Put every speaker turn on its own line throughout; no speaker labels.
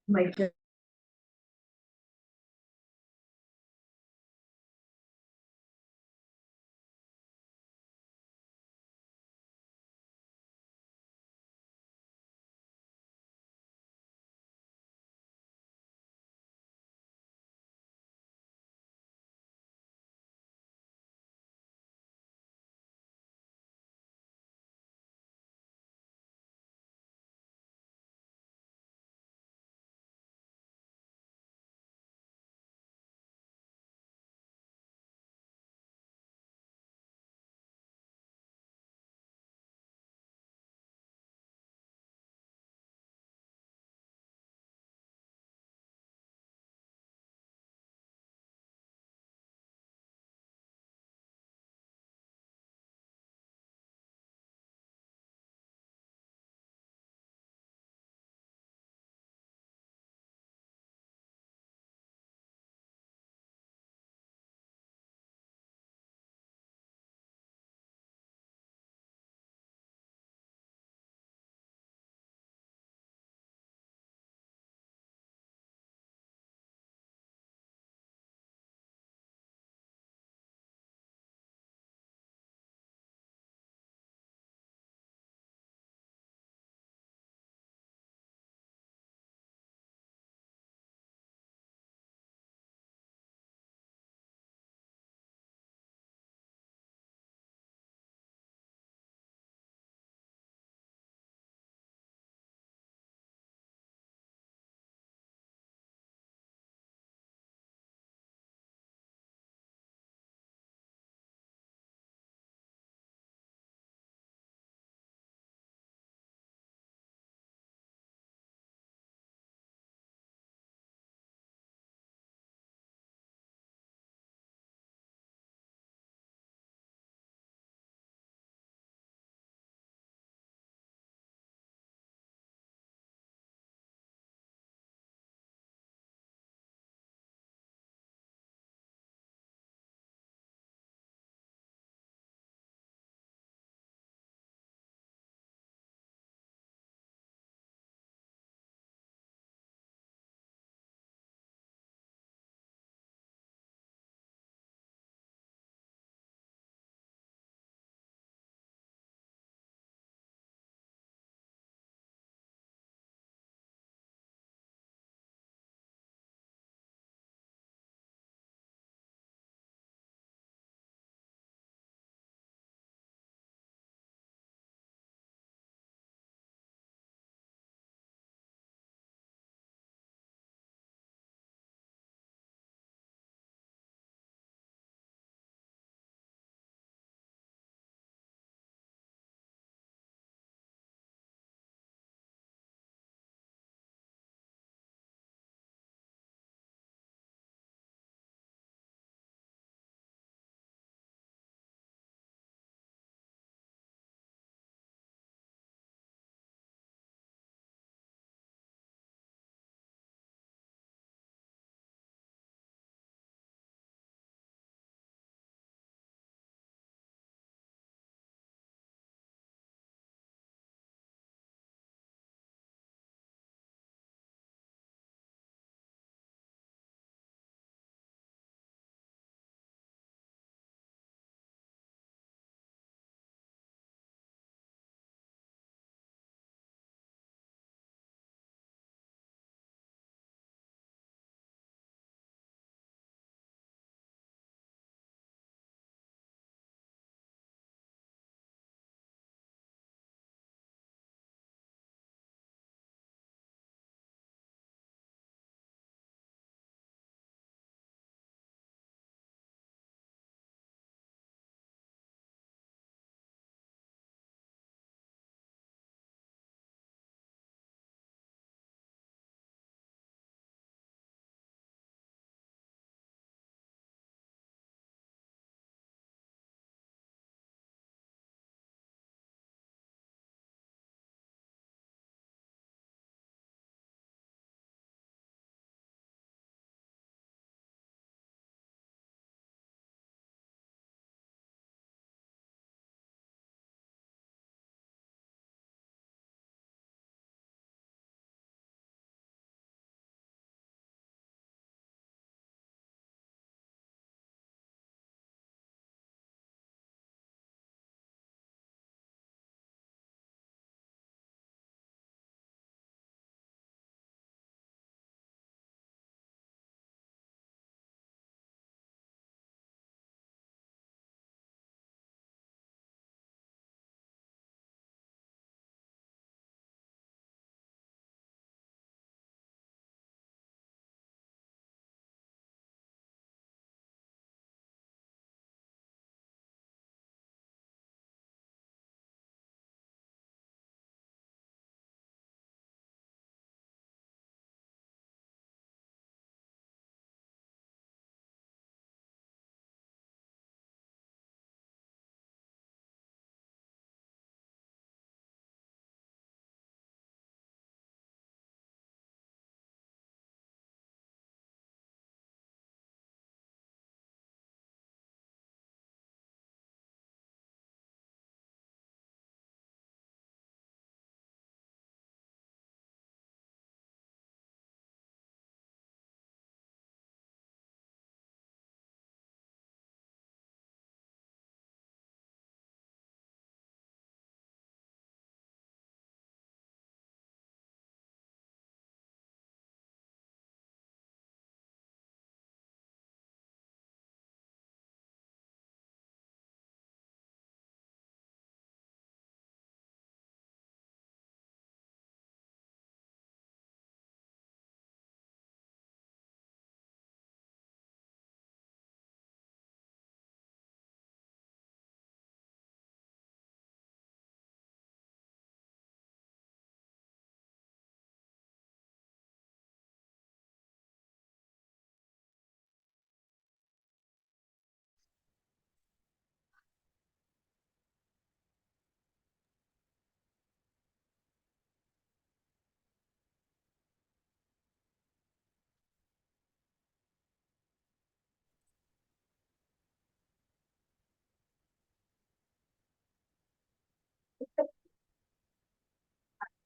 My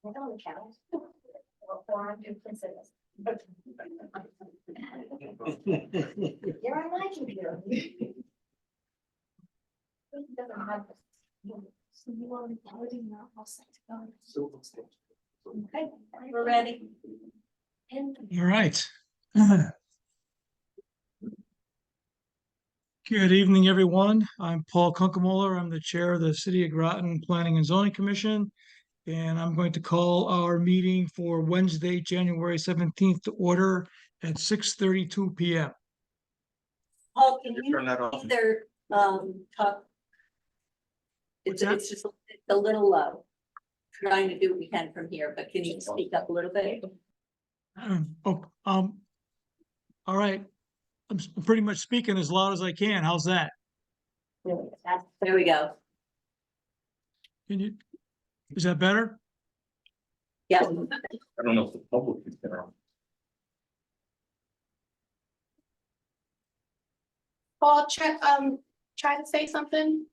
I don't count. Or do consider. You're on my computer. It doesn't have this. So you already know all set to go. Okay, we're ready. And
All right. Good evening, everyone. I'm Paul Kunkemuller. I'm the chair of the City of Groton Planning and Zoning Commission. And I'm going to call our meeting for Wednesday, January 17th to order at 6:32 p.m.
Paul, can you
Turn that off.
either, talk?
What's that?
It's just a little low. Trying to do what we can from here, but can you speak up a little bit?
All right. I'm pretty much speaking as loud as I can. How's that?
There we go.
Can you, is that better?
Yeah.
I don't know if the public is there.
Paul, try to say something.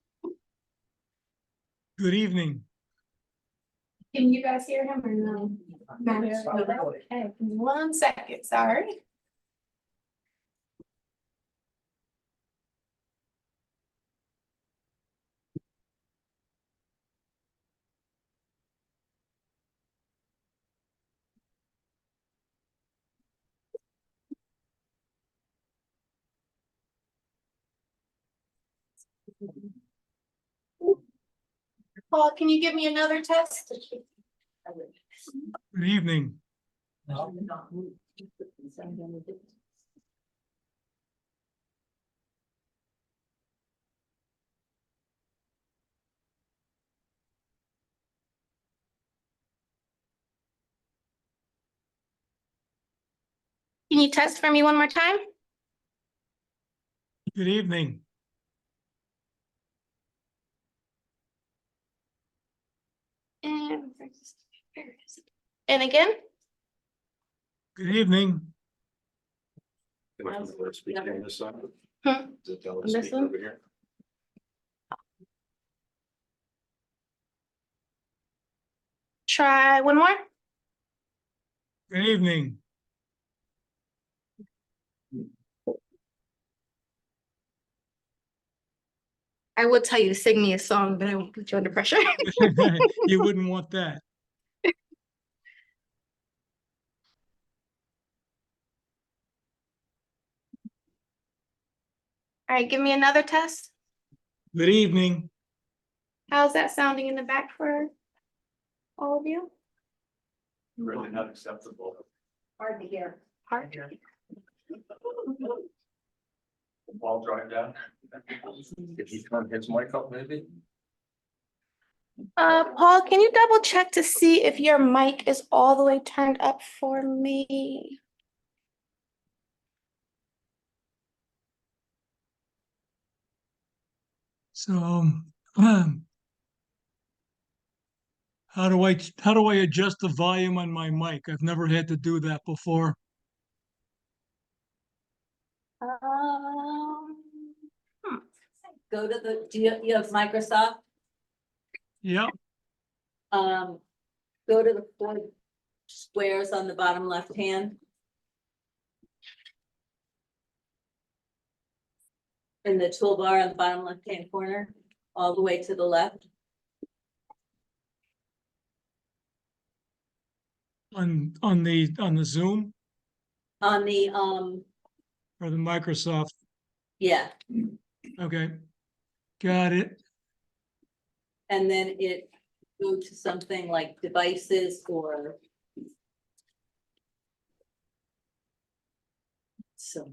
Good evening.
Can you guys hear him or no? No. Okay, give me 1 second, sorry. Paul, can you give me another test?
Good evening.
Can you test for me one more time?
Good evening.
And and again?
Good evening.
Speaking on this side.
Hmm.
Is it telling
On this
speak
one?
over here?
Try one more.
Good evening.
I would tell you to sing me a song, but I won't put you under pressure.
You wouldn't want that.
All right, give me another test.
Good evening.
How's that sounding in the back for all of you?
Really not acceptable.
Hard to hear.
Hard.
While drive down. If he turn his mic up, maybe.
Paul, can you double check to see if your mic is all the way turned up for me?
So, how do I adjust the volume on my mic? I've never had to do that before.
Go to the, you have Microsoft?
Yep.
Go to the 4 squares on the bottom left hand. In the toolbar on the bottom left hand corner, all the way to the left.
On the Zoom
On the,
or the Microsoft.
yeah,
Okay. Got it.
and then it go to something like devices or. So.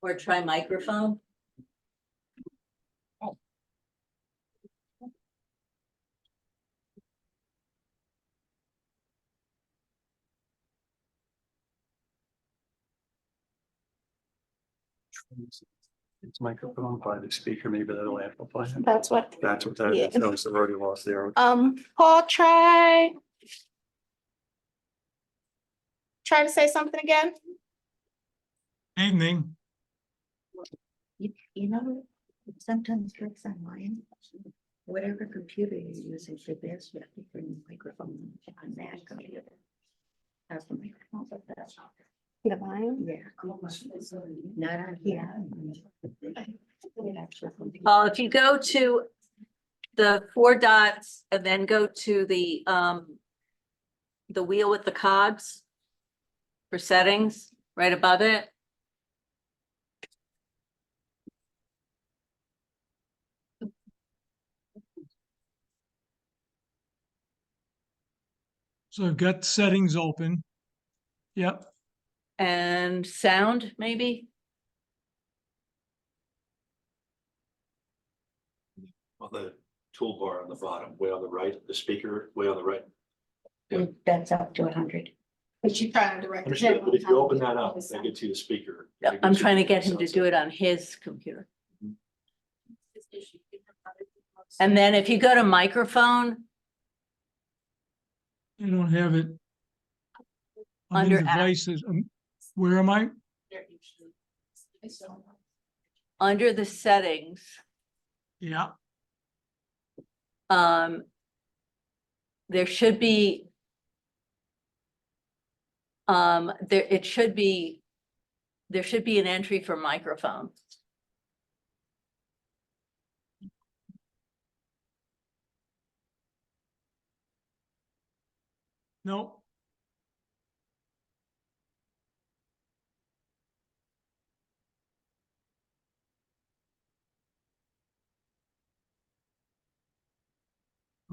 Or try microphone.
It's microphone by the speaker, maybe that'll amplify it.
That's what.
That's what that
Yeah.
is. That was the already lost there.
Paul, try to say something again.
Evening.
You know,
Sometimes it's online. Whatever computer you're using for this, you have to bring the microphone on that computer. Have the microphone with that.
The volume?
Yeah. Not on here.
If you go to the 4 dots and then go to the wheel with the cogs for settings, right above it.
So I've got settings open. Yep,
And sound, maybe?
On the toolbar on the bottom, way on the right, the speaker, way on the right.
That's up to 100.
But you trying to direct.
Understood, but if you open that up, that gets you the speaker.
Yeah, I'm trying to get him to do it on his computer. And then if you go to microphone,
I don't have it. I'm in
Under app.
devices. Where am I?
under the settings,
Yeah,
there should be there should be an entry for microphone.
no,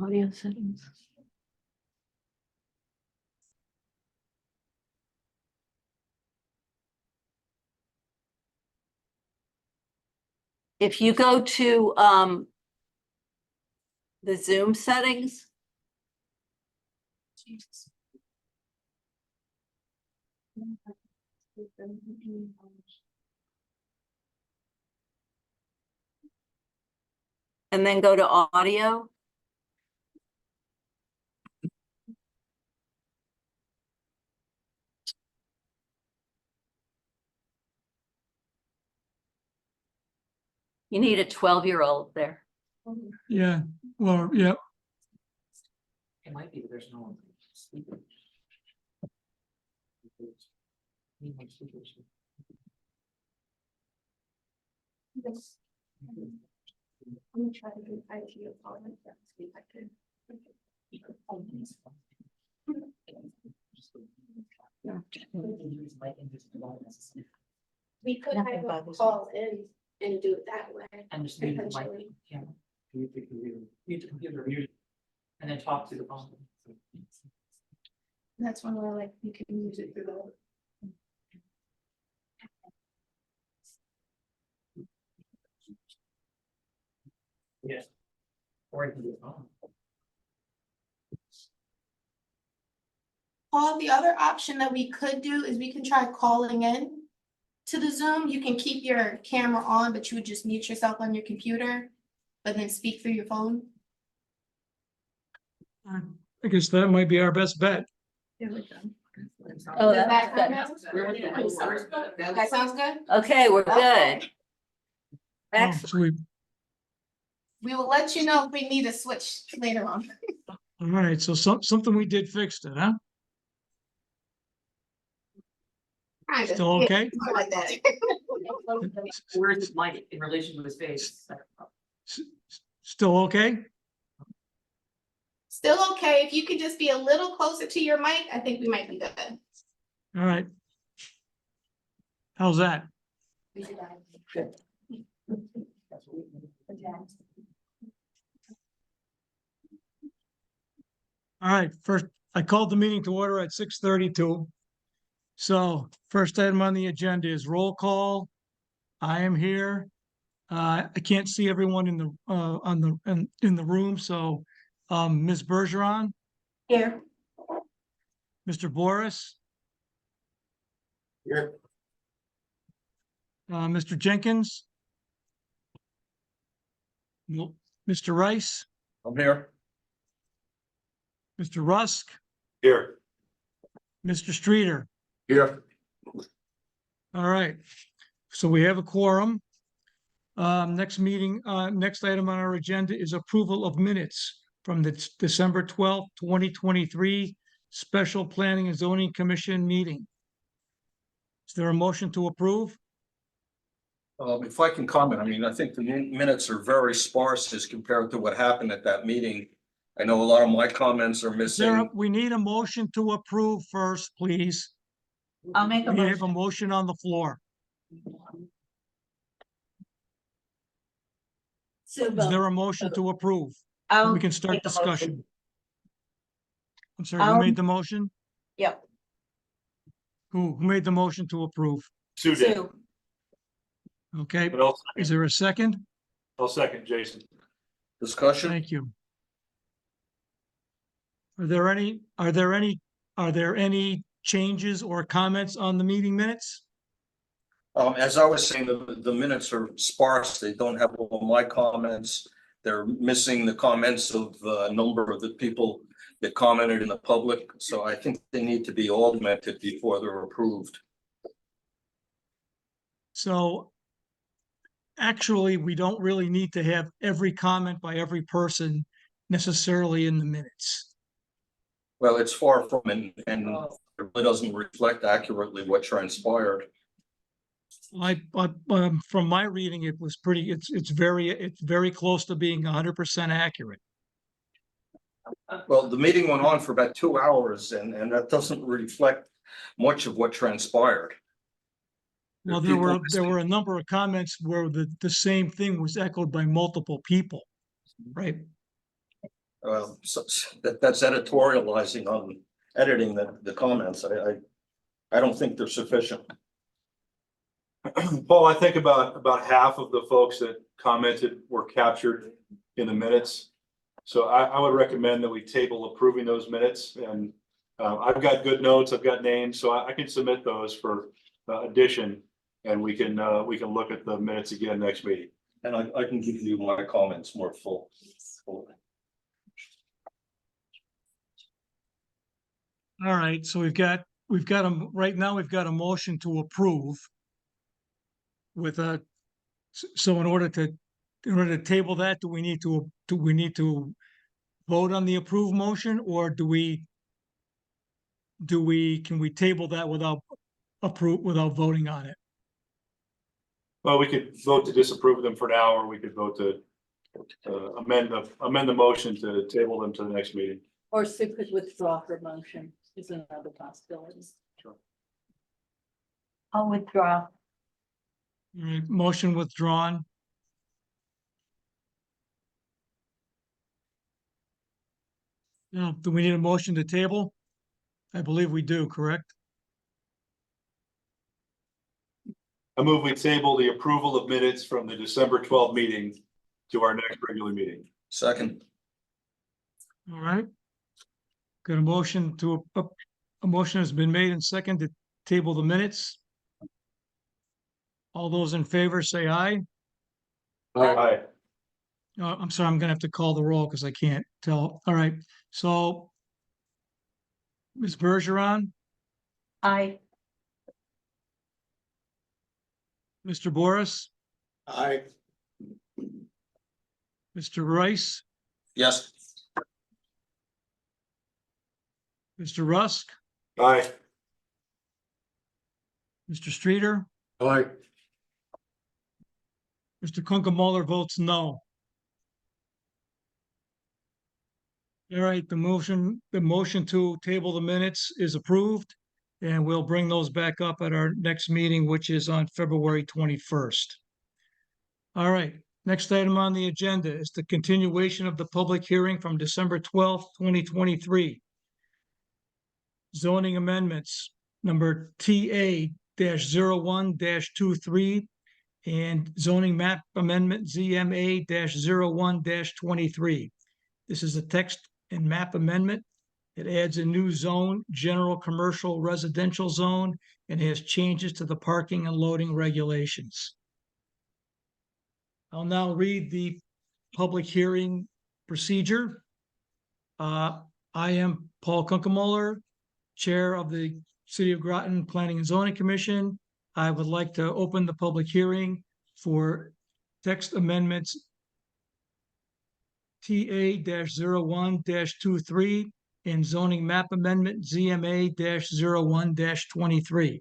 Audio settings. If you go to the Zoom settings, and then go to audio. You need a 12-year-old there.
yeah, well, yeah,
It might be, but there's no speaker. Need more speakers.
I'm gonna try to do IT apartment, see if I can. We could
Nothing
have a
bothers me.
call in and do it that way.
And just mute the mic,
Potentially.
camera. Mute the computer, and then talk to the phone.
That's one where like you can use it through the.
Yeah. Or you can do the phone.
Paul, the other option that we could do is we can try calling in to the Zoom. You can keep your camera on, but you would just mute yourself on your computer, but then speak through your phone.
I guess that might be our best bet.
Oh,
Does
that's
that
good.
sound good? That sounds good?
Okay, we're good.
Oh,
Excellent.
so
We will let you know if we need a switch later on.
all right, so something we did fixed it, huh?
Kinda.
Still okay?
Yeah, like that.
Where's his mic in relation to his face?
S- Still okay?
Still okay. If you could just be a little closer to your mic, I think we might be good.
All right. How's that? All right, first, I called the meeting to order at 6:32. So first item on the agenda is roll call. I am here. I can't see everyone in the in the room, so Ms. Bergeron,
Here.
Mr. Boris,
Here.
Mr. Jenkins. Nope. Mr. Rice,
I'm here.
Mr. Rusk,
Here.
Mr. Streeter.
Here.
All right, so we have a quorum. Next meeting, next item on our agenda is approval of minutes from the December 12th, 2023 Special Planning and Zoning Commission meeting. Is there a motion to approve?
If I can comment, I mean, I think the minutes are very sparse as compared to what happened at that meeting. I know a lot of my comments are
Sarah,
missing.
we need a motion to approve first, please.
I'll make a
We have a
motion.
motion on the floor. Is there a motion to approve?
I'll
We can start
make a motion.
discussion. I'm sorry, who made the motion?
Yep.
Who made the motion to approve?
Sue did,
Sue,
Okay,
but
is there a second?
I'll second Jason.
Discussion?
Thank you. Are there any changes or comments on the meeting minutes?
As I was saying, the minutes are sparse. They don't have all my comments. They're missing the comments of a number of the people that commented in the public. So I think they need to be augmented before they're approved.
So actually, we don't really need to have every comment by every person necessarily in the minutes.
Well, it's far from, and it really doesn't reflect accurately what transpired.
From my reading, it was pretty, it's very close to being 100% accurate.
Well, the meeting went on for about 2 hours and that doesn't reflect much of what transpired.
Well,
People
there were a number of comments where the same thing was echoed by multiple people, right?
That's editorializing on editing the comments. I don't think they're sufficient.
Paul, I think about half of the folks that commented were captured in the minutes. So I would recommend that we table approving those minutes, and I've got good notes, I've got names, so I can submit those for addition, and we can look at the minutes again next meeting.
And I can give you my comments more full.
All right, so right now we've got a motion to approve with so in order to table that, do we need to vote on the approved motion, or can we table that without voting on it?
Well, we could vote to disapprove them for now, or we could vote to amend the motion to table them to the next meeting.
or Sue could withdraw her motion, is another possibility.
Sure.
I'll withdraw.
All right, motion withdrawn. Now, do we need a motion to table? I believe we do, correct?
I move we table the approval of minutes from the December 12th meeting to our next regular meeting.
Second.
All right. Got a motion a motion has been made and seconded to table the minutes. All those in favor say aye.
Aye.
I'm sorry, I'm gonna have to call the roll because I can't tell. All right, so Ms. Bergeron,
Aye.
Mr. Boris,
Aye.
Mr. Rice,
Yes.
Mr. Rusk,
Aye.
Mr. Streeter,
Aye.
Mr. Kunkemuller votes no. All right, the motion to table the minutes is approved, and we'll bring those back up at our next meeting, which is on February 21st. All right, next item on the agenda is the continuation of the public hearing from December 12th, 2023. Zoning amendments, number TA-01-23 and zoning map amendment ZMA-01-23. This is a text and map amendment. It adds a new zone, general commercial residential zone, and has changes to the parking and loading regulations. I'll now read the public hearing procedure. I am Paul Kunkemuller, Chair of the City of Groton Planning and Zoning Commission. I would like to open the public hearing for text amendments TA-01-23 and zoning map amendment ZMA-01-23.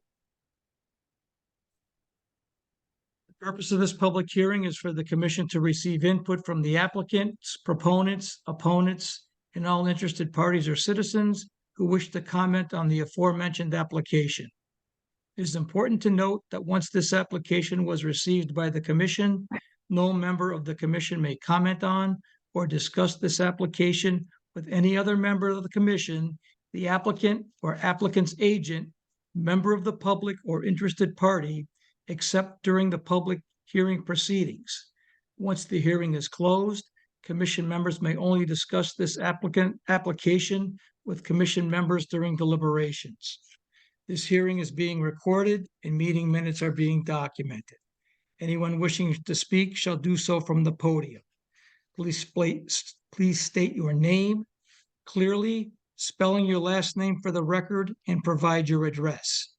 The purpose of this public hearing is for the commission to receive input from the applicants, proponents, opponents, and all interested parties or citizens who wish to comment on the aforementioned application. It is important to note that once this application was received by the commission, no member of the commission may comment on or discuss this application with any other member of the commission, the applicant or applicant's agent, member of the public or interested party, except during the public hearing proceedings. Once the hearing is closed, commission members may only discuss this application with commission members during deliberations. This hearing is being recorded and meeting minutes are being documented. Anyone wishing to speak shall do so from the podium. Please state your name clearly, spelling your last name for the record, and provide your address.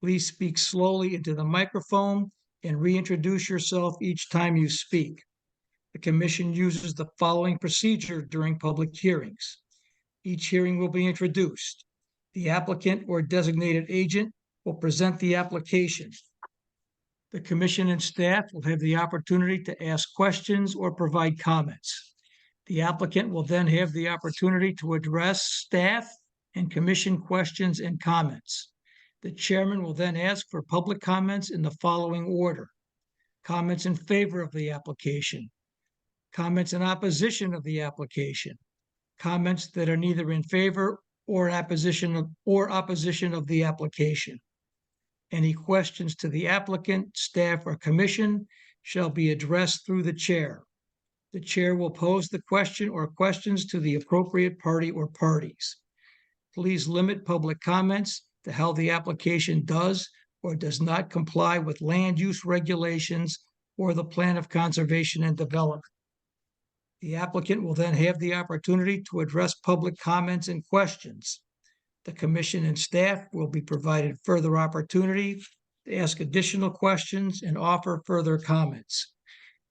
Please speak slowly into the microphone and reintroduce yourself each time you speak. The commission uses the following procedure during public hearings. Each hearing will be introduced. The applicant or designated agent will present the application. The commission and staff will have the opportunity to ask questions or provide comments. The applicant will then have the opportunity to address staff and commission questions and comments. The chairman will then ask for public comments in the following order: comments in favor of the application, comments in opposition of the application, comments that are neither in favor or opposition of the application. Any questions to the applicant, staff, or commission shall be addressed through the chair. The chair will pose the question or questions to the appropriate party or parties. Please limit public comments to how the application does or does not comply with land use regulations or the plan of conservation and development. The applicant will then have the opportunity to address public comments and questions. The commission and staff will be provided further opportunity to ask additional questions and offer further comments.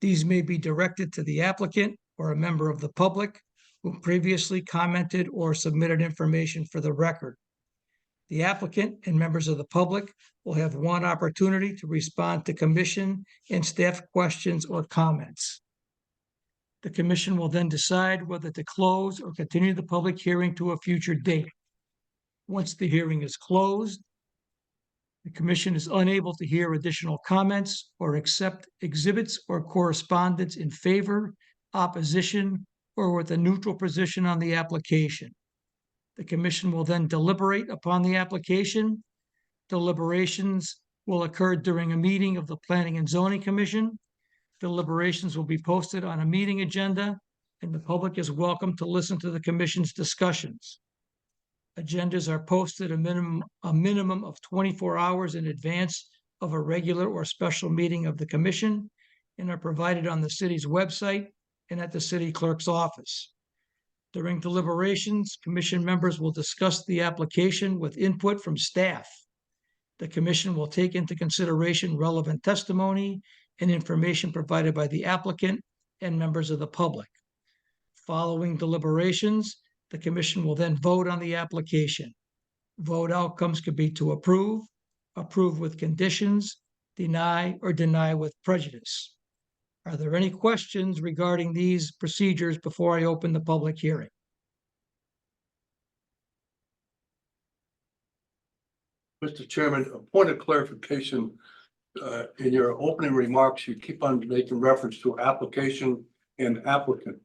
These may be directed to the applicant or a member of the public who previously commented or submitted information for the record. The applicant and members of the public will have one opportunity to respond to commission and staff questions or comments. The commission will then decide whether to close or continue the public hearing to a future date. Once the hearing is closed, the commission is unable to hear additional comments or accept exhibits or correspondence in favor, opposition, or with a neutral position on the application. The commission will then deliberate upon the application. Deliberations will occur during a meeting of the Planning and Zoning Commission. Deliberations will be posted on a meeting agenda, and the public is welcome to listen to the commission's discussions. Agendas are posted a minimum of 24 hours in advance of a regular or special meeting of the commission and are provided on the city's website and at the city clerk's office. During deliberations, commission members will discuss the application with input from staff. The commission will take into consideration relevant testimony and information provided by the applicant and members of the public. Following deliberations, the commission will then vote on the application. Vote outcomes could be to approve, approve with conditions, deny, or deny with prejudice. Are there any questions regarding these procedures before I open the public hearing?
Mr. Chairman, a point of clarification. In your opening remarks, you keep on making reference to application and applicant.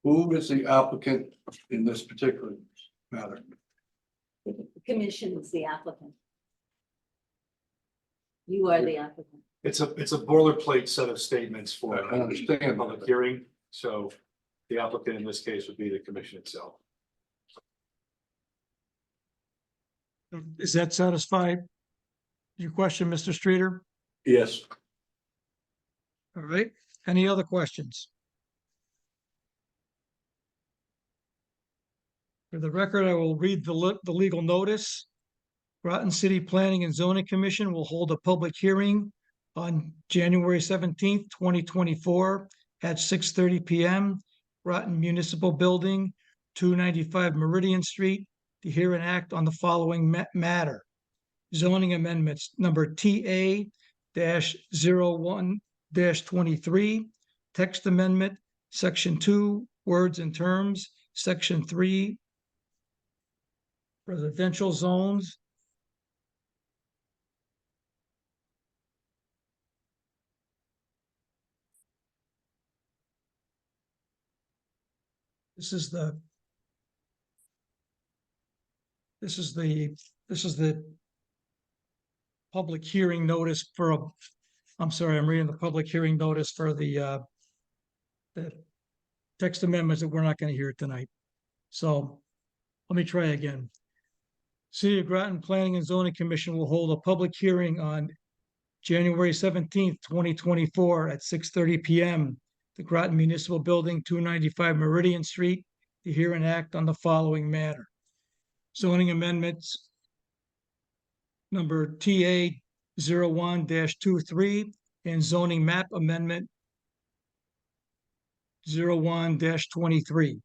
Who is the applicant in this particular matter?
The commission is the applicant. You are the applicant.
It's a boilerplate set of statements for
I understand.
a public hearing, so the applicant in this case would be the commission itself.
Is that satisfied? Your question, Mr. Streeter?
Yes.
All right. Any other questions? For the record, I will read the legal notice. Groton City Planning and Zoning Commission will hold a public hearing on January 17th, 2024 at 6:30 PM, Groton Municipal Building, 295 Meridian Street, to hear and act on the following matter. Zoning amendments number TA-01-23, text amendment, section 2, words and terms, section 3, residential zones. This is the this is the public hearing notice for I'm sorry, I'm reading the public hearing notice for the text amendments that we're not going to hear tonight. So let me try again. City of Groton Planning and Zoning Commission will hold a public hearing on January 17th, 2024 at 6:30 PM. The Groton Municipal Building, 295 Meridian Street, to hear and act on the following matter. Zoning amendments number TA 01-23 and zoning map amendment 01-23.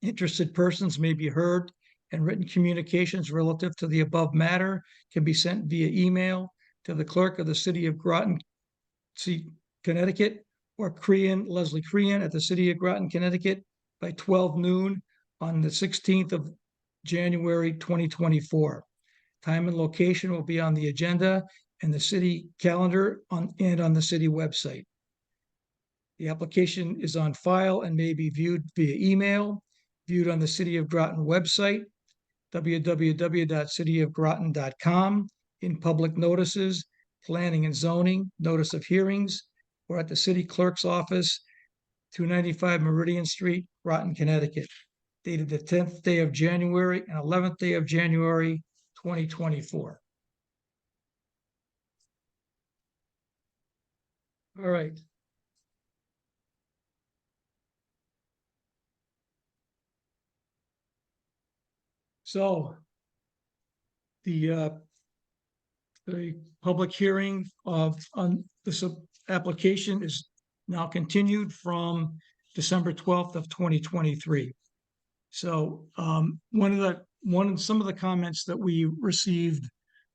Interested persons may be heard, and written communications relative to the above matter can be sent via email to the clerk of the city of Groton, Connecticut, or Leslie Crean at the city of Groton, Connecticut by 12 noon on the 16th of January 2024. Time and location will be on the agenda and the city calendar and on the city website. The application is on file and may be viewed via email, viewed on the City of Groton website, www.cityofgroton.com, in public notices, planning and zoning, notice of hearings, or at the city clerk's office, 295 Meridian Street, Groton, Connecticut, dated the 10th day of January and 11th day of January, 2024. All right. So the public hearing on this application is now continued from December 12th of 2023. So some of the comments that we received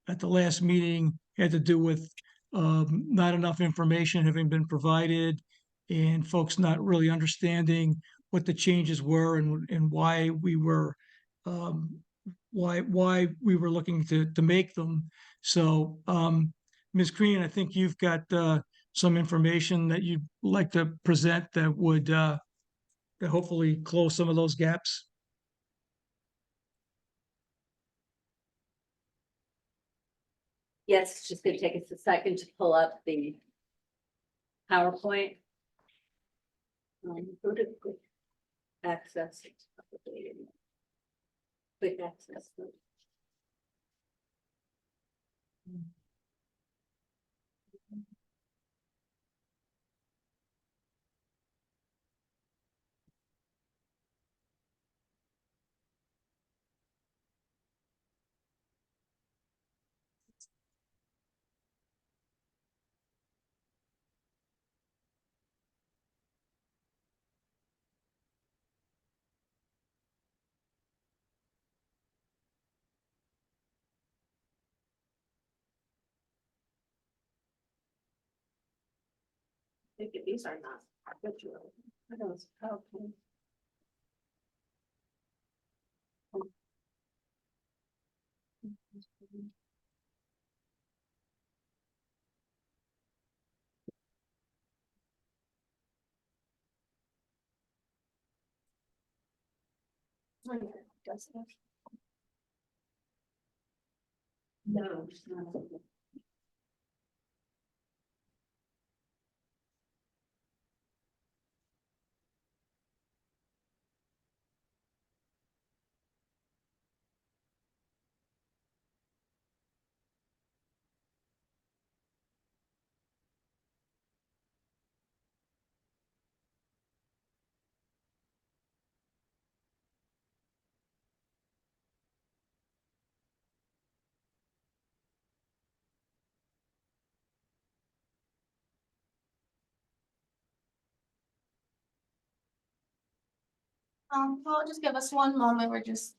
at the last meeting had to do with not enough information having been provided and folks not really understanding what the changes were and why we were looking to make them. So Ms. Crean, I think you've got some information that you'd like to present that would hopefully close some of those gaps.
Yes, it's just gonna take us a second to pull up the PowerPoint. Go to quick access. Quick access. I think these are not virtual. I know it's PowerPoint. No, it's not.
Well, just give us one moment, we're just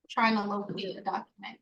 trying to locate a document.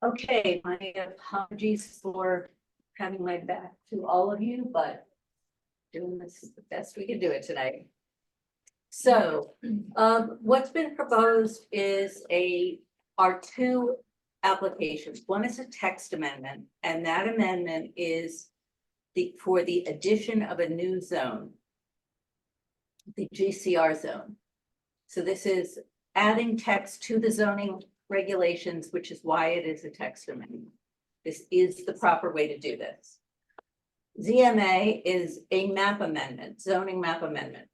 Okay, my apologies for having my back to all of you, but doing this the best we can do it tonight. So, what's been proposed is our two applications. One is a text amendment, and that amendment is for the addition of a new zone, the GCR zone. So this is adding text to the zoning regulations, which is why it is a text amendment. This is the proper way to do this. ZMA is a map amendment, zoning map amendment.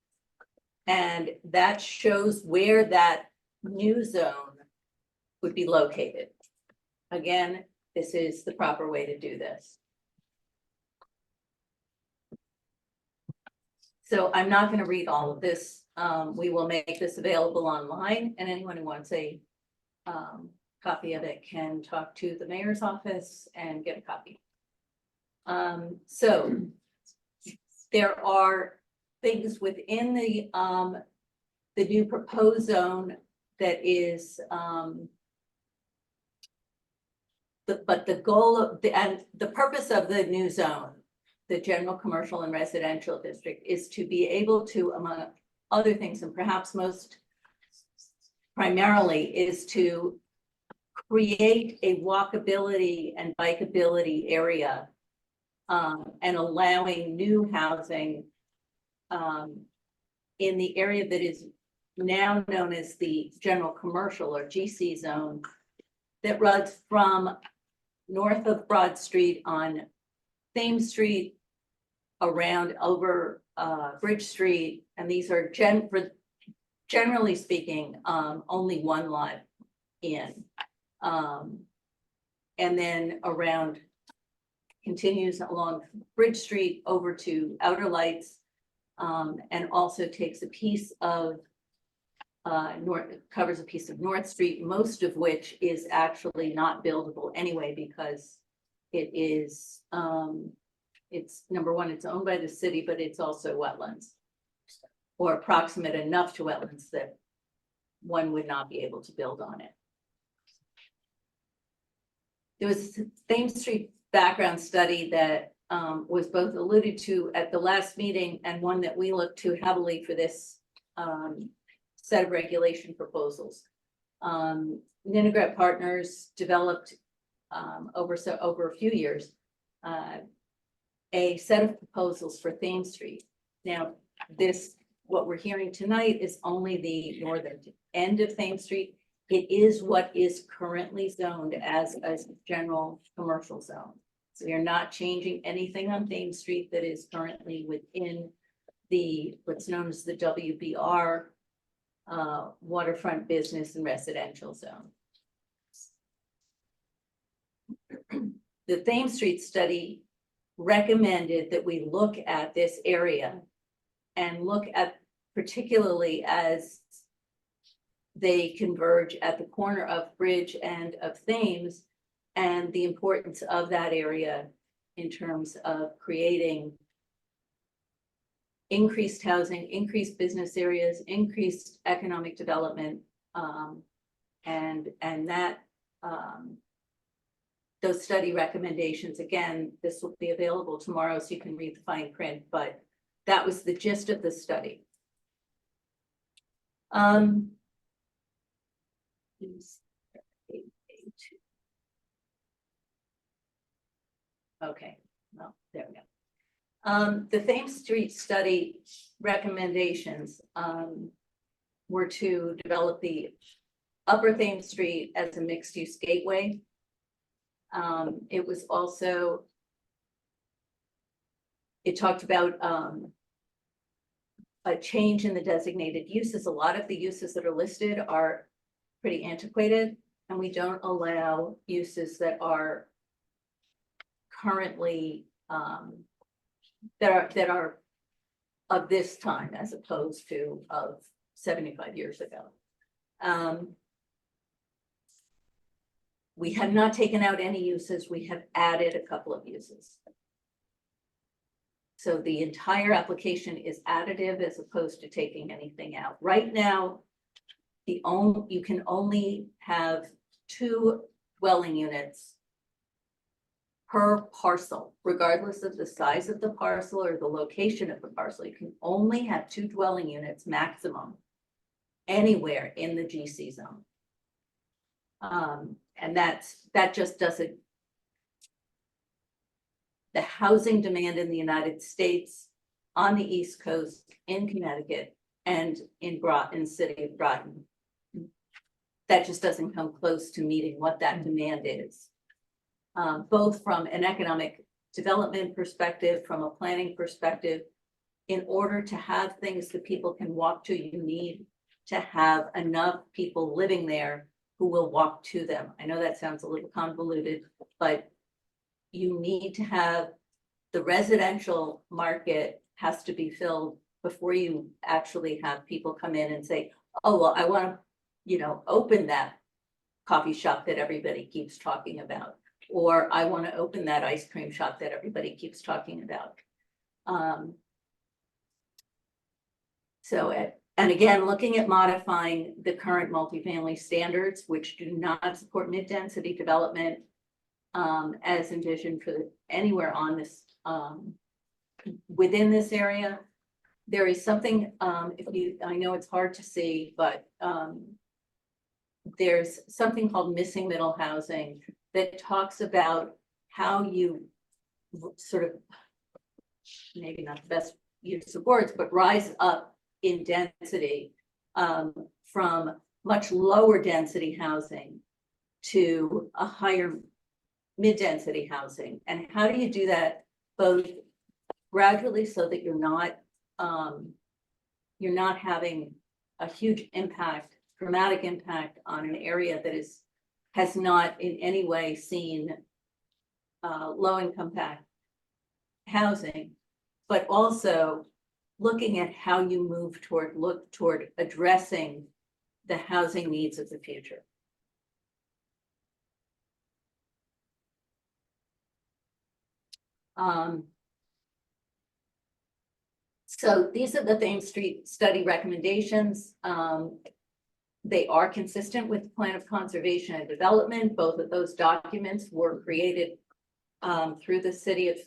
And that shows where that new zone would be located. Again, this is the proper way to do this. So I'm not going to read all of this. We will make this available online, and anyone who wants a copy of it can talk to the mayor's office and get a copy. So there are things within the new proposed zone that is but the goal of the purpose of the new zone, the general commercial and residential district, is to be able to, among other things, and perhaps most primarily, is to create a walkability and bikeability area and allowing new housing in the area that is now known as the general commercial or GC zone that runs from north of Broad Street on Thames Street around over Bridge Street, and these are generally speaking, only one lot in. And then around, continues along Bridge Street over to Outer Lights, and also takes a piece of covers a piece of North Street, most of which is actually not buildable anyway, because it is, it's number one, it's owned by the city, but it's also wetlands, or approximate enough to wetlands that one would not be able to build on it. There was a Thames Street background study that was both alluded to at the last meeting and one that we looked to heavily for this set of regulation proposals. Ninigret Partners developed over a few years a set of proposals for Thames Street. Now, what we're hearing tonight is only the northern end of Thames Street. It is what is currently zoned as a general commercial zone. So we are not changing anything on Thames Street that is currently within what's known as the WBR waterfront business and residential zone. The Thames Street study recommended that we look at this area and look at, particularly as they converge at the corner of Bridge and of Thames, and the importance of that area in terms of creating increased housing, increased business areas, increased economic development, and that those study recommendations, again, this will be available tomorrow so you can read the fine print, but that was the gist of the study. Okay, well, there we go. The Thames Street study recommendations were to develop the Upper Thames Street as a mixed-use gateway. It was also, it talked about a change in the designated uses. A lot of the uses that are listed are pretty antiquated, and we don't allow uses that are currently that are of this time as opposed to of 75 years ago. We have not taken out any uses. We have added a couple of uses. So the entire application is additive as opposed to taking anything out. Right now, you can only have 2 dwelling units per parcel, regardless of the size of the parcel or the location of the parcel. You can only have 2 dwelling units maximum anywhere in the GC zone. And that just doesn't. The housing demand in the United States, on the East Coast, in Connecticut, and in Groton, city of Groton, that just doesn't come close to meeting what that demand is. Both from an economic development perspective, from a planning perspective. In order to have things that people can walk to, you need to have enough people living there who will walk to them. I know that sounds a little convoluted, but you need to have the residential market has to be filled before you actually have people come in and say, oh, well, I want to, open that coffee shop that everybody keeps talking about, or I want to open that ice cream shop that everybody keeps talking about. And again, looking at modifying the current multifamily standards, which do not support mid-density development as envisioned for anywhere on this, within this area. There is something, I know it's hard to see, but there's something called missing middle housing that talks about how you sort of, maybe not the best use of words, but rise up in density from much lower density housing to a higher mid-density housing. And how do you do that both gradually so that you're not having a huge impact, dramatic impact on an area that has not in any way seen low income housing, but also looking at how you look toward addressing the housing needs of the future. So these are the Thames Street study recommendations. They are consistent with the Plan of Conservation and Development. Both of those documents were created through the city of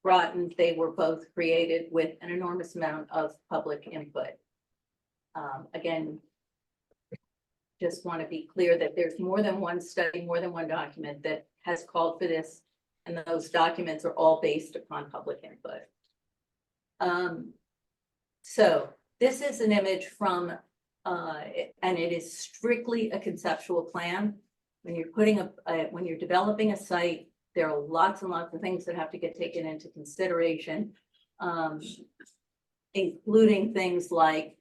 Groton. They were both created with an enormous amount of public input. Again, just want to be clear that there's more than one study, more than one document that has called for this, and those documents are all based upon public input. So this is an image from, and it is strictly a conceptual plan. When you're when you're developing a site, there are lots and lots of things that have to get taken into consideration, including things like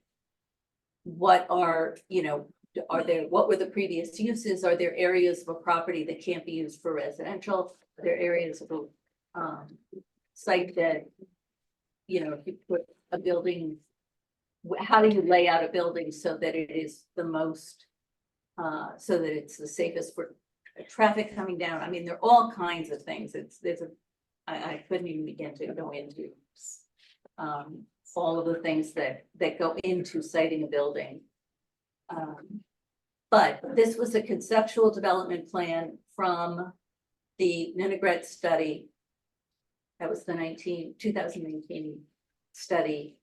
what were the previous uses? Are there areas of a property that can't be used for residential? Are there areas of a site that, if you put a building, how do you lay out a building so that it is the most, so that it's the safest for traffic coming down? I mean, there are all kinds of things. I couldn't even begin to go into all of the things that go into siting a building. But this was a conceptual development plan from the Ninegret study. That was the 2019 study.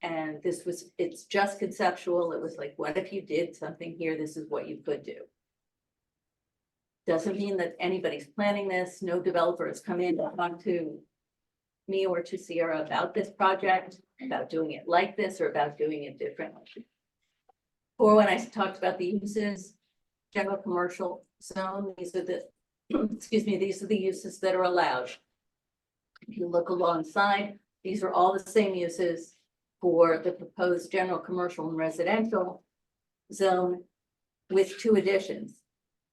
And it's just conceptual. It was like, what if you did something here? This is what you could do. Doesn't mean that anybody's planning this. No developer has come in to talk to me or to Sierra about this project, about doing it like this or about doing it differently. Or when I talked about the uses, general commercial zone, these are the, these are the uses that are allowed. If you look alongside, these are all the same uses for the proposed general commercial and residential zone with 2 additions,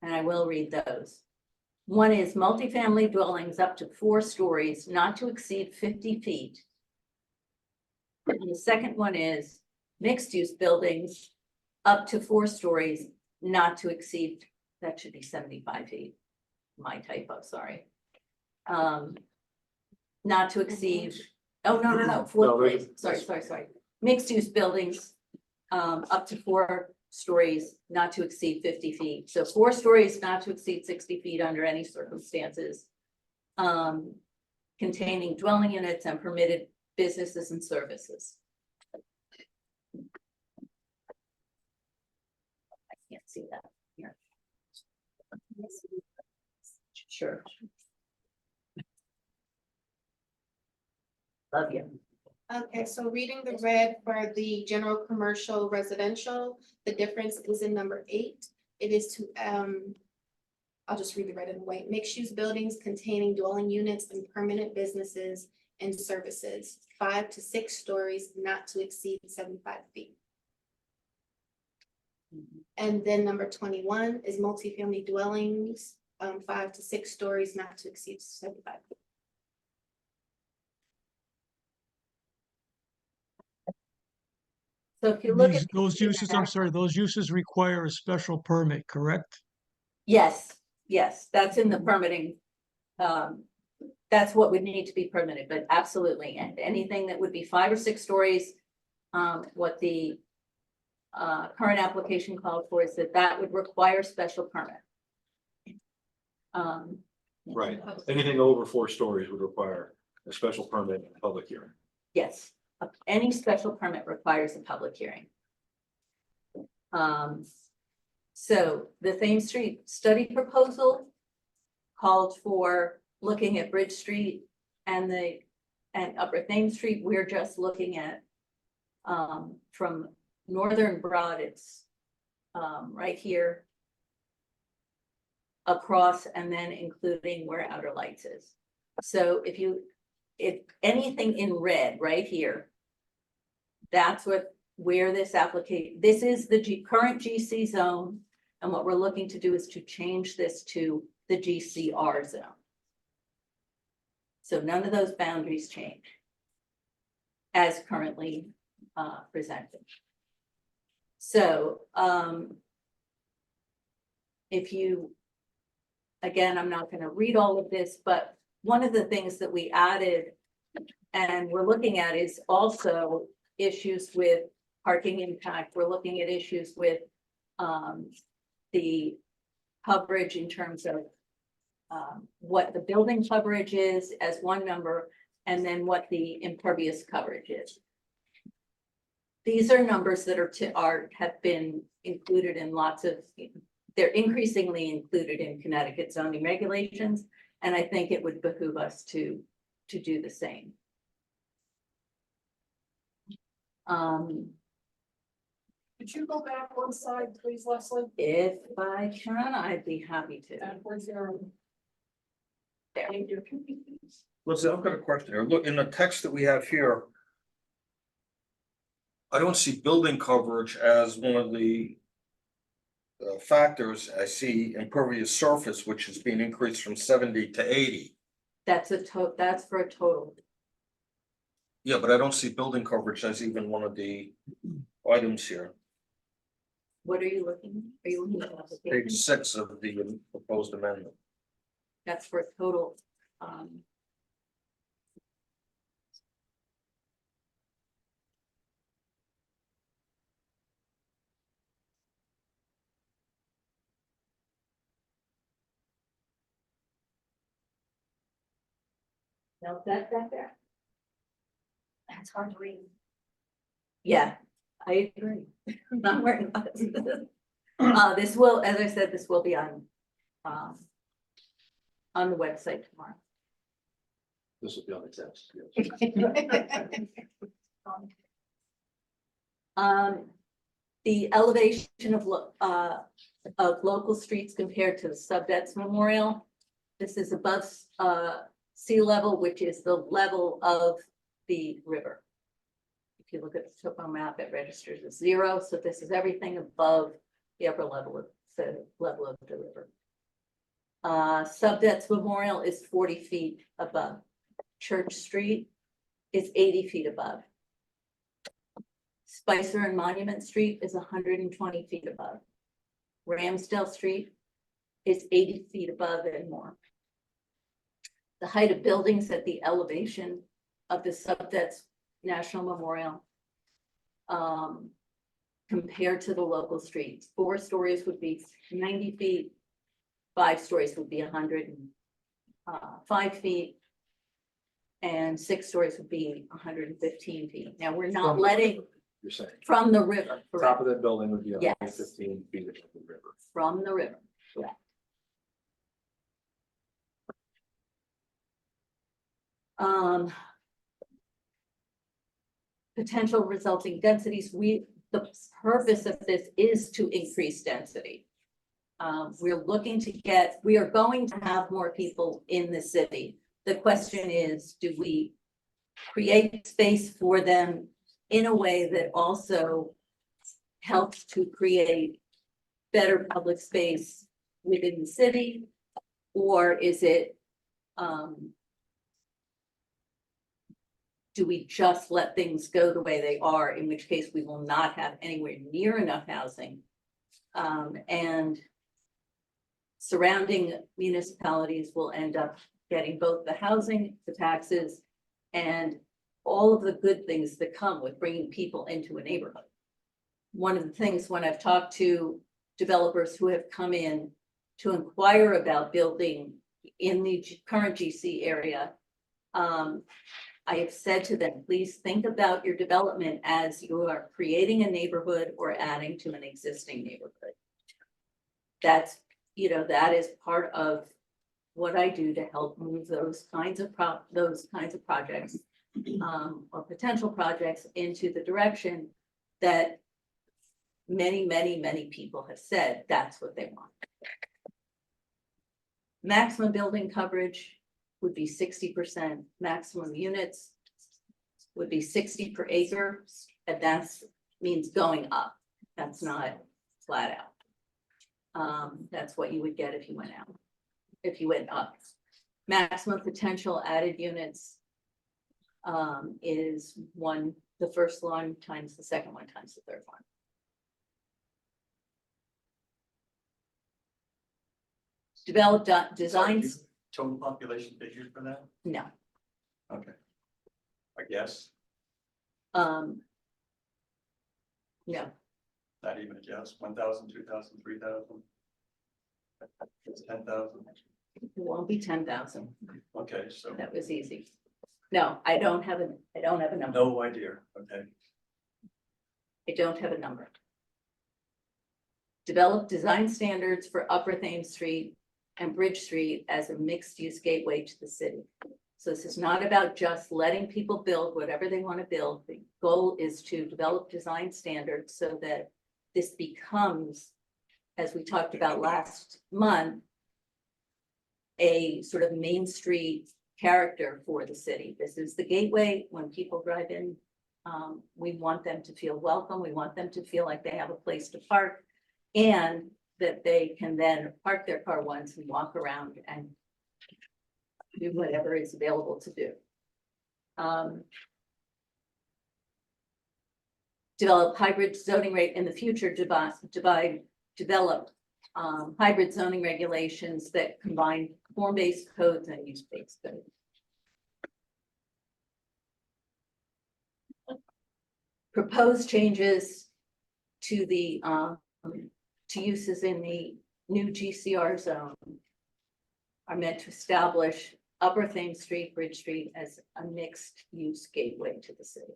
and I will read those. One is multifamily dwellings up to 4 stories, not to exceed 50 feet. And the second one is mixed-use buildings up to 4 stories, not to exceed, that should be 75 feet. My typo, sorry. Not to exceed, oh, no, 4 stories, sorry. Mixed-use buildings up to 4 stories, not to exceed 50 feet. So 4 stories, not to exceed 60 feet under any circumstances. Containing dwelling units and permitted businesses and services. I can't see that here. Sure. Love you.
Okay, so reading the red for the general commercial residential, the difference is in number 8. It is to, I'll just read the red and white. Mixed use buildings containing dwelling units and permanent businesses and services, 5 to 6 stories, not to exceed 75 feet. And then number 21 is multifamily dwellings, 5 to 6 stories, not to exceed 75 feet.
So if you look at
Those uses, I'm sorry, those uses require a special permit, correct?
yes, that's in the permitting. That's what would need to be permitted, but absolutely, and anything that would be 5 or 6 stories, what the current application called for is that would require special permit.
Right, anything over 4 stories would require a special permit and a public hearing.
Yes, any special permit requires a public hearing. So the Thames Street study proposal called for looking at Bridge Street and Upper Thames Street. We're just looking at from Northern Broad, it's right here across, and then including where Outer Lights is. So if if anything in red right here. That's where this this is the current GC zone. And what we're looking to do is to change this to the GCR zone. So none of those boundaries change as currently presented. So if you, again, I'm not going to read all of this, but one of the things that we added and we're looking at is also issues with parking impact. We're looking at issues with the coverage in terms of what the building coverage is as one number, and then what the impervious coverage is. These are numbers that have been included in lots of, they're increasingly included in Connecticut zoning regulations, and I think it would behoove us to do the same.
Could you go back one side, please, Leslie?
If I can, I'd be happy to.
And where's your?
There.
Thank you.
Listen, I've got a question here. Look, in the text that we have here, I don't see building coverage as one of the factors. I see impervious surface, which is being increased from 70 to 80.
That's for a total.
Yeah, but I don't see building coverage as even one of the items here.
What are you looking? Are you looking at the
Page 6 of the proposed amendment.
That's for a total. No, that's that there.
It's hard to read.
Yeah, I agree. Not worrying about it. This will, as I said, this will be on the website tomorrow.
This will be on the text.
The elevation of local streets compared to the Subdets Memorial. This is above sea level, which is the level of the river. If you look at the topo map, it registers as 0. So this is everything above the upper level of the river. Subdets Memorial is 40 feet above. Church Street is 80 feet above. Spicer and Monument Street is 120 feet above. Ramsdale Street is 80 feet above and more. The height of buildings at the elevation of the Subdets National Memorial compared to the local streets. 4 stories would be 90 feet. 5 stories would be 105 feet. And 6 stories would be 115 feet. Now, we're not letting
You're saying,
from the river.
top
correct.
of that building would be
Yes.
115 feet of the river.
From the river, correct. Potential resulting densities, the purpose of this is to increase density. We are going to have more people in the city. The question is, do we create space for them in a way that also helps to create better public space within the city? Or is it, do we just let things go the way they are, in which case we will not have anywhere near enough housing? And surrounding municipalities will end up getting both the housing, the taxes, and all of the good things that come with bringing people into a neighborhood. One of the things when I've talked to developers who have come in to inquire about building in the current GC area, I have said to them, please think about your development as you are creating a neighborhood or adding to an existing neighborhood. That's, that is part of what I do to help move those kinds of projects or potential projects into the direction that many, many, many people have said that's what they want. Maximum building coverage would be 60%, maximum units would be 60 per acre, and that's means going up. That's not flat out. That's what you would get if you went out, if you went up. Maximum potential added units is one, the first one times the second one times the third one. Developed designs,
Total population figures for that?
no.
Okay. I guess,
No,
not even a guess, 1,000, 2,000, 3,000? It's 10,000,
it won't be 10,000.
okay, so
That was easy. No, I don't have a number.
no idea, okay.
I don't have a number. Develop design standards for Upper Thames Street and Bridge Street as a mixed-use gateway to the city. So this is not about just letting people build whatever they want to build. The goal is to develop design standards so that this becomes, as we talked about last month, a sort of Main Street character for the city. This is the gateway. When people drive in, we want them to feel welcome. We want them to feel like they have a place to park, and that they can then park their car once and walk around and do whatever is available to do. Develop hybrid zoning rate in the future, develop hybrid zoning regulations that combine form-based codes and use-based codes. Proposed changes to the to uses in the new GCR zone are meant to establish Upper Thames Street, Bridge Street as a mixed use gateway to the city.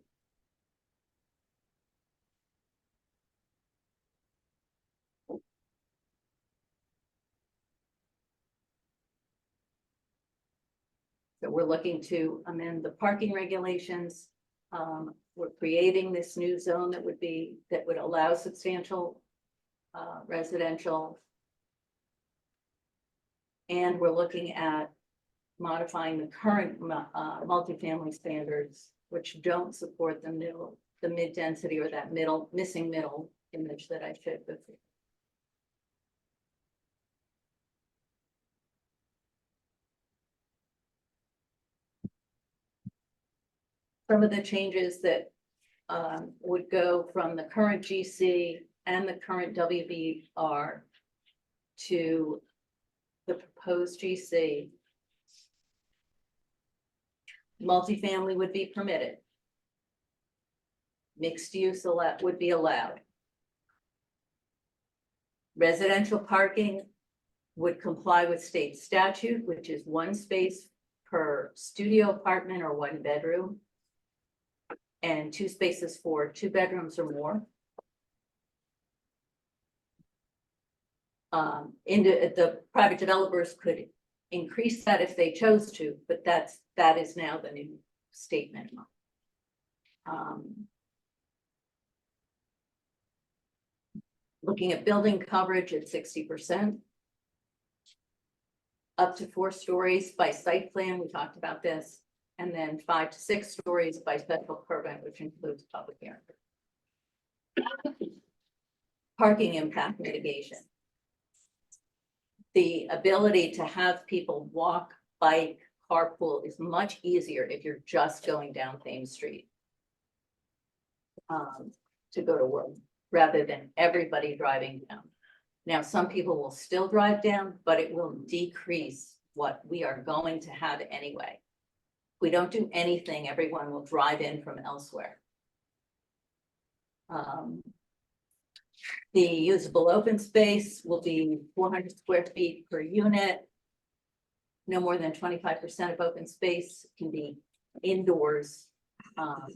So we're looking to amend the parking regulations. We're creating this new zone that would allow substantial residential. And we're looking at modifying the current multifamily standards, which don't support the mid-density or that missing middle image that I showed before. Some of the changes that would go from the current GC and the current WBR to the proposed GC. Multifamily would be permitted. Mixed use would be allowed. Residential parking would comply with state statute, which is 1 space per studio apartment or 1 bedroom, and 2 spaces for 2 bedrooms or more. The private developers could increase that if they chose to, but that is now the new statement. Looking at building coverage at 60%. Up to 4 stories by site plan, we talked about this, and then 5 to 6 stories by special permit, which includes public hearing. Parking impact mitigation. The ability to have people walk, bike, carpool is much easier if you're just going down Thames Street to go to work, rather than everybody driving down. Now, some people will still drive down, but it will decrease what we are going to have anyway. If we don't do anything, everyone will drive in from elsewhere. The usable open space will be 400 square feet per unit. No more than 25% of open space can be indoors.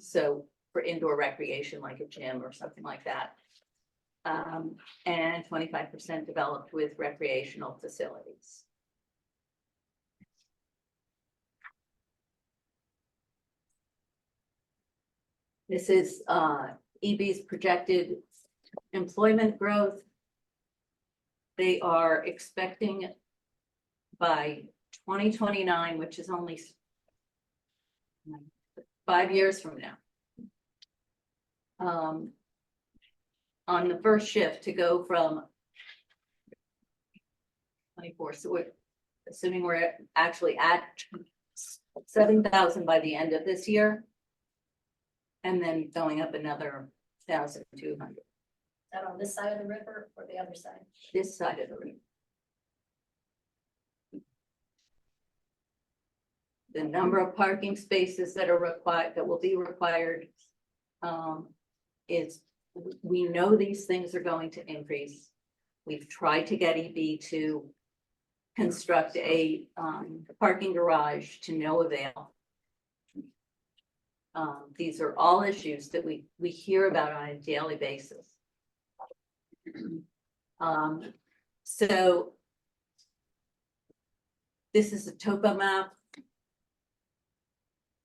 So for indoor recreation, like a gym or something like that. And 25% developed with recreational facilities. This is EB's projected employment growth. They are expecting by 2029, which is only 5 years from now. On the first shift to go from 24, so we're assuming we're actually at 7,000 by the end of this year. And then going up another 1,200
That on this side of the river or the other side?
this side of the river. The number of parking spaces that are required, that will be required, is, we know these things are going to increase. We've tried to get EB to construct a parking garage to no avail. These are all issues that we hear about on a daily basis. So this is a topo map.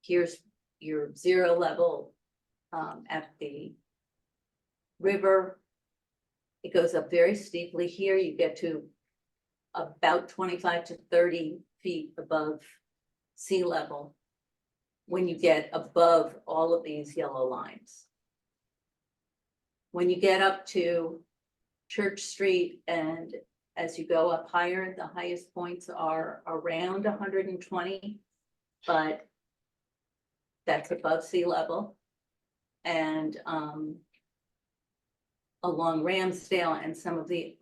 Here's your zero level at the river. It goes up very steeply. Here you get to about 25 to 30 feet above sea level when you get above all of these yellow lines. When you get up to Church Street, and as you go up higher, the highest points are around 120, but that's above sea level. And along Ramsdale and some of the,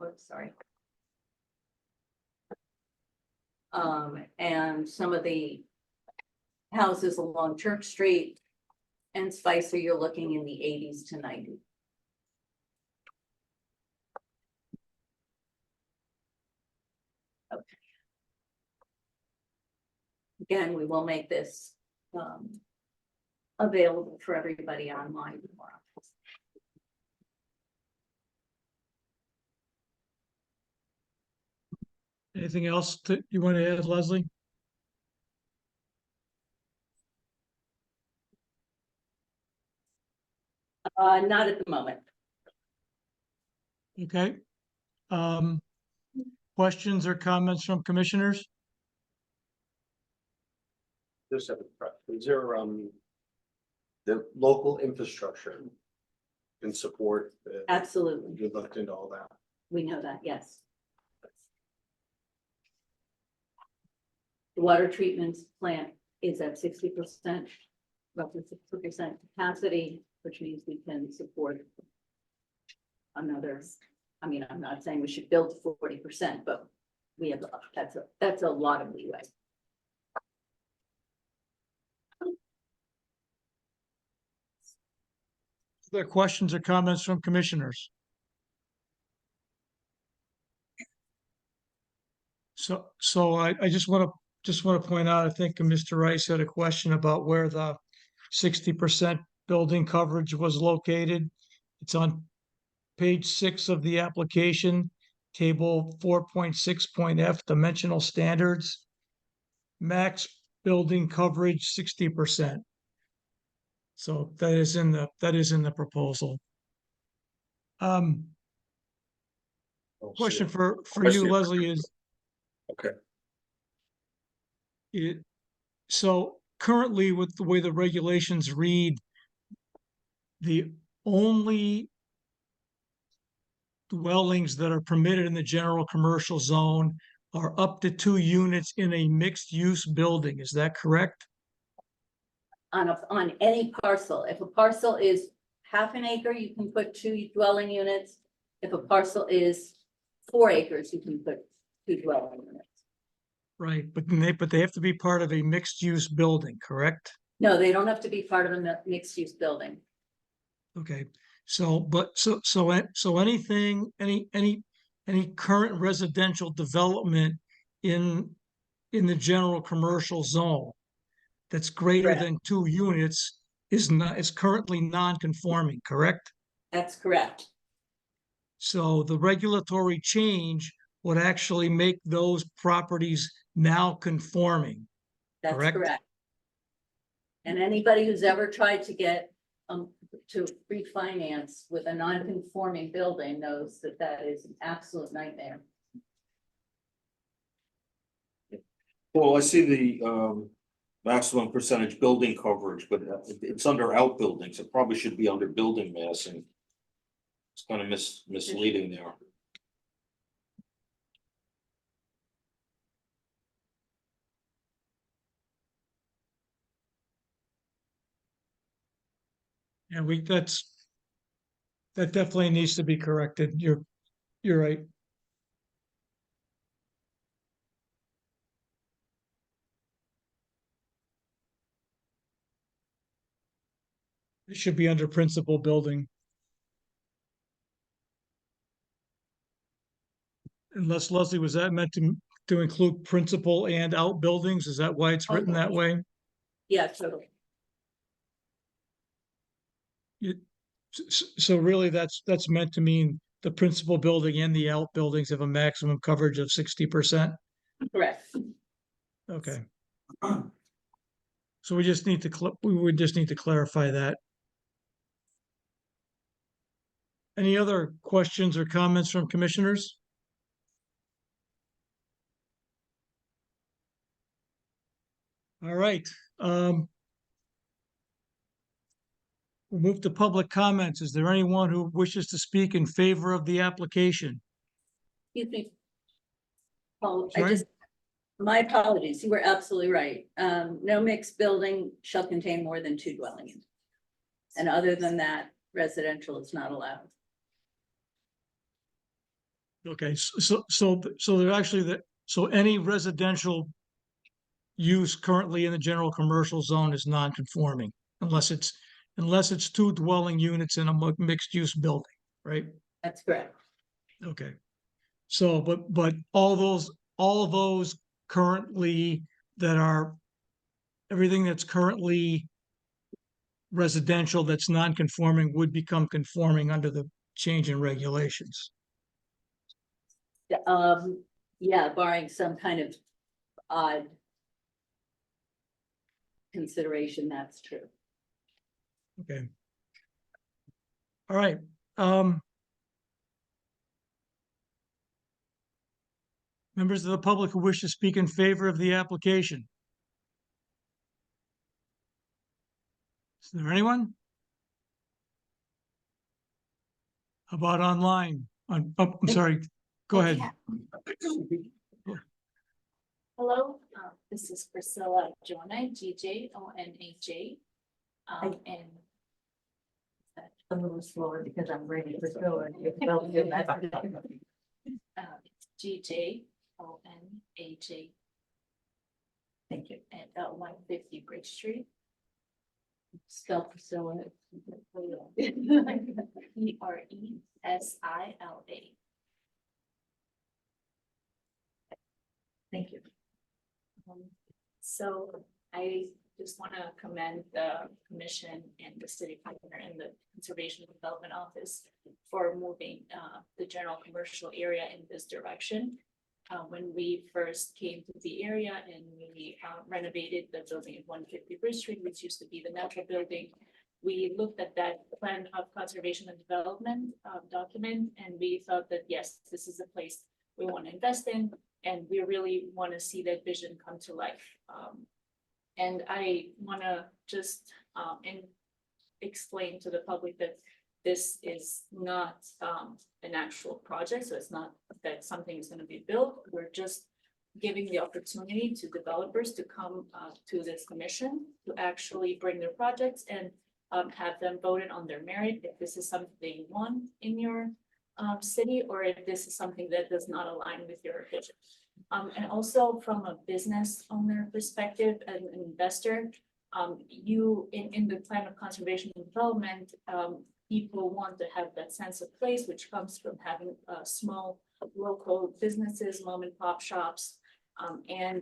and some of the houses along Church Street and Spicer, you're looking in the 80s to 90s. Okay. Again, we will make this available for everybody online tomorrow.
Anything else that you want to add, Leslie?
Not at the moment.
Okay. Questions or comments from commissioners?
Just have a, is there, the local infrastructure can support the,
Absolutely.
you looked into all that?
We know that, yes. The water treatment plant is at 60%, roughly 60% capacity, which means we can support another. I mean, I'm not saying we should build 40%, but we have, that's a lot of leeway.
Are there questions or comments from commissioners? So I just want to point out, I think Mr. Rice had a question about where the 60% building coverage was located. It's on page 6 of the application, table 4.6.f, dimensional standards. Max building coverage 60%. So that is in the proposal. Question for you, Leslie, is
Okay.
so currently with the way the regulations read, the only dwellings that are permitted in the general commercial zone are up to 2 units in a mixed use building. Is that correct?
On any parcel, if a parcel is half an acre, you can put 2 dwelling units. If a parcel is 4 acres, you can put 2 dwelling units.
Right, but they have to be part of a mixed use building, correct?
No, they don't have to be part of a mixed use building.
Okay, so anything, any current residential development in the general commercial zone that's greater
Correct.
than 2 units is currently non-conforming, correct?
That's correct.
So the regulatory change would actually make those properties now conforming.
That's
Correct.
correct. And anybody who's ever tried to get to refinance with a non-conforming building knows that that is an absolute nightmare.
Well, I see the maximum percentage building coverage, but it's under outbuildings. It probably should be under building massing. It's kind of misleading there.
Yeah, that definitely needs to be corrected. You're right. It should be under principal building. Unless Leslie, was that meant to include principal and outbuildings? Is that why it's written that way?
Yeah, totally.
So really, that's meant to mean the principal building and the outbuildings have a maximum coverage of 60%.
Correct.
Okay. So we just need to we would just need to clarify that. Any other questions or comments from commissioners? All right. We'll move to public comments. Is there anyone who wishes to speak in favor of the application?
Excuse me. Paul,
Sorry?
my apologies, you were absolutely right. No mixed building shall contain more than 2 dwelling units. And other than that, residential is not allowed.
Okay, so they're actually so any residential use currently in the general commercial zone is non-conforming unless it's 2 dwelling units in a mixed use building, right?
That's correct.
Okay. So, but all those currently everything that's currently residential that's non-conforming would become conforming under the change in regulations.
Yeah, barring some kind of odd consideration, that's true.
Okay. All right. Members of the public who wish to speak in favor of the application. Is there anyone? How about online? I'm sorry. Go ahead.
Hello, this is Priscilla Jonah, GJONAJ. And
A little slower because I'm ready for go.
GJONAJ
Thank you.
at 150 Bridge Street.
Spell Priscilla.
PRESILA.
Thank you.
So I just want to commend the commission and the city planner and the Conservation and Development Office for moving the general commercial area in this direction. When we first came to the area and we renovated the building at 150 Bridge Street, which used to be the natural building, we looked at that plan of conservation and development document, and we thought that, yes, this is a place we want to invest in, and we really want to see that vision come to life. And I want to just explain to the public that this is not an actual project, so it's not that something is going to be built. We're just giving the opportunity to developers to come to this commission to actually bring their projects and have them voted on their merit, if this is something they want in your city, or if this is something that does not align with your vision. And also from a business owner perspective and an investor, you in the plan of conservation and development, people want to have that sense of place, which comes from having small local businesses, mom and pop shops. And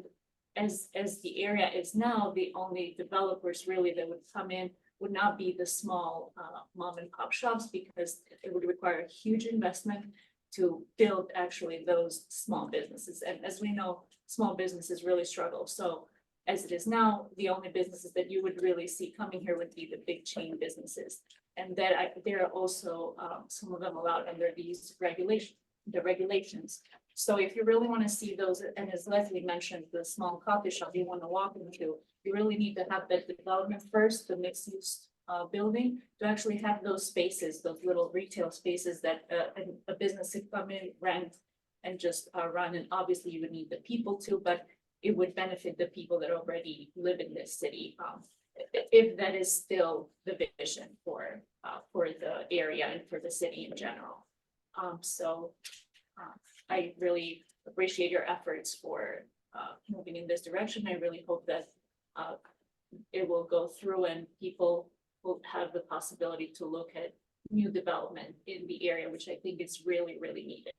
as the area is now, the only developers really that would come in would not be the small mom and pop shops, because it would require a huge investment to build actually those small businesses. And as we know, small businesses really struggle. So as it is now, the only businesses that you would really see coming here would be the big chain businesses. And that there are also some of them allowed under these regulations. So if you really want to see those, and as Leslie mentioned, the small coffee shop you want to walk into, you really need to have that development first, the mixed use building, to actually have those spaces, those little retail spaces that a business could come in, rent, and just run. And obviously you would need the people too, but it would benefit the people that already live in this city. If that is still the vision for the area and for the city in general. I really appreciate your efforts for moving in this direction. I really hope that it will go through and people will have the possibility to look at new development in the area, which I think is really, really needed.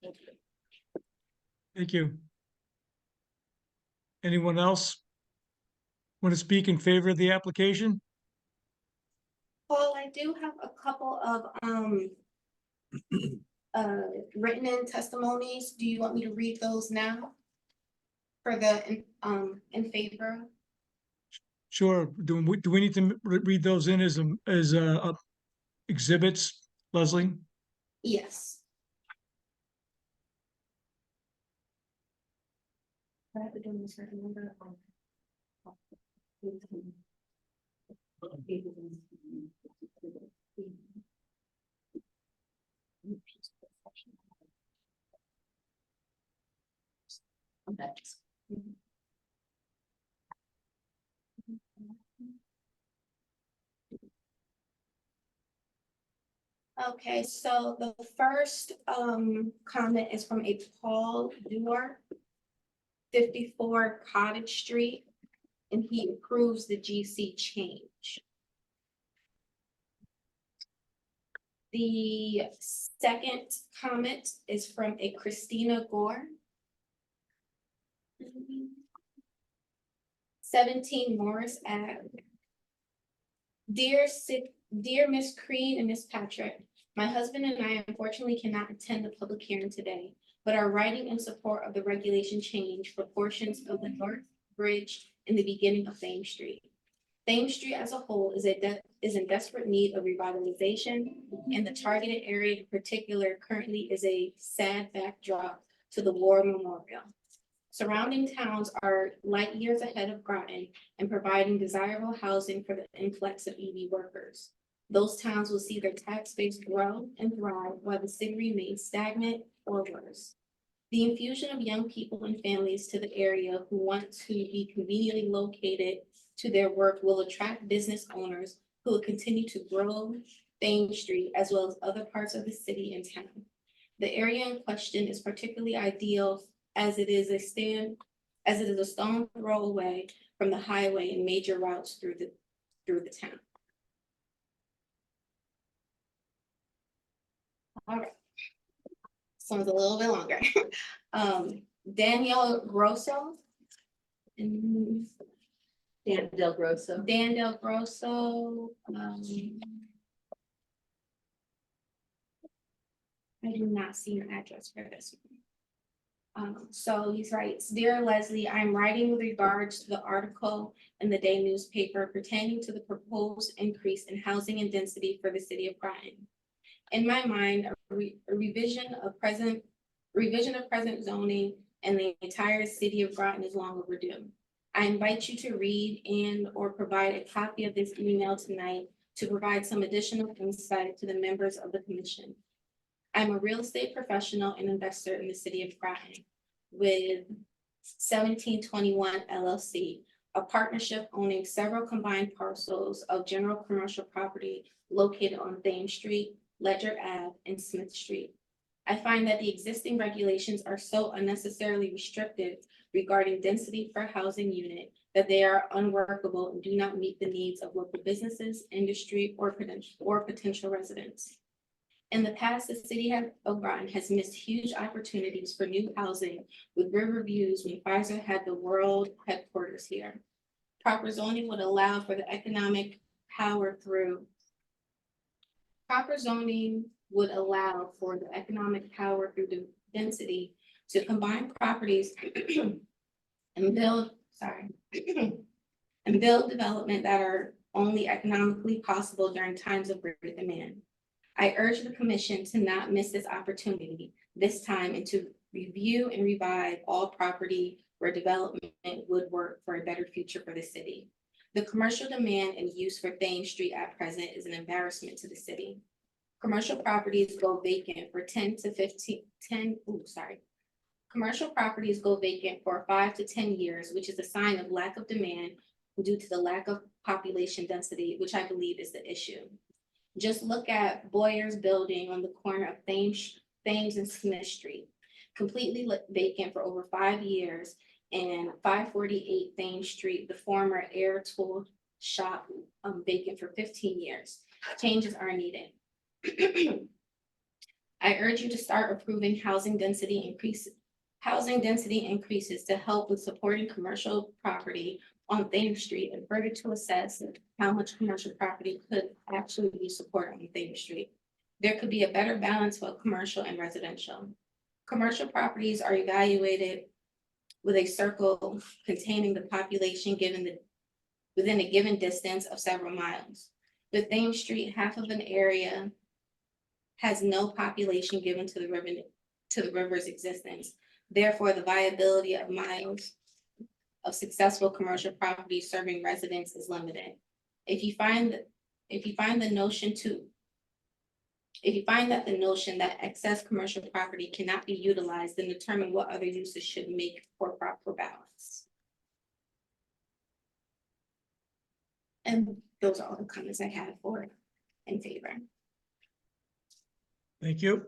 Thank you.
Thank you. Anyone else want to speak in favor of the application?
Paul, I do have a couple of written in testimonies. Do you want me to read those now? For the in favor?
Sure. Do we need to read those in as exhibits, Leslie?
Yes.
I have to do a certain number of.
Okay, so the first comment is from a Paul Dewar, 54 Cottage Street, and he approves the GC change. The second comment is from a Christina Gore, 17 Morris Ave. Dear Miss Creed and Miss Patrick, my husband and I unfortunately cannot attend the public hearing today, but are writing in support of the regulation change for portions of the North Bridge and the beginning of Thames Street. Thames Street as a whole is in desperate need of revitalization, and the targeted area in particular currently is a sad backdrop to the war memorial. Surrounding towns are light years ahead of Groton and providing desirable housing for the influx of EV workers. Those towns will see their tax base grow and thrive while the city remains stagnant or worse. The infusion of young people and families to the area who want to be conveniently located to their work will attract business owners who will continue to grow Thames Street as well as other parts of the city and town. The area in question is particularly ideal as it is a stone throw away from the highway and major routes through the town. All right. This one's a little bit longer. Danielle Grosso.
Dan Del Grosso.
Dan Del Grosso. I do not see an address for this one. So he writes, Dear Leslie, I'm writing with regards to the article in the Day newspaper pertaining to the proposed increase in housing and density for the city of Groton. In my mind, a revision of present zoning and the entire city of Groton is long overdue. I invite you to read and or provide a copy of this email tonight to provide some additional insight to the members of the commission. I'm a real estate professional and investor in the city of Groton with 1721 LLC, a partnership owning several combined parcels of general commercial property located on Thames Street, Ledger Ave, and Smith Street. I find that the existing regulations are so unnecessarily restrictive regarding density per housing unit that they are unworkable and do not meet the needs of local businesses, industry, or potential residents. In the past, the city of Groton has missed huge opportunities for new housing with river views when Pfizer had the world headquarters here. Proper zoning would allow for the economic power through the density to combine properties and build development that are only economically possible during times of great demand. I urge the commission to not miss this opportunity this time and to review and revive all property where development would work for a better future for the city. The commercial demand and use for Thames Street at present is an embarrassment to the city. Commercial properties go vacant for 10 to 15, 10, Commercial properties go vacant for 5 to 10 years, which is a sign of lack of demand due to the lack of population density, which I believe is the issue. Just look at Boyer's building on the corner of Thames and Smith Street, completely vacant for over 5 years, and 548 Thames Street, the former Air Tool Shop, vacant for 15 years. Changes are needed. I urge you to start approving housing density increases to help with supporting commercial property on Thames Street and further to assess how much commercial property could actually be supported on Thames Street. There could be a better balance of commercial and residential. Commercial properties are evaluated with a circle containing the population within a given distance of several miles. With Thames Street, half of an area has no population given to the river's existence. Therefore, the viability of miles of successful commercial property serving residents is limited. If you find that the notion that excess commercial property cannot be utilized, then determine what other uses should make for proper balance. And those are all the comments I have for in favor.
Thank you.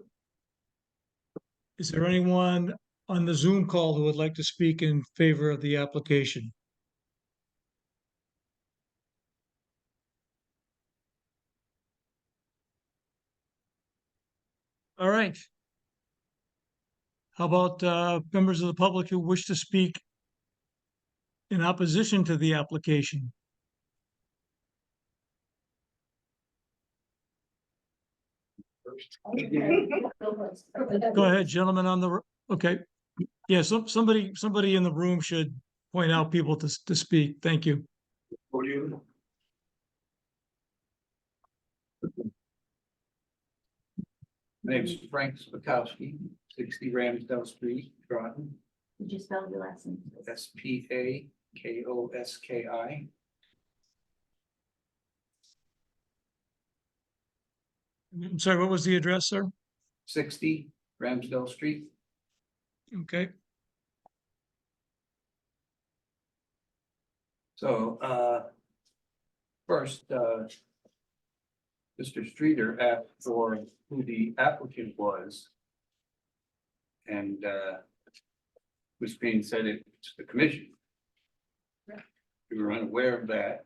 Is there anyone on the Zoom call who would like to speak in favor of the application? All right. How about members of the public who wish to speak in opposition to the application? Go ahead, gentlemen okay. Yeah, somebody in the room should point out people to speak. Thank you.
Name's Frank Spakowski, 60 Ramsdale Street, Groton,
Did you spell your last name?
Spakoski.
I'm sorry, what was the address, sir?
60 Ramsdale Street.
Okay,
So, first, Mr. Streeter asked for who the applicant was. And, Ms. Payne said it's the commission. We were unaware of that.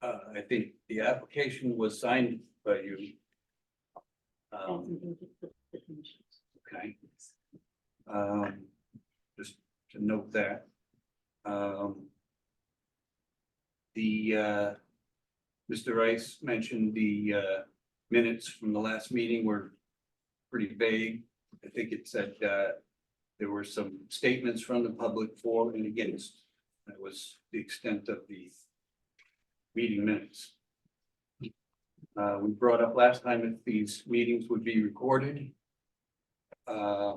I think the application was signed by you. Okay. Just to note that. Mr. Rice mentioned the minutes from the last meeting were pretty vague. I think it said there were some statements from the public for and against. That was the extent of the meeting minutes. We brought up last time if these meetings would be recorded. I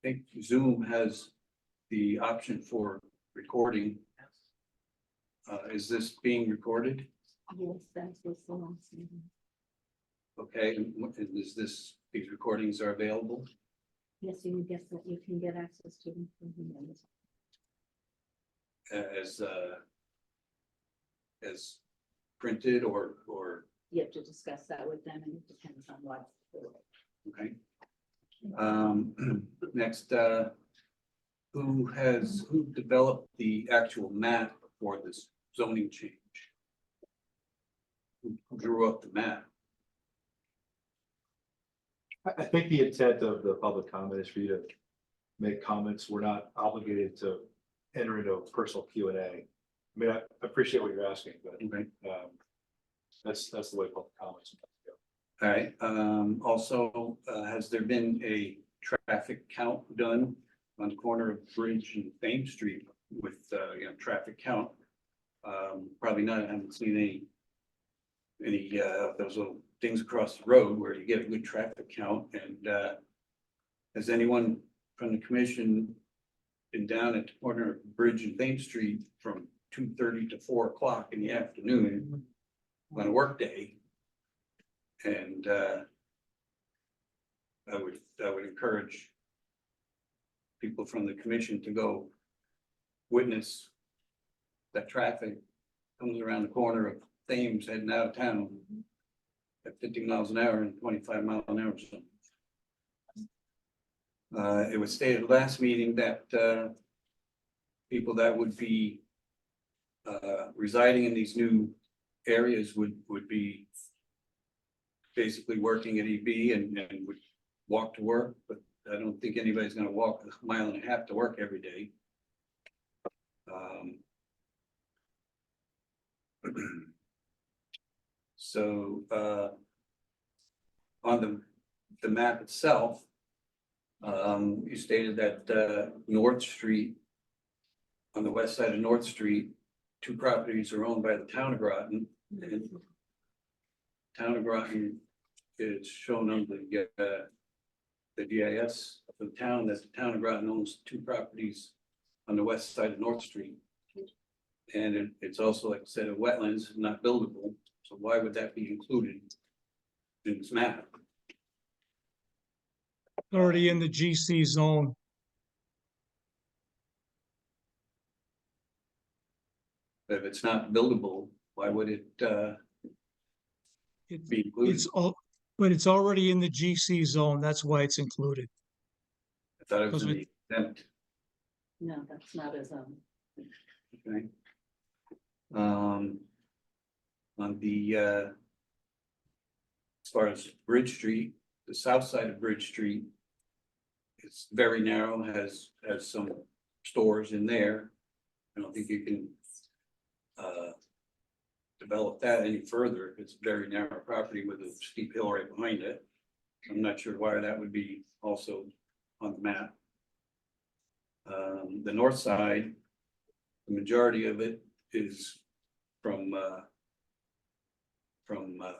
think Zoom has the option for recording. Is this being recorded?
Yes, that's the last name.
Okay, and these recordings are available?
Yes, you can get access to them from the minutes.
As printed or,
You have to discuss that with them, and it depends on what.
okay. Next, who developed the actual map for this zoning change? Who drew up the map?
I think the intent of the public comment is for you to make comments. We're not obligated to enter into a personal Q&A. I mean, I appreciate what you're asking, but
Okay.
That's the way public comments go.
All right, also, has there been a traffic count done on the corner of Bridge and Thames Street with, traffic count? Probably not, I haven't seen any of those little things across the road where you get a good traffic count and, has anyone from the commission been down at the corner of Bridge and Thames Street from 2:30 to 4 o'clock in the afternoon on a work day? And, I would encourage people from the commission to go witness that traffic comes around the corner of Thames heading out of town at 50 miles an hour and 25 miles an hour. It was stated last meeting that people that would be residing in these new areas would be basically working at EB and would walk to work, but I don't think anybody's gonna walk a mile and a half to work every day. So on the map itself, you stated that North Street, on the west side of North Street, 2 properties are owned by the town of Groton. And town of Groton is shown on the GIS of the town, that the town of Groton owns 2 properties on the west side of North Street. And it's also, like I said, a wetlands, not buildable, so why would that be included in this map?
Already in the GC zone.
If it's not buildable, why would it
It-
be included?
It's all, but it's already in the GC zone. That's why it's included.
I thought it was in
because
the exempt,
No, that's not as,
okay? On the as far as Bridge Street, the south side of Bridge Street, it's very narrow, has some stores in there. I don't think you can develop that any further. It's a very narrow property with a steep hill right behind it. I'm not sure why that would be also on the map. The north side, the majority of it is from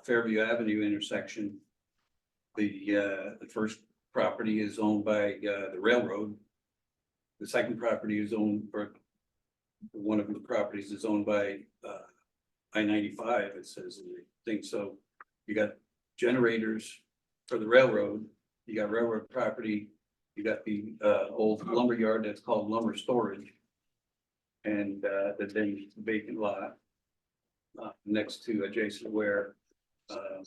Fairview Avenue intersection. The first property is owned by the railroad. The second property is owned, or one of the properties is owned by I-95, it says in the thing. So you got generators for the railroad, you got railroad property, you got the old lumber yard that's called lumber storage. And the then vacant lot next to adjacent where the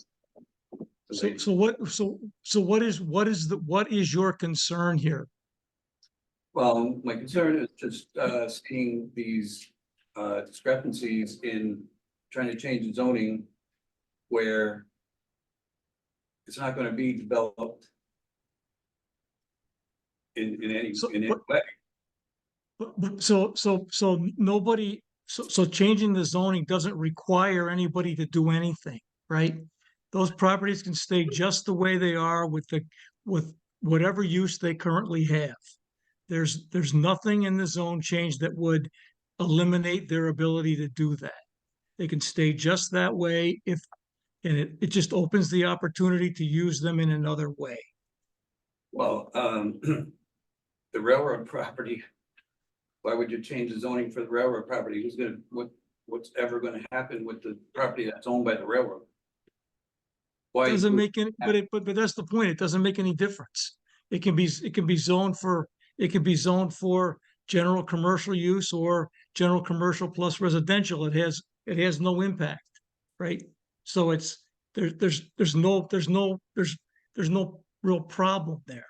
lady-
So what is your concern here?
Well, my concern is just seeing these discrepancies in trying to change the zoning where it's not gonna be developed in any
So,
way.
So nobody, so changing the zoning doesn't require anybody to do anything, right? Those properties can stay just the way they are with whatever use they currently have. There's nothing in the zone change that would eliminate their ability to do that. They can stay just that way and it just opens the opportunity to use them in another way.
Well, the railroad property, why would you change the zoning for the railroad property? Who's gonna, what's ever gonna happen with the property that's owned by the railroad? Why?
Doesn't make any, but that's the point. It doesn't make any difference. It can be zoned for general commercial use or general commercial plus residential. It has no impact, right? So there's no real problem there.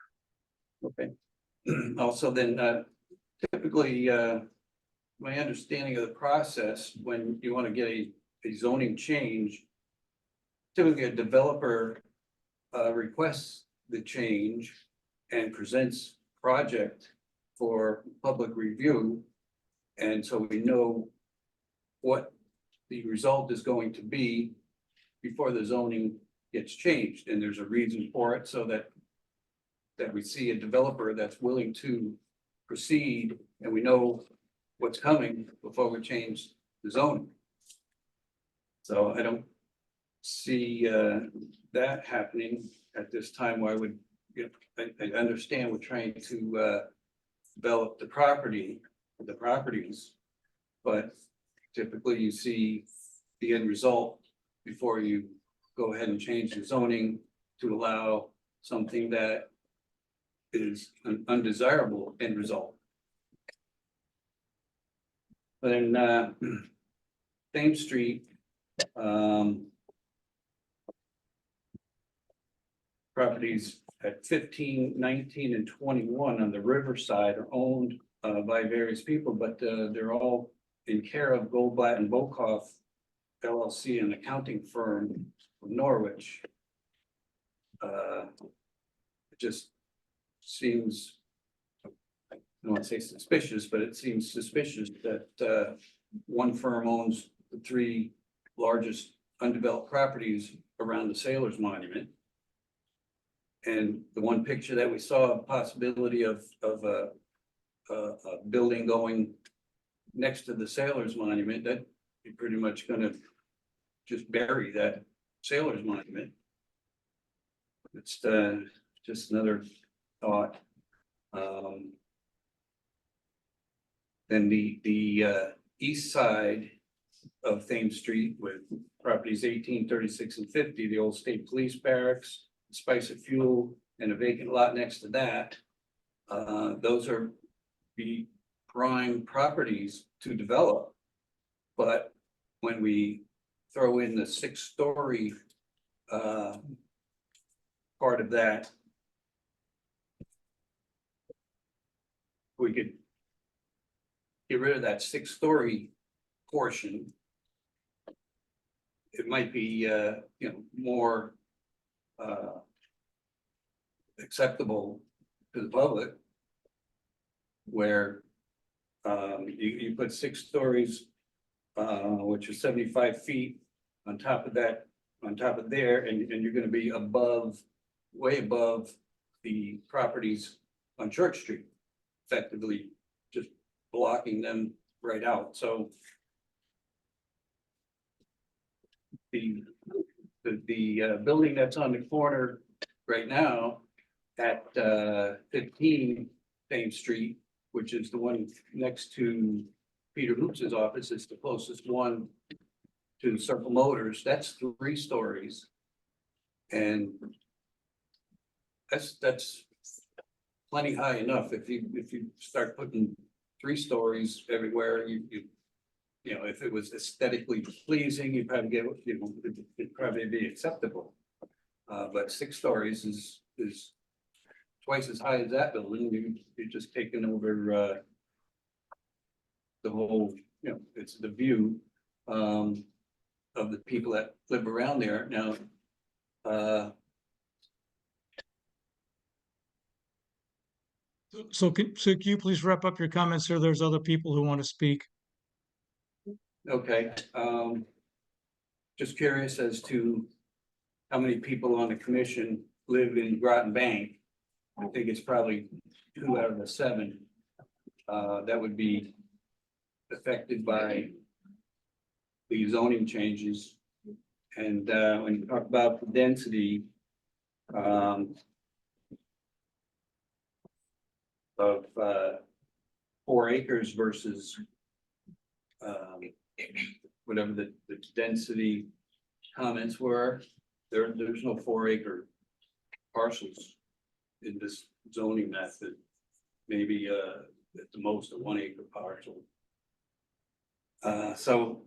Okay. Also then, typically, my understanding of the process, when you want to get a zoning change, typically a developer requests the change and presents project for public review. And so we know what the result is going to be before the zoning gets changed. And there's a reason for it, so that we see a developer that's willing to proceed and we know what's coming before we change the zoning. So I don't see that happening at this time. Why would, I understand we're trying to develop the properties. But typically you see the end result before you go ahead and change the zoning to allow something that is an undesirable end result. But in Thames Street, properties at 15, 19, and 21 on the riverside are owned by various people, but they're all in care of Goldblatt and Bokoff LLC, an accounting firm from Norwich. It just seems, I don't want to say suspicious, but it seems suspicious that one firm owns the 3 largest undeveloped properties around the Sailors Monument. And the one picture that we saw, a possibility of a building going next to the Sailors Monument, that you're pretty much gonna just bury that Sailors Monument. It's just another thought. Then the east side of Thames Street with properties 18, 36, and 50, the old state police barracks, Spice of Fuel, and a vacant lot next to that. Those are the prime properties to develop. But when we throw in the 6-story part of that, we could get rid of that 6-story portion. It might be, more acceptable to the public, where you put 6 stories, which is 75 feet on top of that, on top of there, and you're going to be above, way above the properties on Church Street, effectively just blocking them right out. So the building that's on the corner right now at 15 Thames Street, which is the one next to Peter Hoops' office, is the closest one to Circle Motors. That's 3 stories. And that's plenty high enough. If you start putting 3 stories everywhere, you know, if it was aesthetically pleasing, you'd probably get, it'd probably be acceptable. But 6 stories is twice as high as that building. You're just taking over the whole, it's the view of the people that live around there. Now,
So can you please wrap up your comments, sir? There's other people who want to speak.
okay, just curious as to how many people on the commission live in Groton Bank. I think it's probably 2 out of the 7 that would be affected by the zoning changes. And when you talk about the density of 4 acres versus whatever the density comments were, there's no 4-acre parcels in this zoning method. Maybe at the most a 1-acre parcel. So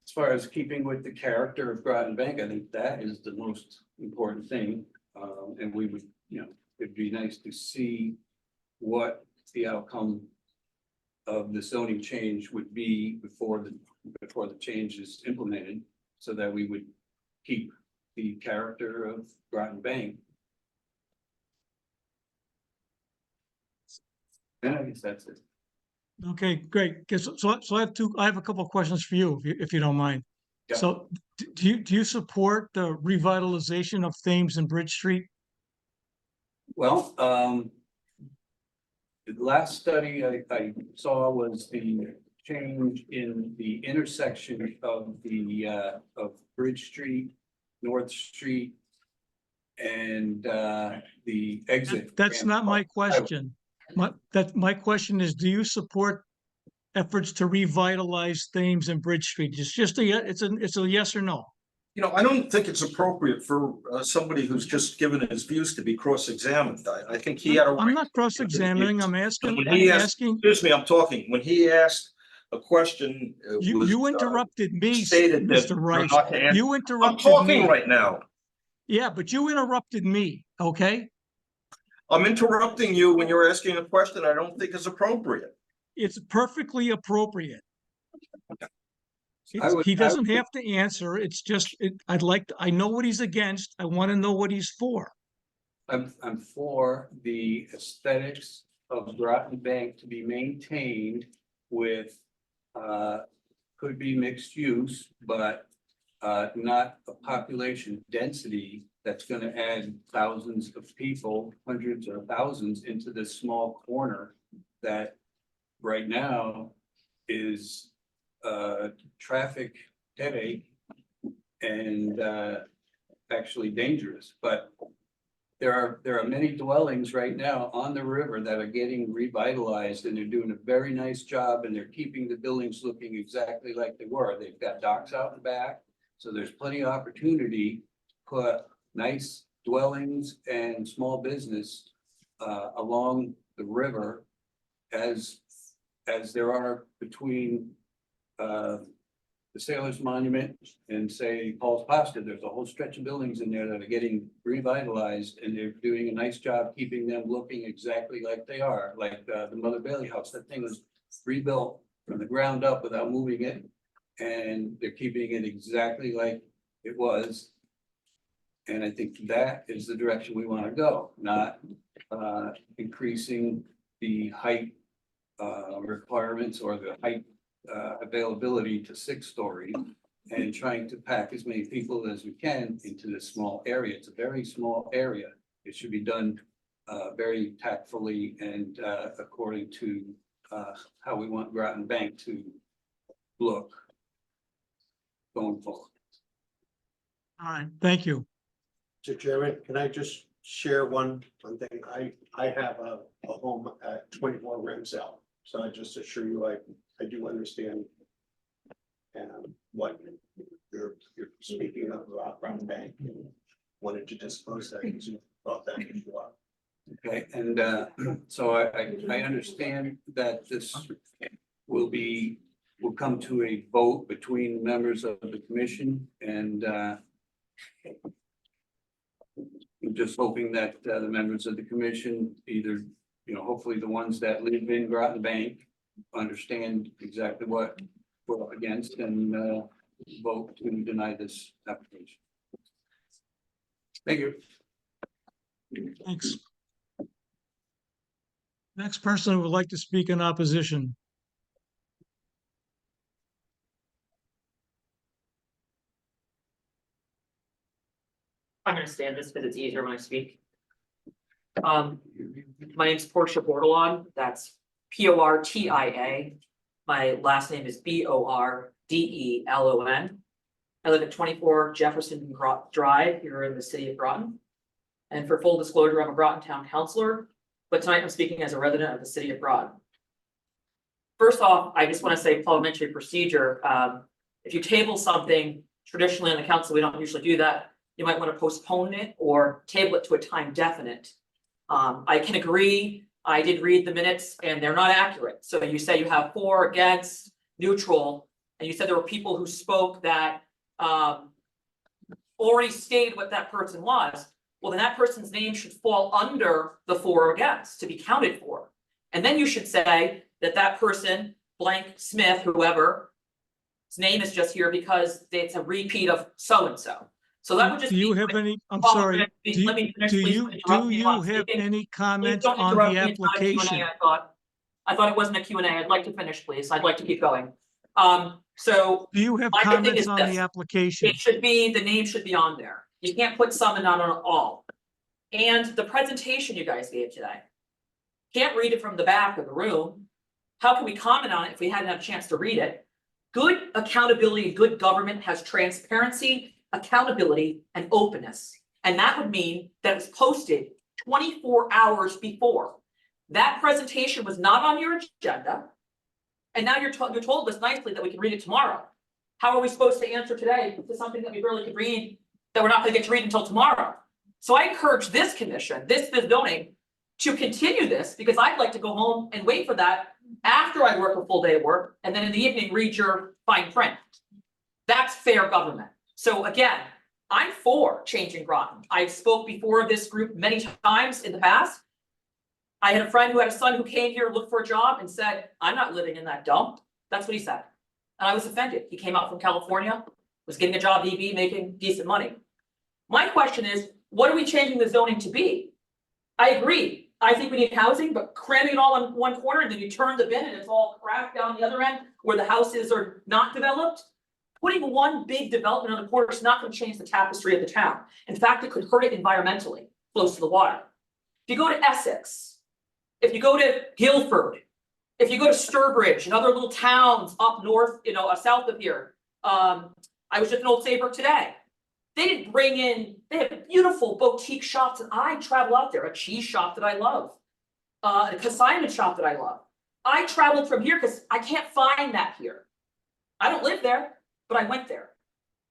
as far as keeping with the character of Groton Bank, I think that is the most important thing. And we would, it'd be nice to see what the outcome of the zoning change would be before the change is implemented, so that we would keep the character of Groton Bank. And I guess that's it.
Okay, great. Okay, so I have a couple of questions for you, if you don't mind.
Yeah.
So do you support the revitalization of Thames and Bridge Street?
Well, the last study I saw was the change in the intersection of Bridge Street North Street and the exit.
That's not my question. My question is, do you support efforts to revitalize Thames and Bridge Street? It's just it's a yes or no.
You know, I don't think it's appropriate for somebody who's just given his views to be cross-examined. I think he had a.
I'm not cross-examining, I'm asking,
When he asked,
asking,
excuse me, I'm talking, when he asked a question.
you interrupted me,
Stated that
Mr.
you're
Rice.
not to answer.
You
I'm
interrupted
talking
me.
right now.
Yeah, but you interrupted me, okay?
I'm interrupting you when you're asking a question I don't think is appropriate.
It's perfectly appropriate.
I would-
He doesn't have to answer. It's just, I know what he's against. I want to know what he's for.
I'm for the aesthetics of Groton Bank to be maintained with, could be mixed use, but not a population density that's gonna add thousands of people, hundreds or thousands into this small corner that right now is traffic headache and actually dangerous, but there are many dwellings right now on the river that are getting revitalized, and they're doing a very nice job, and they're keeping the buildings looking exactly like they were. They've got docks out the back, so there's plenty of opportunity to put nice dwellings and small business along the river as there are between the Sailor's Monument and say Paul's Pasta. There's a whole stretch of buildings in there that are getting revitalized, and they're doing a nice job keeping them looking exactly like they are, like the Mother Bailey House. That thing was rebuilt from the ground up without moving it, and they're keeping it exactly like it was. And I think that is the direction we want to go, not increasing the height requirements or the height availability to 6-story, and trying to pack as many people as we can into this small area. It's a very small area. It should be done very tactfully and according to how we want Groton Bank to look going forward.
All right, thank you.
Mr. Chairman, can I just share one thing? I have a home at 24 Ramsell, so I just assure you, I do understand what you're speaking of about Groton Bank. Wanted to disclose that because you brought that issue up.
Okay, and so I understand that this will come to a vote between members of the commission, and I'm just hoping that the members of the commission, either, hopefully the ones that live in Groton Bank, understand exactly what we're up against and vote to deny this application. Thank you.
Thanks. Next person who would like to speak in opposition.
I'm gonna stand this because it's easier when I speak. My name's Portia Bordelon, that's Portia. My last name is Bordelon. I live at 24 Jefferson Drive here in the city of Groton. And for full disclosure, I'm a Groton Town Councilor, but tonight I'm speaking as a resident of the city of Groton. First off, I just want to say parliamentary procedure. If you table something, traditionally on the council, we don't usually do that. You might want to postpone it or table it to a time definite. I can agree, I did read the minutes and they're not accurate. So you say you have for, against, neutral, and you said there were people who spoke that already stated what that person was. Well, then that person's name should fall under the for or against to be counted for. And then you should say that that person, blank Smith, whoever, his name is just here because it's a repeat of so-and-so. So that would just.
Do you have any, I'm sorry,
Let me finish,
do
please.
you
Don't interrupt me while I'm
have
speaking.
any
Please
comments
don't
on
interrupt
the
me. It's not a Q&A,
application?
I thought it wasn't a Q&A. I'd like to finish, please. I'd like to keep going. So
Do you have
my thing
comments
is
on
this.
the application?
it should be, the name should be on there. You can't put some and not on all. And the presentation you guys gave today. Can't read it from the back of the room. How can we comment on it if we hadn't had a chance to read it? Good accountability, good government has transparency accountability, and openness. And that would mean that it was posted 24 hours before. That presentation was not on your agenda. And now you're told us nicely that we can read it tomorrow. How are we supposed to answer today to something that we barely could read, that we're not gonna get to read until tomorrow? So I encourage this commission, this zoning, to continue this, because I'd like to go home and wait for that after I work a full day of work, and then in the evening, read your fine print. That's fair government. So again, I'm for changing Groton. I spoke before this group many times in the past. I had a friend who had a son who came here, looked for a job, and said, I'm not living in that dump. That's what he said. And I was offended. He came out from California, was getting a job EB, making decent money. My question is, what are we changing the zoning to be? I agree. I think we need housing, but cramming it all in one corner and then you turn the bin and it's all cracked down the other end where the houses are not developed. Putting one big development on the corner is not going to change the tapestry of the town. In fact, it could hurt it environmentally, close to the water. If you go to Essex, if you go to Guilford, if you go to Sturbridge and other little towns up north, south of here. I was just in Old Saybrook today. They didn't bring in, they have beautiful boutique shops, and I travel out there, a cheese shop that I love, a consignment shop that I love. I traveled from here because I can't find that here. I don't live there, but I went there.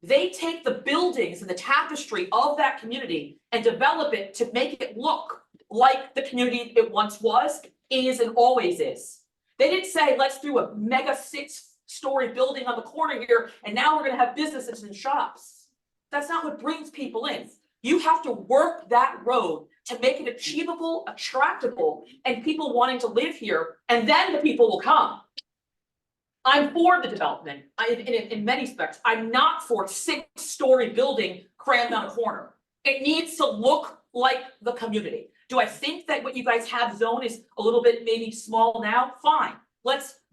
They take the buildings and the tapestry of that community and develop it to make it look like the community it once was, is, and always is. They didn't say, let's do a mega 6-story building on the corner here, and now we're gonna have businesses and shops. That's not what brings people in. You have to work that road to make it achievable, attractable, and people wanting to live here, and then the people will come. I'm for the development in many respects. I'm not for 6-story building crammed on a corner. It needs to look like the community. Do I think that what you guys have zone is a little bit maybe small now? Fine.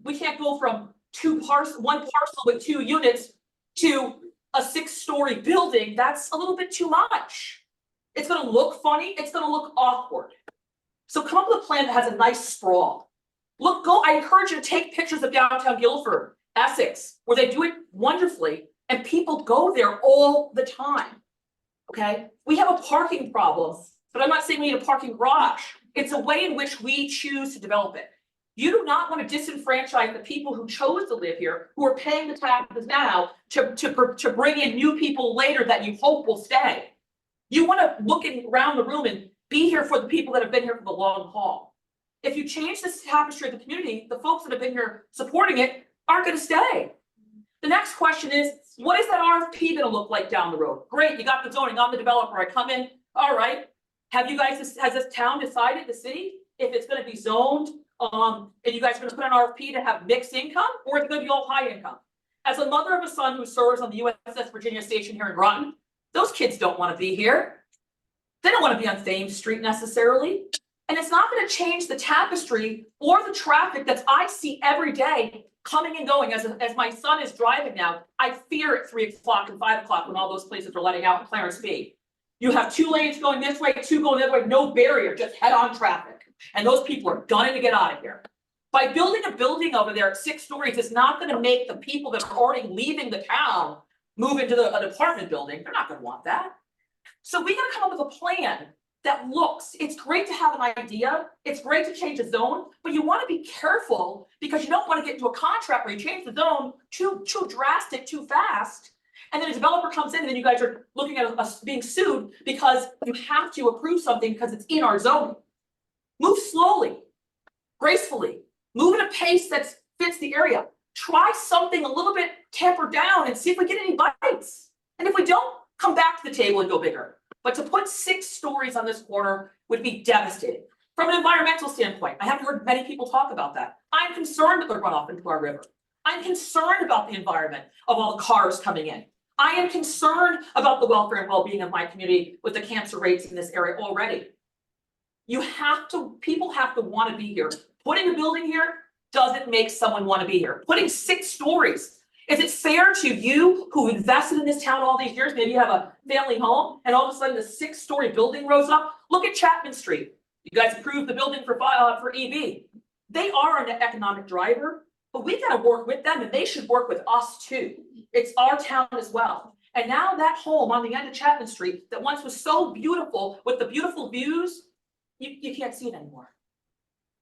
We can't go from one parcel with 2 units to a 6-story building. That's a little bit too much. It's gonna look funny, it's gonna look awkward. So come up with a plan that has a nice sprawl. I encourage you to take pictures of downtown Guilford, Essex, where they do it wonderfully, and people go there all the time. Okay, we have a parking problem, but I'm not saying we need a parking garage. It's a way in which we choose to develop it. You do not want to disenfranchise the people who chose to live here, who are paying the taxes now to bring in new people later that you hope will stay. You want to look around the room and be here for the people that have been here for the long haul. If you change this tapestry of the community, the folks that have been here supporting it aren't going to stay. The next question is, what is that RFP going to look like down the road? Great, you got the zoning, I'm the developer, I come in, all right. Has this town decided, the city, if it's going to be zoned? And you guys are going to put an RFP to have mixed income, or is it going to be all high income? As a mother of a son who serves on the USS Virginia Station here in Groton, those kids don't want to be here. They don't want to be on Thames Street necessarily. And it's not going to change the tapestry or the traffic that I see every day coming and going. As my son is driving now, I fear at 3 o'clock and 5 o'clock when all those places are letting out in Clarence B. You have 2 lanes going this way, 2 going the other way, no barrier, just head-on traffic. And those people are gunning to get out of here. By building a building over there at 6 stories, it's not going to make the people that are already leaving the town move into an apartment building. They're not going to want that. So we got to come up with a plan that looks, it's great to have an idea. It's great to change a zone, but you want to be careful because you don't want to get into a contract where you change the zone too drastic, too fast. And then a developer comes in and then you guys are looking at us being sued because you have to approve something because it's in our zoning. Move slowly, gracefully, move at a pace that fits the area. Try something a little bit tempered down and see if we get any bites. And if we don't, come back to the table and go bigger. But to put 6 stories on this corner would be devastating. From an environmental standpoint, I haven't heard many people talk about that. I'm concerned that they're run off into our river. I'm concerned about the environment of all the cars coming in. I am concerned about the welfare and well-being of my community with the cancer rates in this area already. People have to want to be here. Putting a building here doesn't make someone want to be here. Putting 6 stories, is it fair to you who invested in this town all these years? Maybe you have a family home and all of a sudden the 6-story building rose up. Look at Chapman Street. You guys approved the building for EV. They are an economic driver, but we got to work with them and they should work with us too. It's our town as well. And now that home on the end of Chapman Street that once was so beautiful with the beautiful views, you can't see it anymore.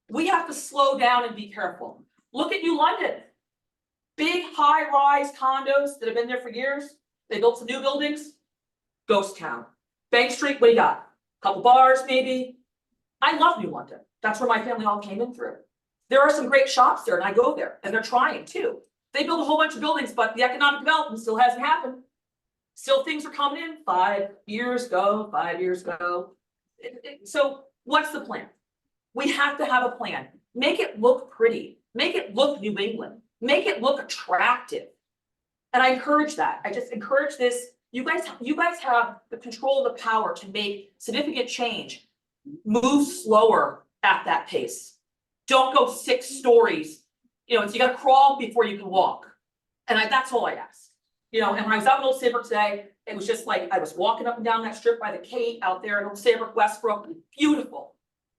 We have to slow down and be careful. Look at New London. Big high-rise condos that have been there for years. They built some new buildings. Ghost town. Bank Street, what do you got? Couple bars, maybe. I love New London. That's where my family all came in through. There are some great shops there, and I go there, and they're trying too. They build a whole bunch of buildings, but the economic development still hasn't happened. Still things are coming in 5 years ago, 5 years ago. So what's the plan? We have to have a plan. Make it look pretty. Make it look New England. Make it look attractive. And I encourage that. I just encourage this. You guys have the control, the power to make significant change. Move slower at that pace. Don't go 6 stories. You know, you gotta crawl before you can walk. And that's all I ask. You know, and when I was out in Old Saybrook today, it was just like I was walking up and down that strip by the Cape out there in Old Saybrook, Westbrook, beautiful.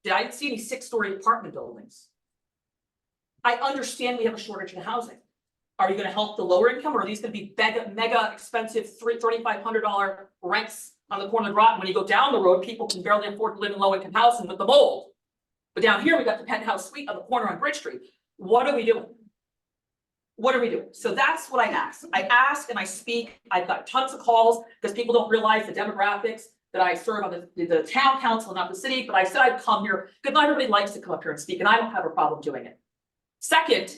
I didn't see any 6-story apartment buildings. I understand we have a shortage in housing. Are you gonna help the lower income, or are these gonna be mega expensive $3,500 rents on the corner of Groton? When you go down the road, people can barely afford to live in low income housing with the mold. But down here, we got the penthouse suite on the corner on Bridge Street. What are we doing? What are we doing? So that's what I ask. I ask and I speak. I've got tons of calls because people don't realize the demographics that I serve on the town council, not the city, but I said I'd come here because not everybody likes to come up here and speak, and I don't have a problem doing it. Second,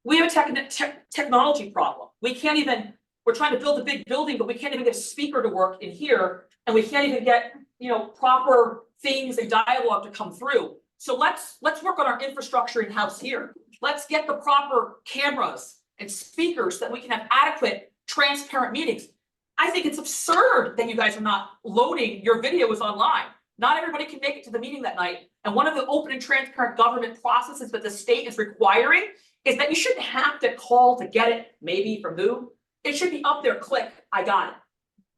we have a technology problem. We can't even, we're trying to build a big building, but we can't even get a speaker to work in here, and we can't even get, you know, proper things and dialogue to come through. So let's work on our infrastructure in-house here. Let's get the proper cameras and speakers so that we can have adequate, transparent meetings. I think it's absurd that you guys are not loading your videos online. Not everybody can make it to the meeting that night. And one of the open and transparent government processes that the state is requiring is that you shouldn't have to call to get it, maybe from who. It should be up there, click, I got it.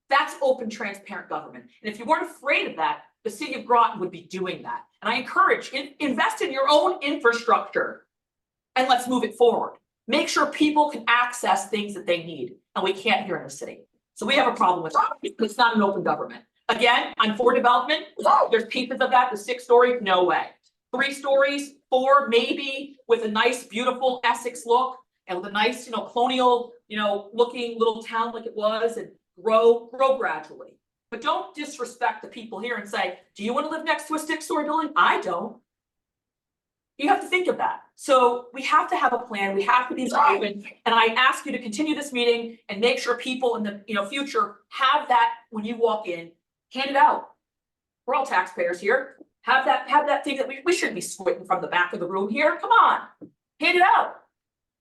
That's open, transparent government. And if you weren't afraid of that, the city of Groton would be doing that. And I encourage, invest in your own infrastructure and let's move it forward. Make sure people can access things that they need, and we can't here in the city. So we have a problem with that. It's not an open government. Again, I'm for development. There's pieces of that, the 6-story, no way. 3 stories, 4, maybe, with a nice, beautiful Essex look and with a nice, you know, colonial, you know, looking little town like it was, and grow gradually. But don't disrespect the people here and say, do you want to live next to a 6-story building? I don't. You have to think of that. So we have to have a plan. We have to be open. And I ask you to continue this meeting and make sure people in the future have that when you walk in, hand it out. We're all taxpayers here. Have that thing that we shouldn't be squinting from the back of the room here. Come on, hand it out.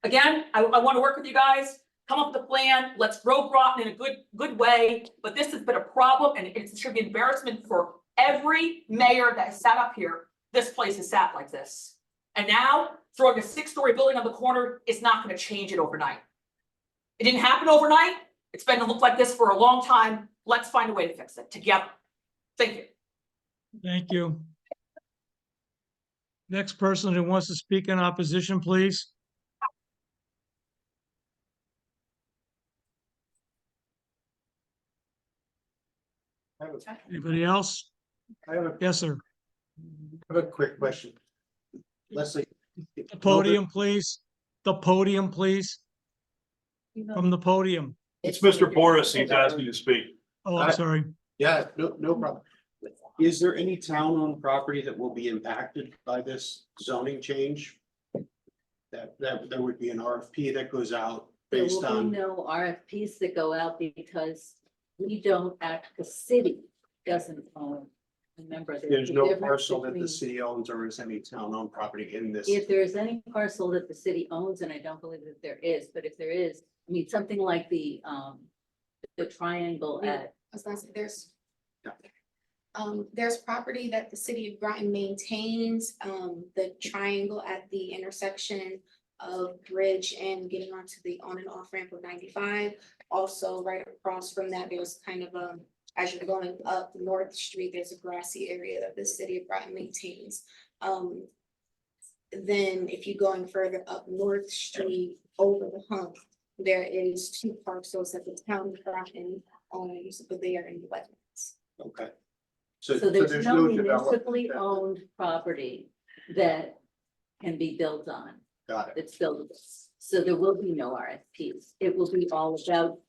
Again, I want to work with you guys. Come up with a plan. Let's grow Groton in a good way. But this has been a problem, and it should be an embarrassment for every mayor that has sat up here. This place is sat like this. And now throwing a 6-story building on the corner is not going to change it overnight. It didn't happen overnight. It's been to look like this for a long time. Let's find a way to fix it together. Thank you.
Thank you. Next person who wants to speak in opposition, please. Anybody else?
I have
Yes, sir.
a quick question. Leslie.
The podium, please. The podium, please. From the podium.
It's Mr. Boris, he's asking you to speak.
Oh, I'm sorry.
Yeah, no problem. Is there any town-owned property that will be impacted by this zoning change? That there would be an RFP that goes out
There
based
will be
on,
no RFPs that go out because we don't act, the city doesn't own. Remember,
there's
a
no
difference
parcel that the
between-
city owns, or is any town-owned property in this?
If there is any parcel that the city owns, and I don't believe that there is, but if there is, I mean, something like the triangle
Yeah.
at,
I was gonna say, there's property that the city of Groton maintains, the triangle at the intersection of Bridge and getting onto the on and off ramp of 95. Also, right across from that, there's kind of as you're going up North Street, there's a grassy area that the city of Groton maintains. Then if you're going further up North Street over the hump, there is 2 parcels that the town of Groton owners, but they are in the wetlands.
Okay.
So there's no
development
municipally
that-
owned property that can be built on.
Got it.
It's buildable. So there will be no RFPs. It will be all about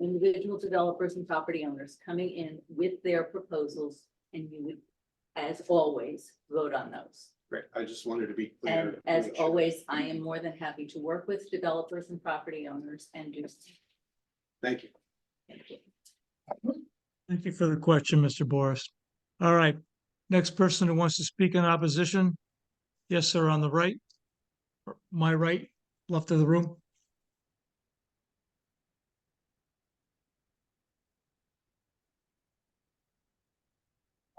individual developers and property owners coming in with their proposals, and you would, as always, vote on those.
Great. I just wanted to be clear.
And
to
as
make sure.
always, I am more than happy to work with developers and property owners and do.
Thank you.
Thank you.
Thank you for the question, Mr. Boris. All right, next person who wants to speak in opposition. Yes, sir, on the right. My right, left of the room.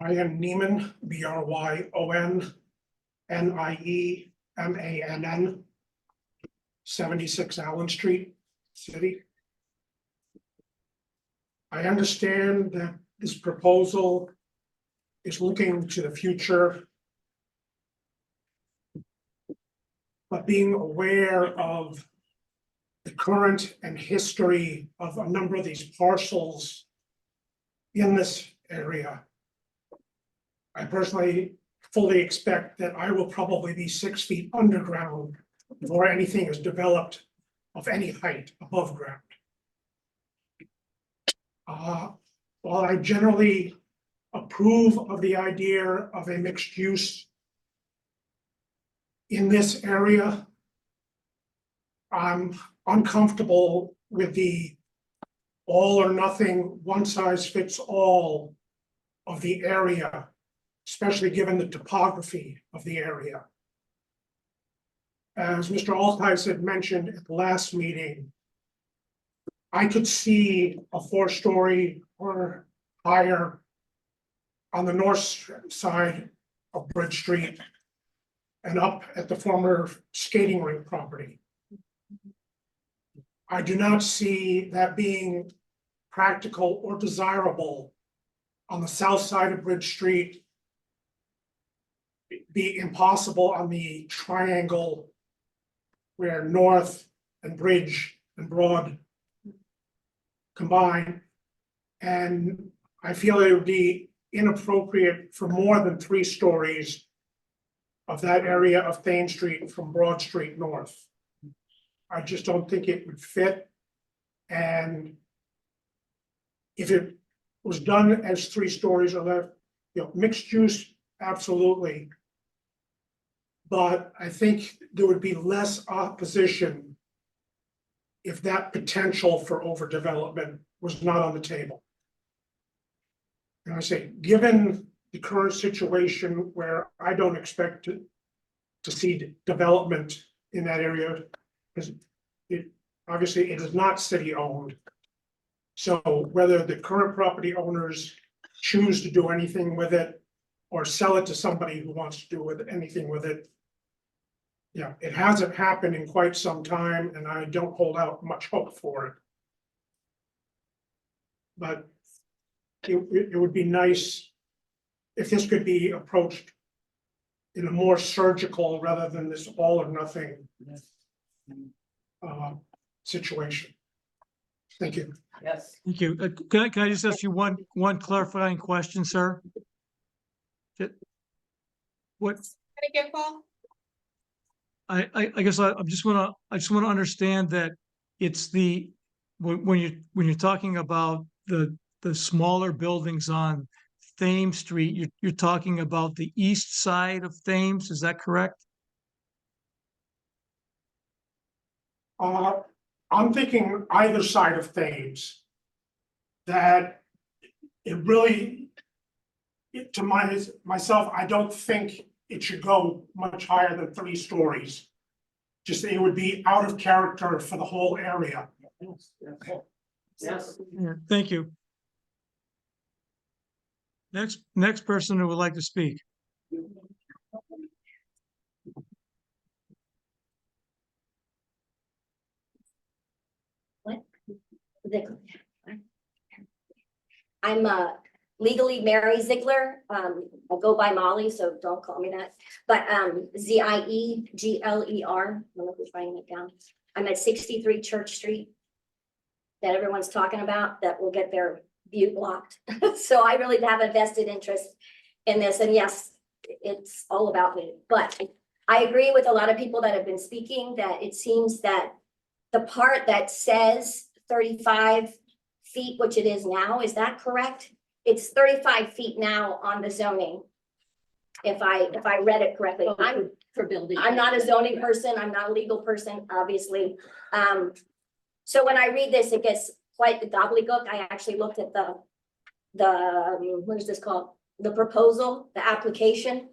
I am Neiman, Bryon, Niemann, 76 Allen Street, City. I understand that this proposal is looking to the future, but being aware of the current and history of a number of these parcels in this area, I personally fully expect that I will probably be 6 feet underground before anything is developed of any height above ground. While I generally approve of the idea of a mixed use in this area, I'm uncomfortable with the all or nothing, one size fits all of the area, especially given the topography of the area. As Mr. Altice had mentioned at the last meeting, I could see a 4-story or higher on the north side of Bridge Street and up at the former skating rink property. I do not see that being practical or desirable on the south side of Bridge Street, be impossible on the triangle where North and Bridge and Broad combine. And I feel it would be inappropriate for more than 3 stories of that area of Thames Street from Broad Street North. I just don't think it would fit. And if it was done as 3 stories or less, mixed use, absolutely. But I think there would be less opposition if that potential for overdevelopment was not on the table. And I say, given the current situation where I don't expect to see development in that area, because obviously it is not city owned. So whether the current property owners choose to do anything with it or sell it to somebody who wants to do anything with it, yeah, it hasn't happened in quite some time, and I don't hold out much hope for it. But it would be nice if this could be approached in a more surgical rather than this all or nothing situation. Thank you.
Yes.
Thank you. Can I just ask you one clarifying question, sir? What?
Again, Paul?
I guess I just want to understand that it's when you're talking about the smaller buildings on Thames Street, you're talking about the east side of Thames, is that correct?
I'm thinking either side of Thames. That it really, to myself, I don't think it should go much higher than 3 stories. Just it would be out of character for the whole area.
Yes.
Yeah, thank you. Next person who would like to speak.
I'm legally Mary Ziegler. I go by Molly, so don't call me that. But Ziegler, I don't know who's writing it down. I'm at 63 Church Street, that everyone's talking about that will get their view blocked. So I really have a vested interest in this, and yes, it's all about me, but I agree with a lot of people that have been speaking that it seems that the part that says 35 feet, which it is now, is that correct? It's 35 feet now on the zoning. If I read it correctly,
For building.
I'm not a zoning person, I'm not a legal person, obviously. So when I read this, it gets quite the gobbledygook. I actually looked at the, what is this called? The proposal, the application.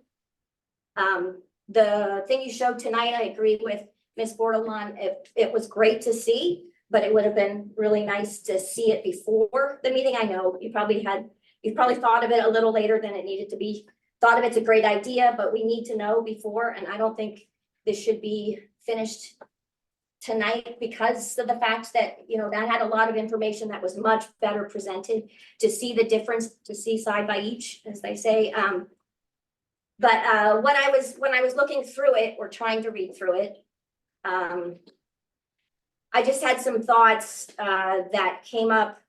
The thing you showed tonight, I agree with Ms. Bordelon, it was great to see, but it would have been really nice to see it before the meeting. I know you probably thought of it a little later than it needed to be. Thought of it's a great idea, but we need to know before, and I don't think this should be finished tonight because of the fact that, you know, that had a lot of information that was much better presented to see the difference, to see side by each, as they say. But when I was looking through it or trying to read through it, I just had some thoughts that came up.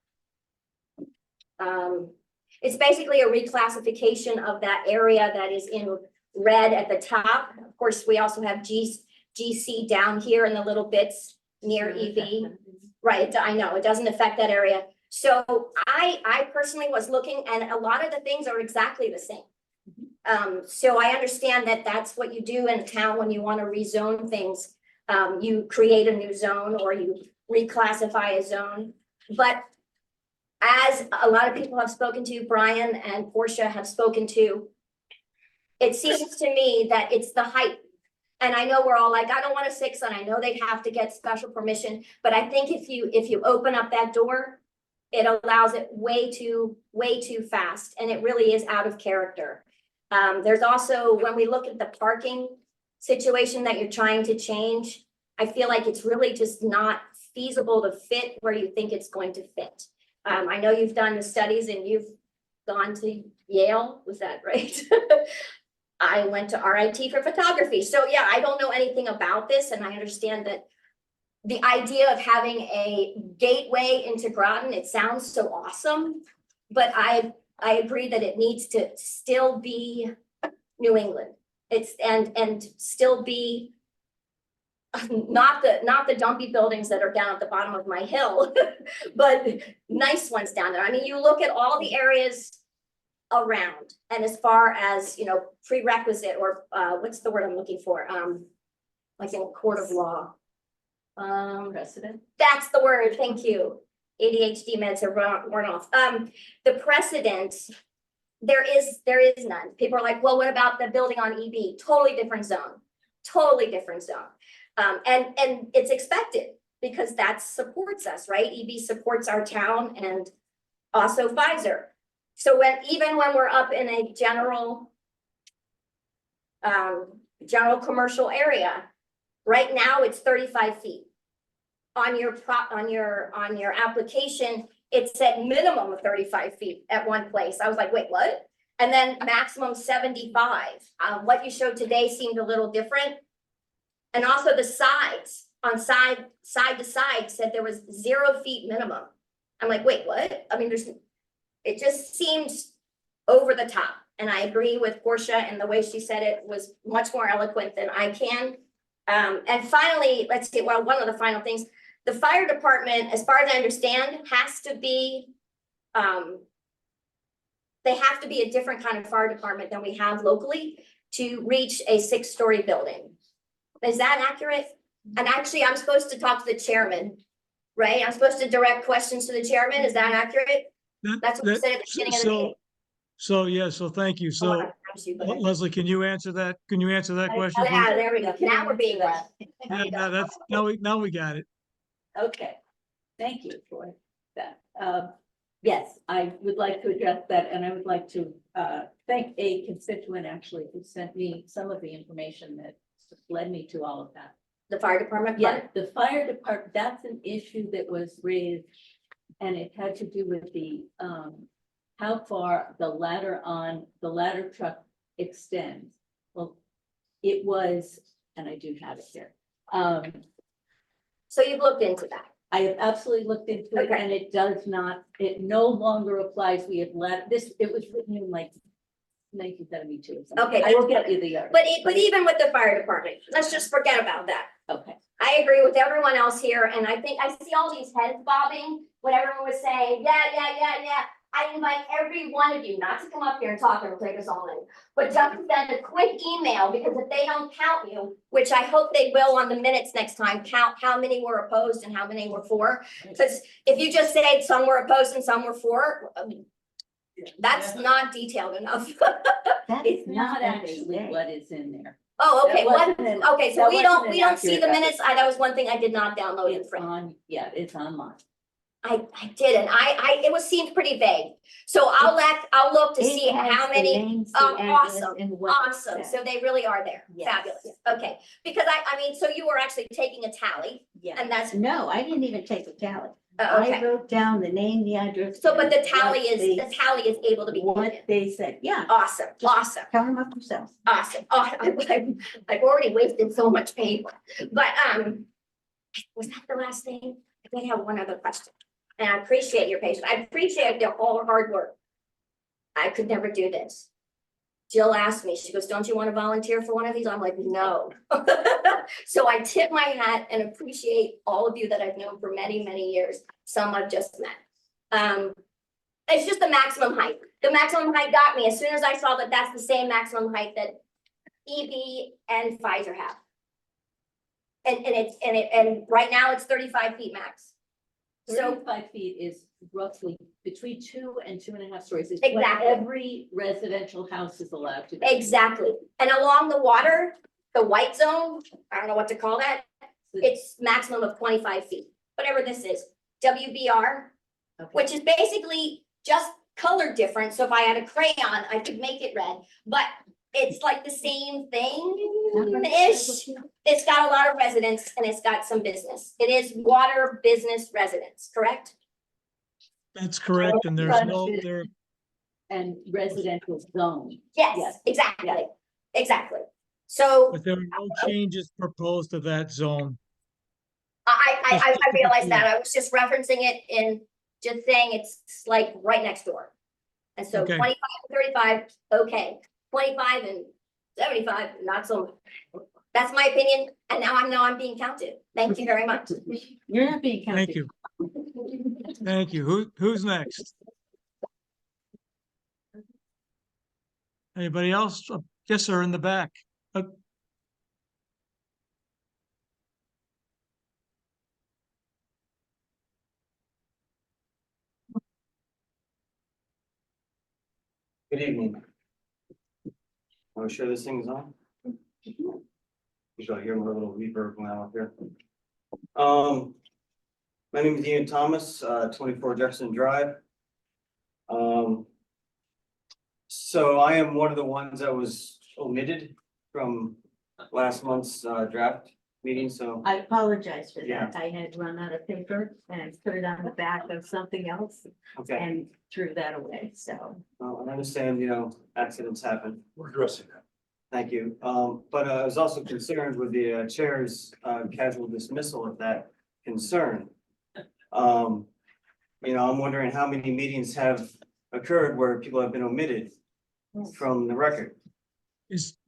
It's basically a reclassification of that area that is in red at the top. Of course, we also have GC down here in the little bits near EV. Right, I know, it doesn't affect that area. So I personally was looking, and a lot of the things are exactly the same. So I understand that that's what you do in a town when you want to rezone things. You create a new zone or you reclassify a zone. But as a lot of people have spoken to, Brian and Portia have spoken to, it seems to me that it's the height. And I know we're all like, I don't want a 6, and I know they'd have to get special permission, but I think if you open up that door, it allows it way too fast, and it really is out of character. There's also, when we look at the parking situation that you're trying to change, I feel like it's really just not feasible to fit where you think it's going to fit. I know you've done the studies and you've gone to Yale, was that right? I went to RIT for photography. So yeah, I don't know anything about this, and I understand that the idea of having a gateway into Groton, it sounds so awesome, but I agree that it needs to still be New England. It's and still be not the dumpy buildings that are down at the bottom of my hill, but nice ones down there. I mean, you look at all the areas around, and as far as, you know, prerequisite or what's the word I'm looking for? Like in a court of law.
Precedent.
That's the word, thank you. ADHD meds are worn off. The precedent, there is none. People are like, well, what about the building on EB? Totally different zone, totally different zone. And it's expected because that supports us, right? EB supports our town and also Pfizer. So even when we're up in a general commercial area, right now it's 35 feet. On your application, it said minimum of 35 feet at one place. I was like, wait, what? And then maximum 75. What you showed today seemed a little different. And also the sides on side to side said there was 0 feet minimum. I'm like, wait, what? I mean, it just seems over the top. And I agree with Portia, and the way she said it was much more eloquent than I can. And finally, let's see, well, one of the final things, the fire department, as far as I understand, has to be, they have to be a different kind of fire department than we have locally to reach a 6-story building. Is that accurate? And actually, I'm supposed to talk to the chairman, right? I'm supposed to direct questions to the chairman. Is that accurate? That's what you said at the beginning of the meeting.
So thank you. So Leslie, can you answer that? Can you answer that question?
Yeah, there we go. Now we're being led.
Yeah, that's now we got it.
Okay, thank you for that. Yes, I would like to address that, and I would like to thank a constituent actually who sent me some of the information that led me to all of that.
The fire department?
Yeah, the fire department, that's an issue that was raised, and it had to do with the how far the ladder truck extends. Well, it was, and I do have it here.
So you've looked into that?
I have absolutely looked into it
Okay.
and it does not, it no longer applies. We have let this, it was written in like 1972 or something.
Okay,
I will
that's
get you the year.
But even with the fire department, let's just forget about that.
Okay.
I agree with everyone else here, and I think I see all these heads bobbing when everyone was saying, yeah. I invite every one of you not to come up here and talk, it'll take us all in, but just to send a quick email, because if they don't count you, which I hope they will on the minutes next time, count how many were opposed and how many were for. Because if you just say some were opposed and some were for, that's not detailed enough.
That's
It's not
what they
actually
say.
what is in there.
Oh, okay,
That
what,
wasn't an-
okay, so
that
we
wasn't
don't
an
see the
accurate
minutes, that was one thing I did not download in
It's
print.
on, yeah, it's online.
I didn't, it seemed pretty vague, so I'll look to
It
see
has
how
the
many,
names, the
oh,
address,
awesome,
and what it
awesome,
says.
so they really are there,
Yes.
fabulous, okay. Because I mean, so you were actually taking a tally,
Yeah.
and that's,
No, I didn't even take a tally.
okay.
I wrote down the name, the address.
So, but the
and
tally
what
is able to be
What
taken.
they said, yeah,
Awesome, awesome,
count them up yourself.
awesome. Oh, I've already wasted so much paper, but, was that the last thing? I did have one other question, and I appreciate your patience. I appreciate their all hard work. I could never do this. Jill asked me, she goes, don't you want to volunteer for one of these? I'm like, no. So I tip my hat and appreciate all of you that I've known for many, many years. Some I've just met. It's just the maximum height. The maximum height got me as soon as I saw that that's the same maximum height that EB and Pfizer have. And right now it's 35 feet max. So
35 feet is roughly between 2 and 2.5 stories. It's what
Exactly.
every residential house is allowed to be.
exactly. And along the water, the white zone, I don't know what to call that, it's maximum of 25 feet, whatever this is, WBR,
Okay.
which is basically just color different. So if I had a crayon, I could make it red, but it's like the same thing-ish. It's got a lot of residents and it's got some business. It is water business residents, correct?
That's correct, and there's no, there,
And residential zone.
Yes,
Yes.
exactly, exactly. So
but there are no changes proposed to that zone.
I realized that. I was just referencing it in, just saying it's like right next door. And so
Okay.
25 and 35, okay, 25 and 75, not so. That's my opinion, and now I'm being counted. Thank you very much.
You're not being counted.
Thank you. Thank you. Who's next? Anybody else? Yes, sir, in the back.
Good evening. Are we sure this thing is on? You should hear my little reverb going on up here. My name is Ian Thomas, 24 Jefferson Drive. So I am one of the ones that was omitted from last month's draft meeting, so.
I apologize for
Yeah.
that. I had run out of paper and I put it on the back of something else
Okay,
and threw that away, so.
well, I understand, accidents happen.
We're addressing that.
Thank you. But I was also concerned with the chair's casual dismissal of that concern. I'm wondering how many meetings have occurred where people have been omitted from the record.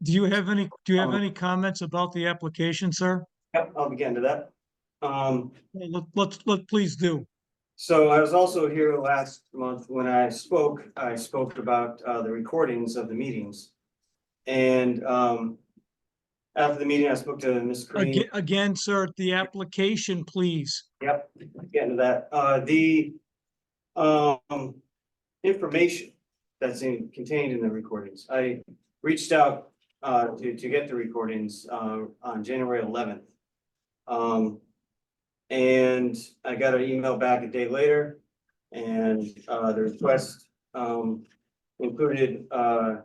Do you have any comments about the application, sir?
Yep, I'll begin to that.
Please do.
So I was also here last month when I spoke about the recordings of the meetings. And after the meeting, I spoke to Ms. Green.
Again, sir, the application, please.
Yep, getting to that. The information that's contained in the recordings. I reached out to get the recordings on January 11th. And I got an email back a day later, and the request included an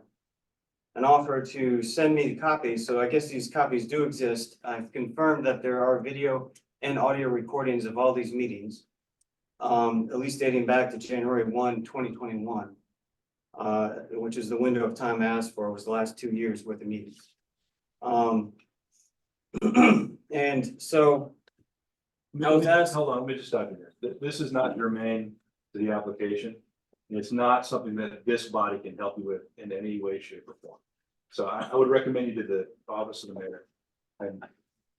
offer to send me the copies. So I guess these copies do exist. I've confirmed that there are video and audio recordings of all these meetings, at least dating back to January 1, 2021, which is the window of time I asked for, was the last 2 years worth of meetings. And so I was asked-
Hold on, let me just stop you there. This is not germane to the application. And it's not something that this body can help you with in any way, shape, or form. So I would recommend you to the office of the mayor. And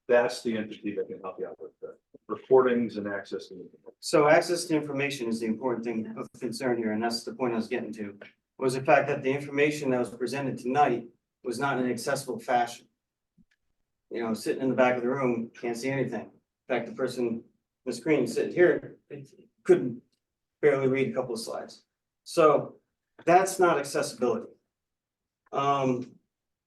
that's the entity that can help you out with the recordings and access to it.
So access to information is the important thing of concern here, and that's the point I was getting to. Was the fact that the information that was presented tonight was not in an accessible fashion. You know, sitting in the back of the room, can't see anything. In fact, the person on the screen sitting here couldn't barely read a couple of slides. So that's not accessibility.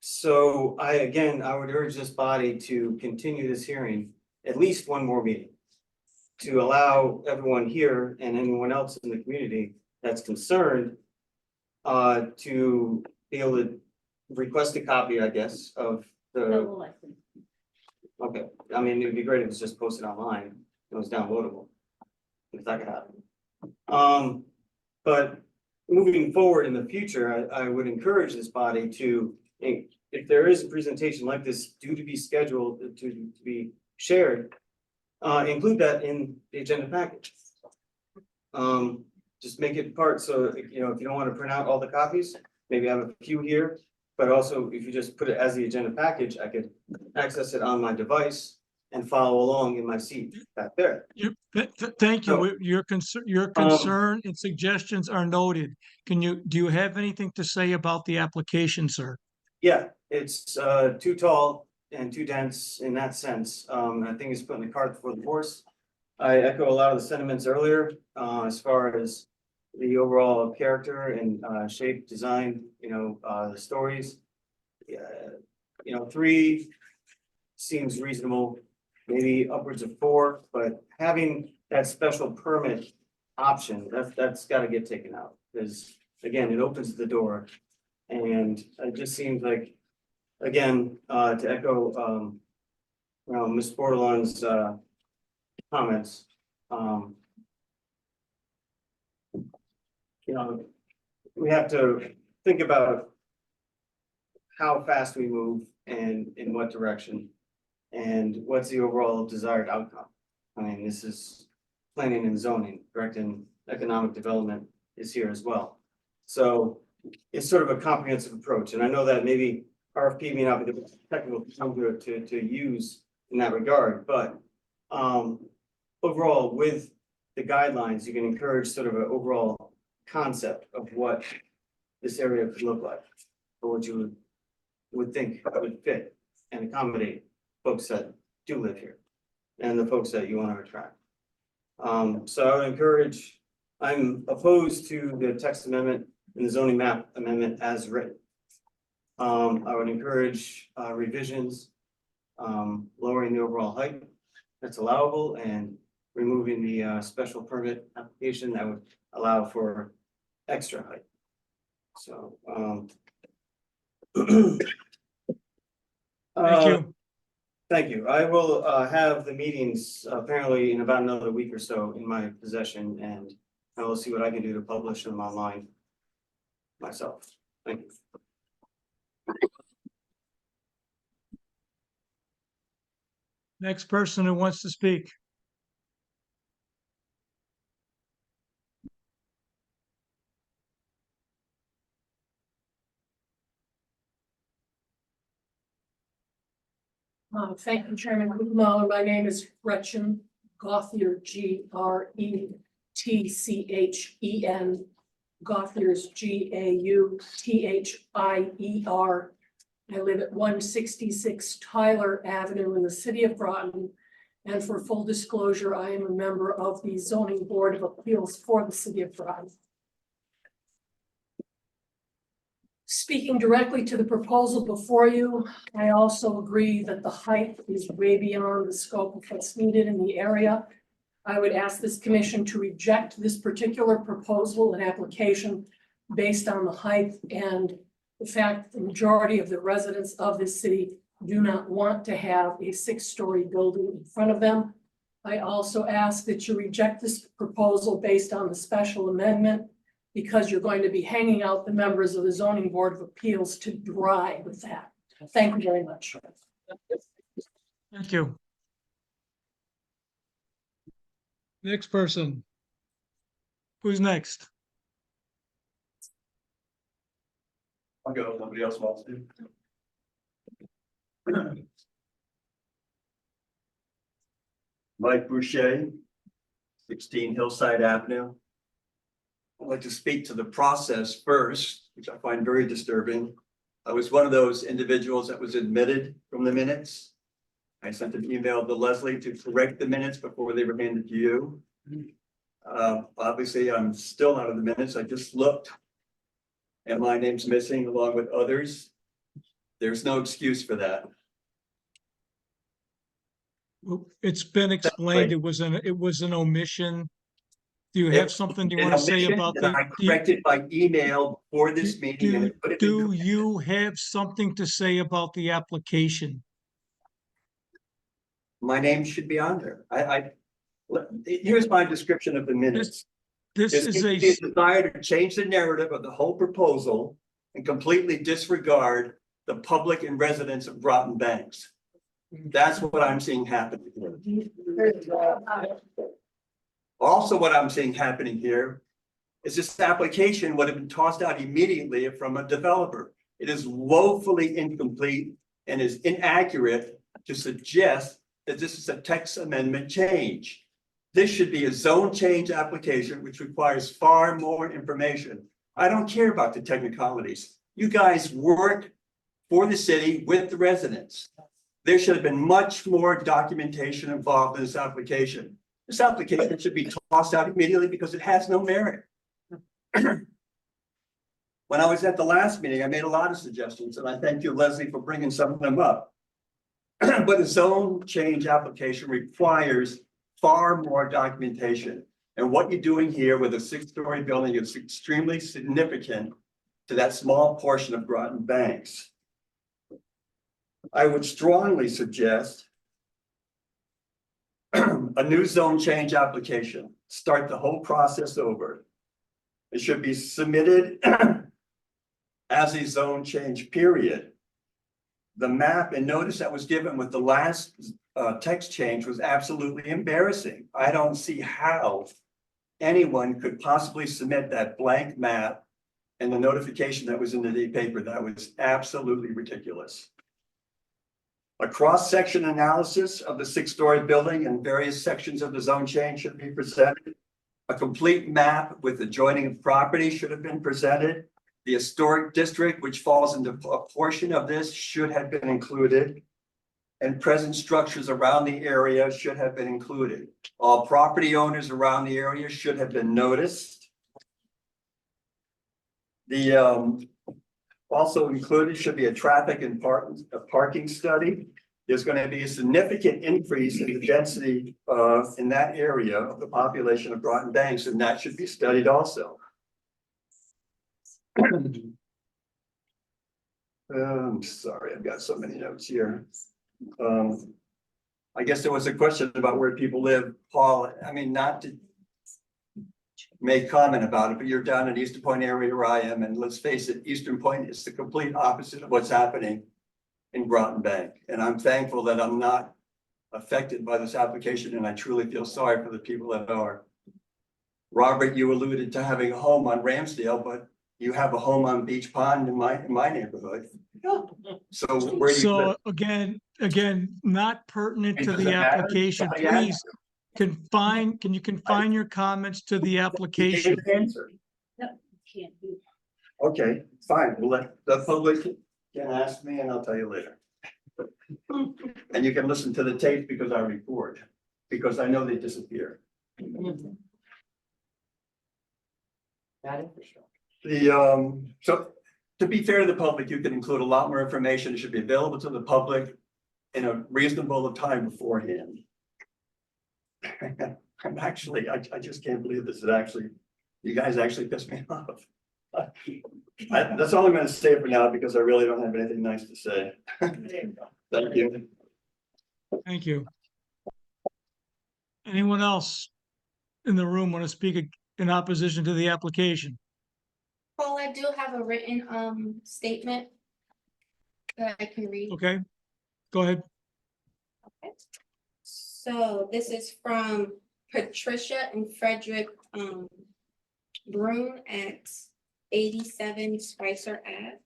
So I would urge this body to continue this hearing at least one more meeting. To allow everyone here and anyone else in the community that's concerned. To be able to request a copy, I guess, of the. Okay, I mean, it'd be great if it was just posted online, it was downloadable. If that could happen. But moving forward in the future, I would encourage this body to, if there is a presentation like this due to be scheduled to be shared. Include that in the agenda package. Just make it part, so, you know, if you don't want to print out all the copies, maybe have a few here. But also, if you just put it as the agenda package, I could access it on my device and follow along in my seat back there.
Thank
So,
you. Your concern and suggestions are noted. Do you have anything to say about the application, sir?
Yeah, it's too tall and too dense in that sense. I think it's putting the cart before the horse. I echo a lot of the sentiments earlier, as far as the overall character and shape, design, you know, the stories. You know, 3 seems reasonable, maybe upwards of 4, but having that special permit option, that's got to get taken out. Because again, it opens the door, and it just seems like, again, to echo Ms. Bordelon's comments. You know, we have to think about how fast we move and in what direction, and what's the overall desired outcome. I mean, this is planning and zoning, correct, and economic development is here as well. So it's sort of a comprehensive approach, and I know that maybe RFP may not be the technical term to use in that regard, but overall, with the guidelines, you can encourage sort of an overall concept of what this area could look like, or what you would think would fit and accommodate folks that do live here and the folks that you want to attract. So I would encourage, I'm opposed to the text amendment and the zoning map amendment as written. I would encourage revisions, lowering the overall height that's allowable and removing the special permit application that would allow for extra height. So
Thank you.
Thank you. I will have the meetings apparently in about another week or so in my possession, and I will see what I can do to publish them online myself. Thank you.
Next person who wants to speak.
Thank you, Chairman Kuhn. My name is Gretchen Gothier, Gretchen. Gothier's Gauthier. I live at 166 Tyler Avenue in the city of Groton. And for full disclosure, I am a member of the Zoning Board of Appeals for the city of Groton. Speaking directly to the proposal before you, I also agree that the height is way beyond the scope of what's needed in the area. I would ask this commission to reject this particular proposal and application based on the height and the fact that the majority of the residents of this city do not want to have a 6-story building in front of them. I also ask that you reject this proposal based on the special amendment, because you're going to be hanging out the members of the Zoning Board of Appeals to dry with that. Thank you very much.
Thank you. Next person. Who's next?
I'll go, nobody else wants to. Mike Boucher, 16 Hillside Avenue. I'd like to speak to the process first, which I find very disturbing. I was one of those individuals that was admitted from the minutes. I sent an email to Leslie to correct the minutes before they were handed to you. Obviously, I'm still out of the minutes. I just looked. And my name's missing along with others. There's no excuse for that.
It's been explained, it was an omission. Do you have something you
An
want to say
omission
about
that
the?
I corrected by email before this meeting. and it could have been
Do you have something to say about the application?
My name should be on there. Here's my description of the minutes.
This
There
is
seems to be a desire to change the narrative of the whole proposal and completely disregard the public and residents of Groton Banks. That's what I'm seeing happening here. Also, what I'm seeing happening here is this application would have been tossed out immediately from a developer. It is woefully incomplete and is inaccurate to suggest that this is a text amendment change. This should be a zone change application, which requires far more information. I don't care about the technicalities. You guys work for the city with the residents. There should have been much more documentation involved in this application. This application should be tossed out immediately because it has no merit. When I was at the last meeting, I made a lot of suggestions, and I thank you, Leslie, for bringing some of them up. But a zone change application requires far more documentation. And what you're doing here with a 6-story building is extremely significant to that small portion of Groton Banks. I would strongly suggest a new zone change application, start the whole process over. It should be submitted as a zone change period. The map and notice that was given with the last text change was absolutely embarrassing. I don't see how anyone could possibly submit that blank map and the notification that was in the paper. That was absolutely ridiculous. A cross-section analysis of the 6-story building and various sections of the zone change should be presented. A complete map with adjoining property should have been presented. The historic district, which falls into a portion of this, should have been included. And present structures around the area should have been included. All property owners around the area should have been noticed. The also included should be a traffic and parking study. There's going to be a significant increase in the density in that area of the population of Groton Banks, and that should be studied also. I'm sorry, I've got so many notes here. I guess there was a question about where people live, Paul. I mean, not to make comment about it, but you're down in Eastern Point area where I am, and let's face it, Eastern Point is the complete opposite of what's happening in Groton Bank. And I'm thankful that I'm not affected by this application, and I truly feel sorry for the people that are. Robert, you alluded to having a home on Ramsdale, but you have a home on Beach Pond in my neighborhood. So where do you live?
So again, not pertinent to
Does
the
it matter?
application.
Somebody asked.
Please can you confine your comments to the
You
application?
gave an answer.
No, can't do.
Okay, fine. We'll let the public can ask me and I'll tell you later. And you can listen to the tape because I record, because I know they disappear. So to be fair to the public, you can include a lot more information. It should be available to the public in a reasonable time beforehand. I'm actually, I just can't believe this. You guys actually pissed me off. That's all I'm gonna say for now, because I really don't have anything nice to say. Thank you.
Thank you. Anyone else in the room want to speak in opposition to the application?
Paul, I do have a written statement that I can read.
Okay, go ahead.
So this is from Patricia and Frederick, Brune at 87 Spicer Ave.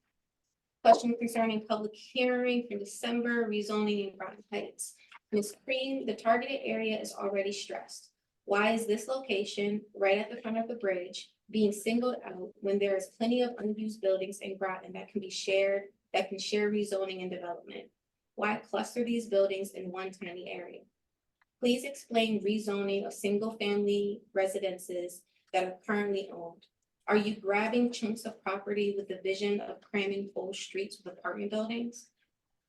Question concerning public hearing for December, rezoning in Groton Heights. Ms. Cream, the targeted area is already stressed. Why is this location, right at the front of the bridge, being singled out when there is plenty of unused buildings in Groton that can share rezoning and development? Why cluster these buildings in one tiny area? Please explain rezoning of single-family residences that are currently owned. Are you grabbing chunks of property with the vision of cramming whole streets with apartment buildings?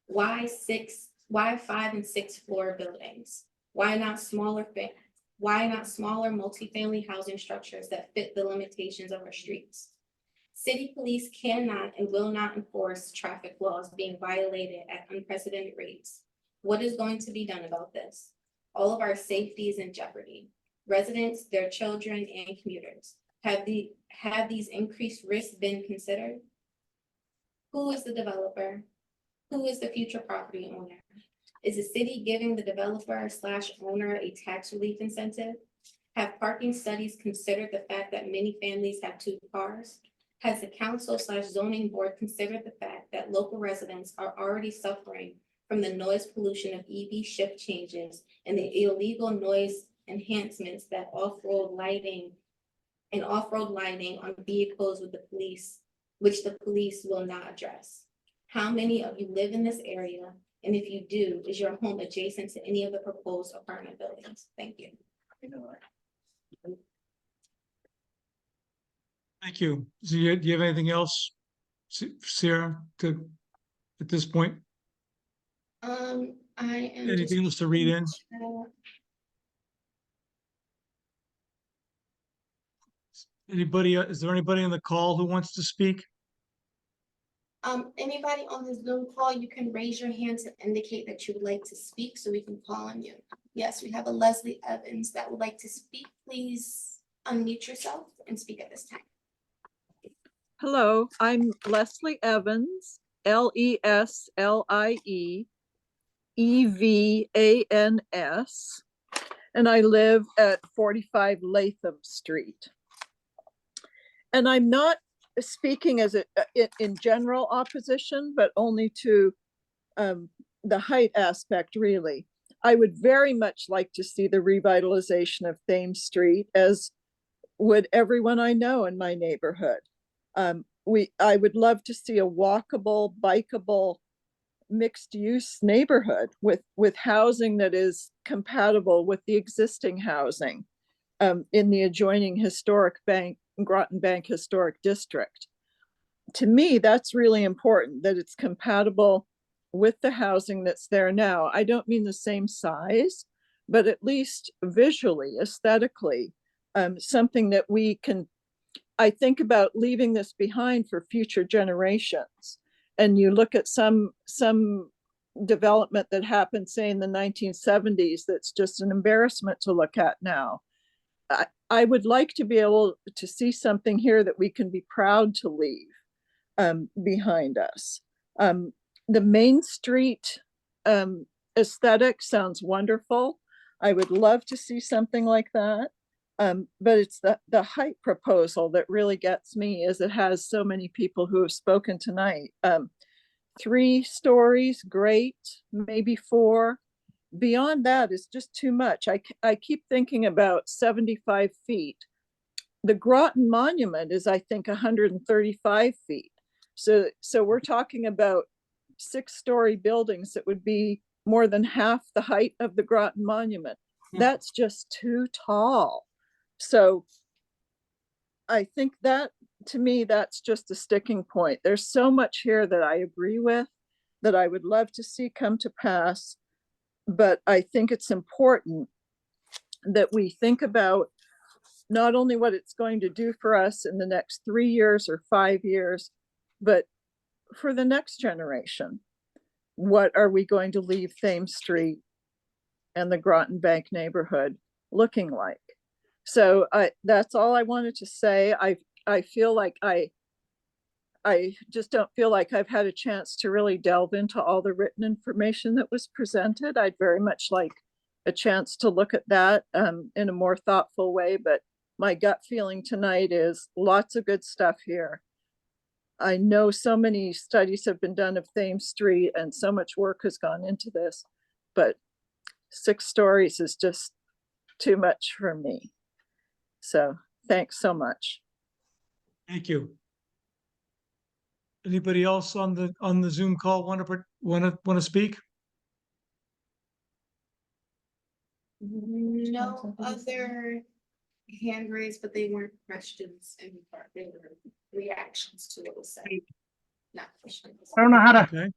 Why 5 and 6 floor buildings? Why not smaller multifamily housing structures that fit the limitations of our streets? City police cannot and will not enforce traffic laws being violated at unprecedented rates. What is going to be done about this? All of our safety is in jeopardy. Residents, their children, and commuters. Have these increased risks been considered? Who is the developer? Who is the future property owner? Is the city giving the developer/owner a tax relief incentive? Have parking studies considered the fact that many families have 2 cars? Has the council/zoning board considered the fact that local residents are already suffering from the noise pollution of EV shift changes and the illegal noise enhancements that off-road lighting on vehicles which the police will not address? How many of you live in this area? And if you do, is your home adjacent to any of the proposed apartment buildings? Thank you.
Thank you. Do you have anything else, Sarah, at this point?
I am.
Anything else to read in? Anybody, is there anybody on the call who wants to speak?
Anybody on the Zoom call, you can raise your hand to indicate that you would like to speak so we can call on you. Yes, we have a Leslie Evans that would like to speak. Please unmute yourself and speak at this time.
Hello, I'm Leslie Evans, LESLIE-EVANS, and I live at 45 Latham Street. And I'm not speaking as in general opposition, but only to the height aspect, really. I would very much like to see the revitalization of Thames Street, as would everyone I know in my neighborhood. I would love to see a walkable, bikeable, mixed-use neighborhood with housing that is compatible with the existing housing in the adjoining Groton Bank Historic District. To me, that's really important, that it's compatible with the housing that's there now. I don't mean the same size, but at least visually, aesthetically, something that we can, I think about leaving this behind for future generations. And you look at some development that happened, say, in the 1970s, that's just an embarrassment to look at now. I would like to be able to see something here that we can be proud to leave behind us. The Main Street aesthetic sounds wonderful. I would love to see something like that. But it's the height proposal that really gets me, as it has so many people who have spoken tonight. 3 stories, great, maybe 4. Beyond that is just too much. I keep thinking about 75 feet. The Groton Monument is, I think, 135 feet. So we're talking about 6-story buildings that would be more than half the height of the Groton Monument. That's just too tall. So I think that, to me, that's just a sticking point. There's so much here that I agree with, that I would love to see come to pass. But I think it's important that we think about not only what it's going to do for us in the next 3 years or 5 years, but for the next generation. What are we going to leave Thames Street and the Groton Bank neighborhood looking like? So that's all I wanted to say. I feel like I just don't feel like I've had a chance to really delve into all the written information that was presented. I'd very much like a chance to look at that in a more thoughtful way, but my gut feeling tonight is lots of good stuff here. I know so many studies have been done of Thames Street and so much work has gone into this, but 6 stories is just too much for me. So thanks so much.
Thank you. Anybody else on the Zoom call want to speak?
No other hand raised, but they weren't questions and they were reactions to what was said. Not questions.
I don't know how to,
Okay.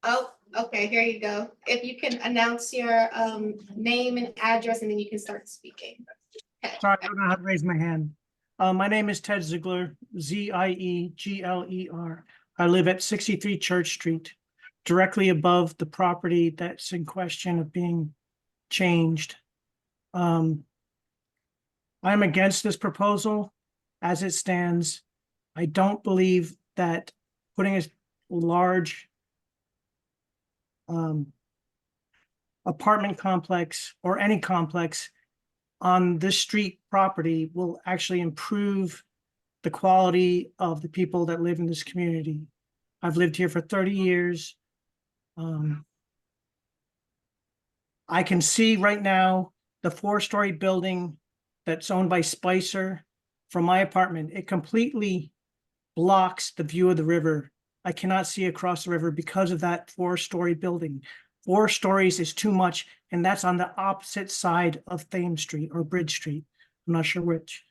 Oh, okay, here you go. If you can announce your name and address, and then you can start speaking. Okay.
sorry, I don't know how to raise my hand. My name is Ted Ziegler, Ziegler. I live at 63 Church Street, directly above the property that's in question of being changed. I'm against this proposal as it stands. I don't believe that putting a large apartment complex or any complex on this street property will actually improve the quality of the people that live in this community. I've lived here for 30 years. I can see right now the 4-story building that's owned by Spicer from my apartment. It completely blocks the view of the river. I cannot see across the river because of that 4-story building. 4 stories is too much, and that's on the opposite side of Thames Street or Bridge Street. I'm not sure which.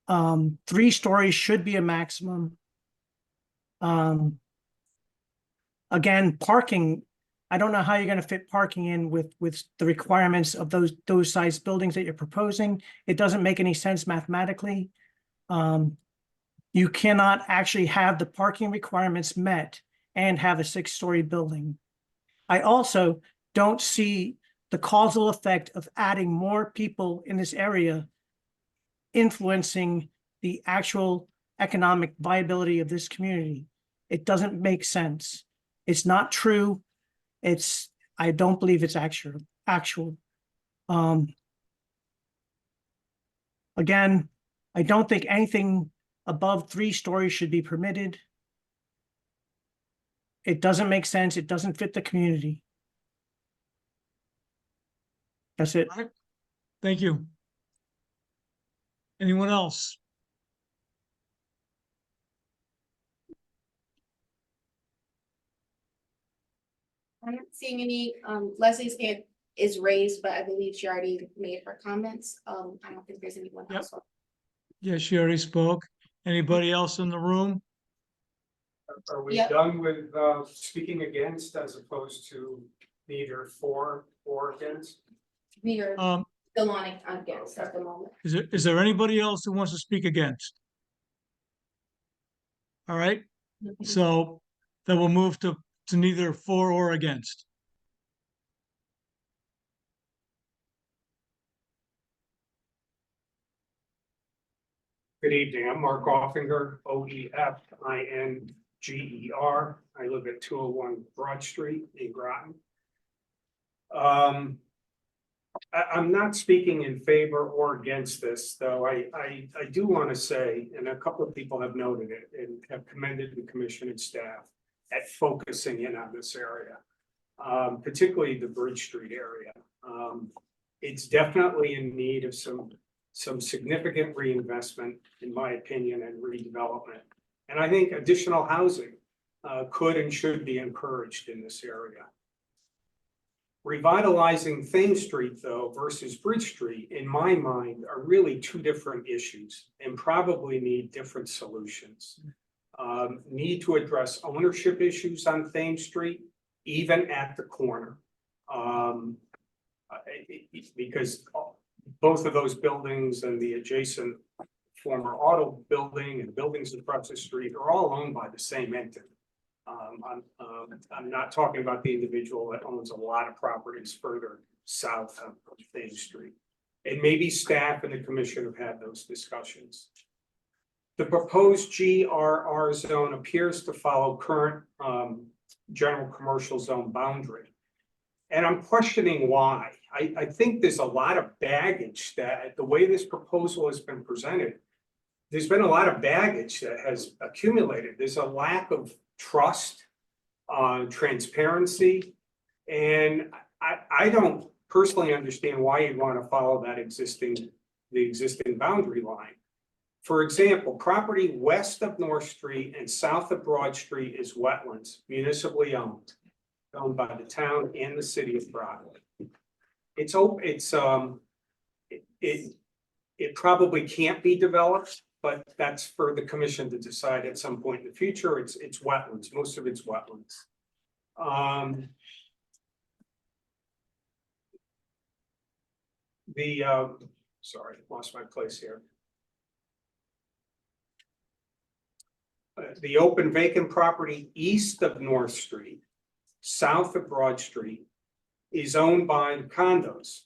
3 stories should be a maximum. Again, parking, I don't know how you're going to fit parking in with the requirements of those size buildings that you're proposing. It doesn't make any sense mathematically. You cannot actually have the parking requirements met and have a 6-story building. I also don't see the causal effect of adding more people in this area influencing the actual economic viability of this community. It doesn't make sense. It's not true. I don't believe it's actual. Again, I don't think anything above 3 stories should be permitted. It doesn't make sense. It doesn't fit the community. That's it.
Thank you. Anyone else?
I'm not seeing any, Leslie's hand is raised, but I believe she already made her comments. I don't think there's anyone
Yep.
else.
Yeah, she already spoke. Anybody else in the room?
Are we
Yep.
done with speaking against as opposed to neither for or against?
We are still on against at the moment.
Is there anybody else who wants to speak against? All right, so then we'll move to neither for or against.
Good evening, I'm Mark Offinger, Oeffinger. I live at 201 Broad Street in Groton. I'm not speaking in favor or against this, though I do want to say, and a couple of people have noted it and have commended the commission and staff at focusing in on this area, particularly the Bridge Street area. It's definitely in need of some significant reinvestment, in my opinion, and redevelopment. And I think additional housing could and should be encouraged in this area. Revitalizing Thames Street, though, versus Bridge Street, in my mind, are really 2 different issues and probably need different solutions. Need to address ownership issues on Thames Street, even at the corner. Because both of those buildings and the adjacent former auto building and buildings across the street are all owned by the same entity. I'm not talking about the individual that owns a lot of properties further south of Thames Street. And maybe staff and the commission have had those discussions. The proposed GRR zone appears to follow current general commercial zone boundary. And I'm questioning why. I think there's a lot of baggage that, the way this proposal has been presented, there's been a lot of baggage that has accumulated. There's a lack of trust, transparency. And I don't personally understand why you'd want to follow the existing boundary line. For example, property west of North Street and south of Broad Street is wetlands, municipally owned by the town and the city of Groton. It probably can't be developed, but that's for the commission to decide at some point in the future. It's wetlands, most of it's wetlands. Sorry, lost my place here. The open vacant property east of North Street, south of Broad Street, is owned by the condos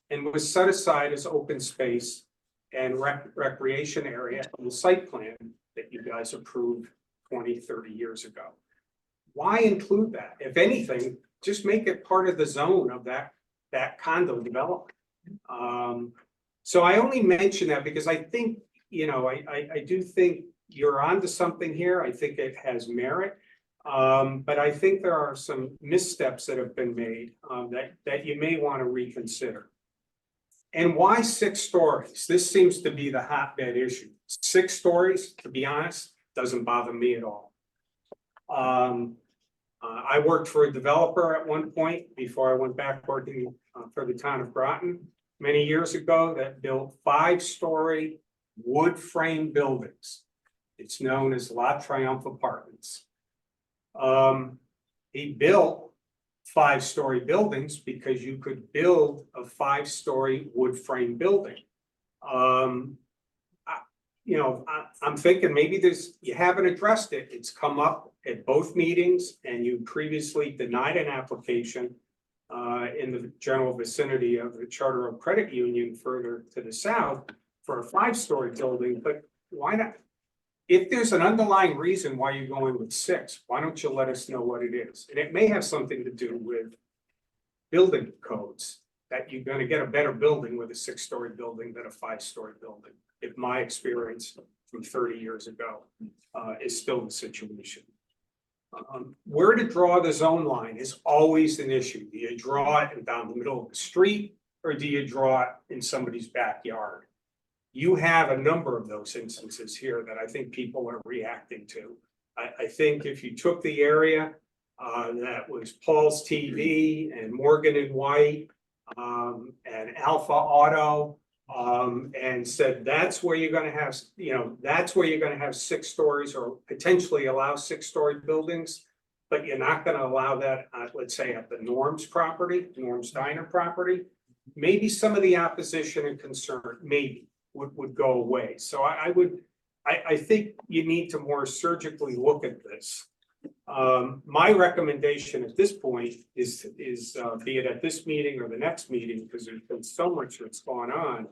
and was set aside as open space and recreation area on the site plan that you guys approved 20, 30 years ago. Why include that? If anything, just make it part of the zone of that condo development. So I only mention that because I think, I do think you're onto something here. I think it has merit. But I think there are some missteps that have been made that you may want to reconsider. And why 6 stories? This seems to be the hotbed issue. 6 stories, to be honest, doesn't bother me at all. I worked for a developer at one point before I went back working for the town of Groton many years ago that built 5-story wood frame buildings. It's known as La Triomphe Apartments. He built 5-story buildings because you could build a 5-story wood frame building. I'm thinking maybe you haven't addressed it. It's come up at both meetings and you previously denied an application in the general vicinity of the Charter Oak Credit Union further to the south for a 5-story building, but why not? If there's an underlying reason why you're going with 6, why don't you let us know what it is? And it may have something to do with building codes, that you're going to get a better building with a 6-story building than a 5-story building. If my experience from 30 years ago is still the situation. Where to draw the zone line is always an issue. Do you draw it down the middle of the street or do you draw it in somebody's backyard? You have a number of those instances here that I think people are reacting to. I think if you took the area that was Paul's TV and Morgan and White and Alpha Auto and said that's where you're going to have, that's where you're going to have 6 stories or potentially allow 6-story buildings, but you're not going to allow that, let's say, at the Norm's property, Norm's Diner property. Maybe some of the opposition and concern, maybe. Would go away. So I think you need to more surgically look at this. My recommendation at this point is be it at this meeting or the next meeting, because there's been so much that's gone on,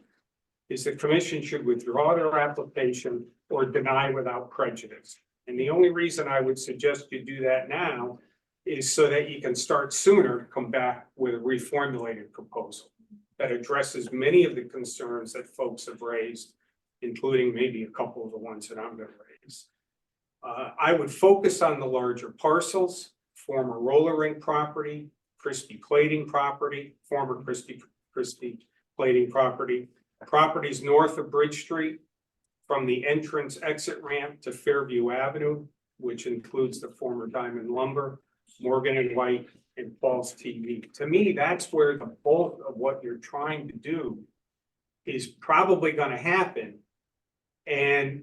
is the commission should withdraw their application or deny without prejudice. And the only reason I would suggest you do that now is so that you can start sooner to come back with a reformulated proposal that addresses many of the concerns that folks have raised, including maybe a couple of the ones that I'm going to raise. I would focus on the larger parcels, former roller rink property, Christie plating property, former Christie plating property, properties north of Bridge Street, from the entrance exit ramp to Fairview Avenue, which includes the former Diamond Lumber, Morgan and White, and Paul's TV. To me, that's where the bulk of what you're trying to do is probably going to happen.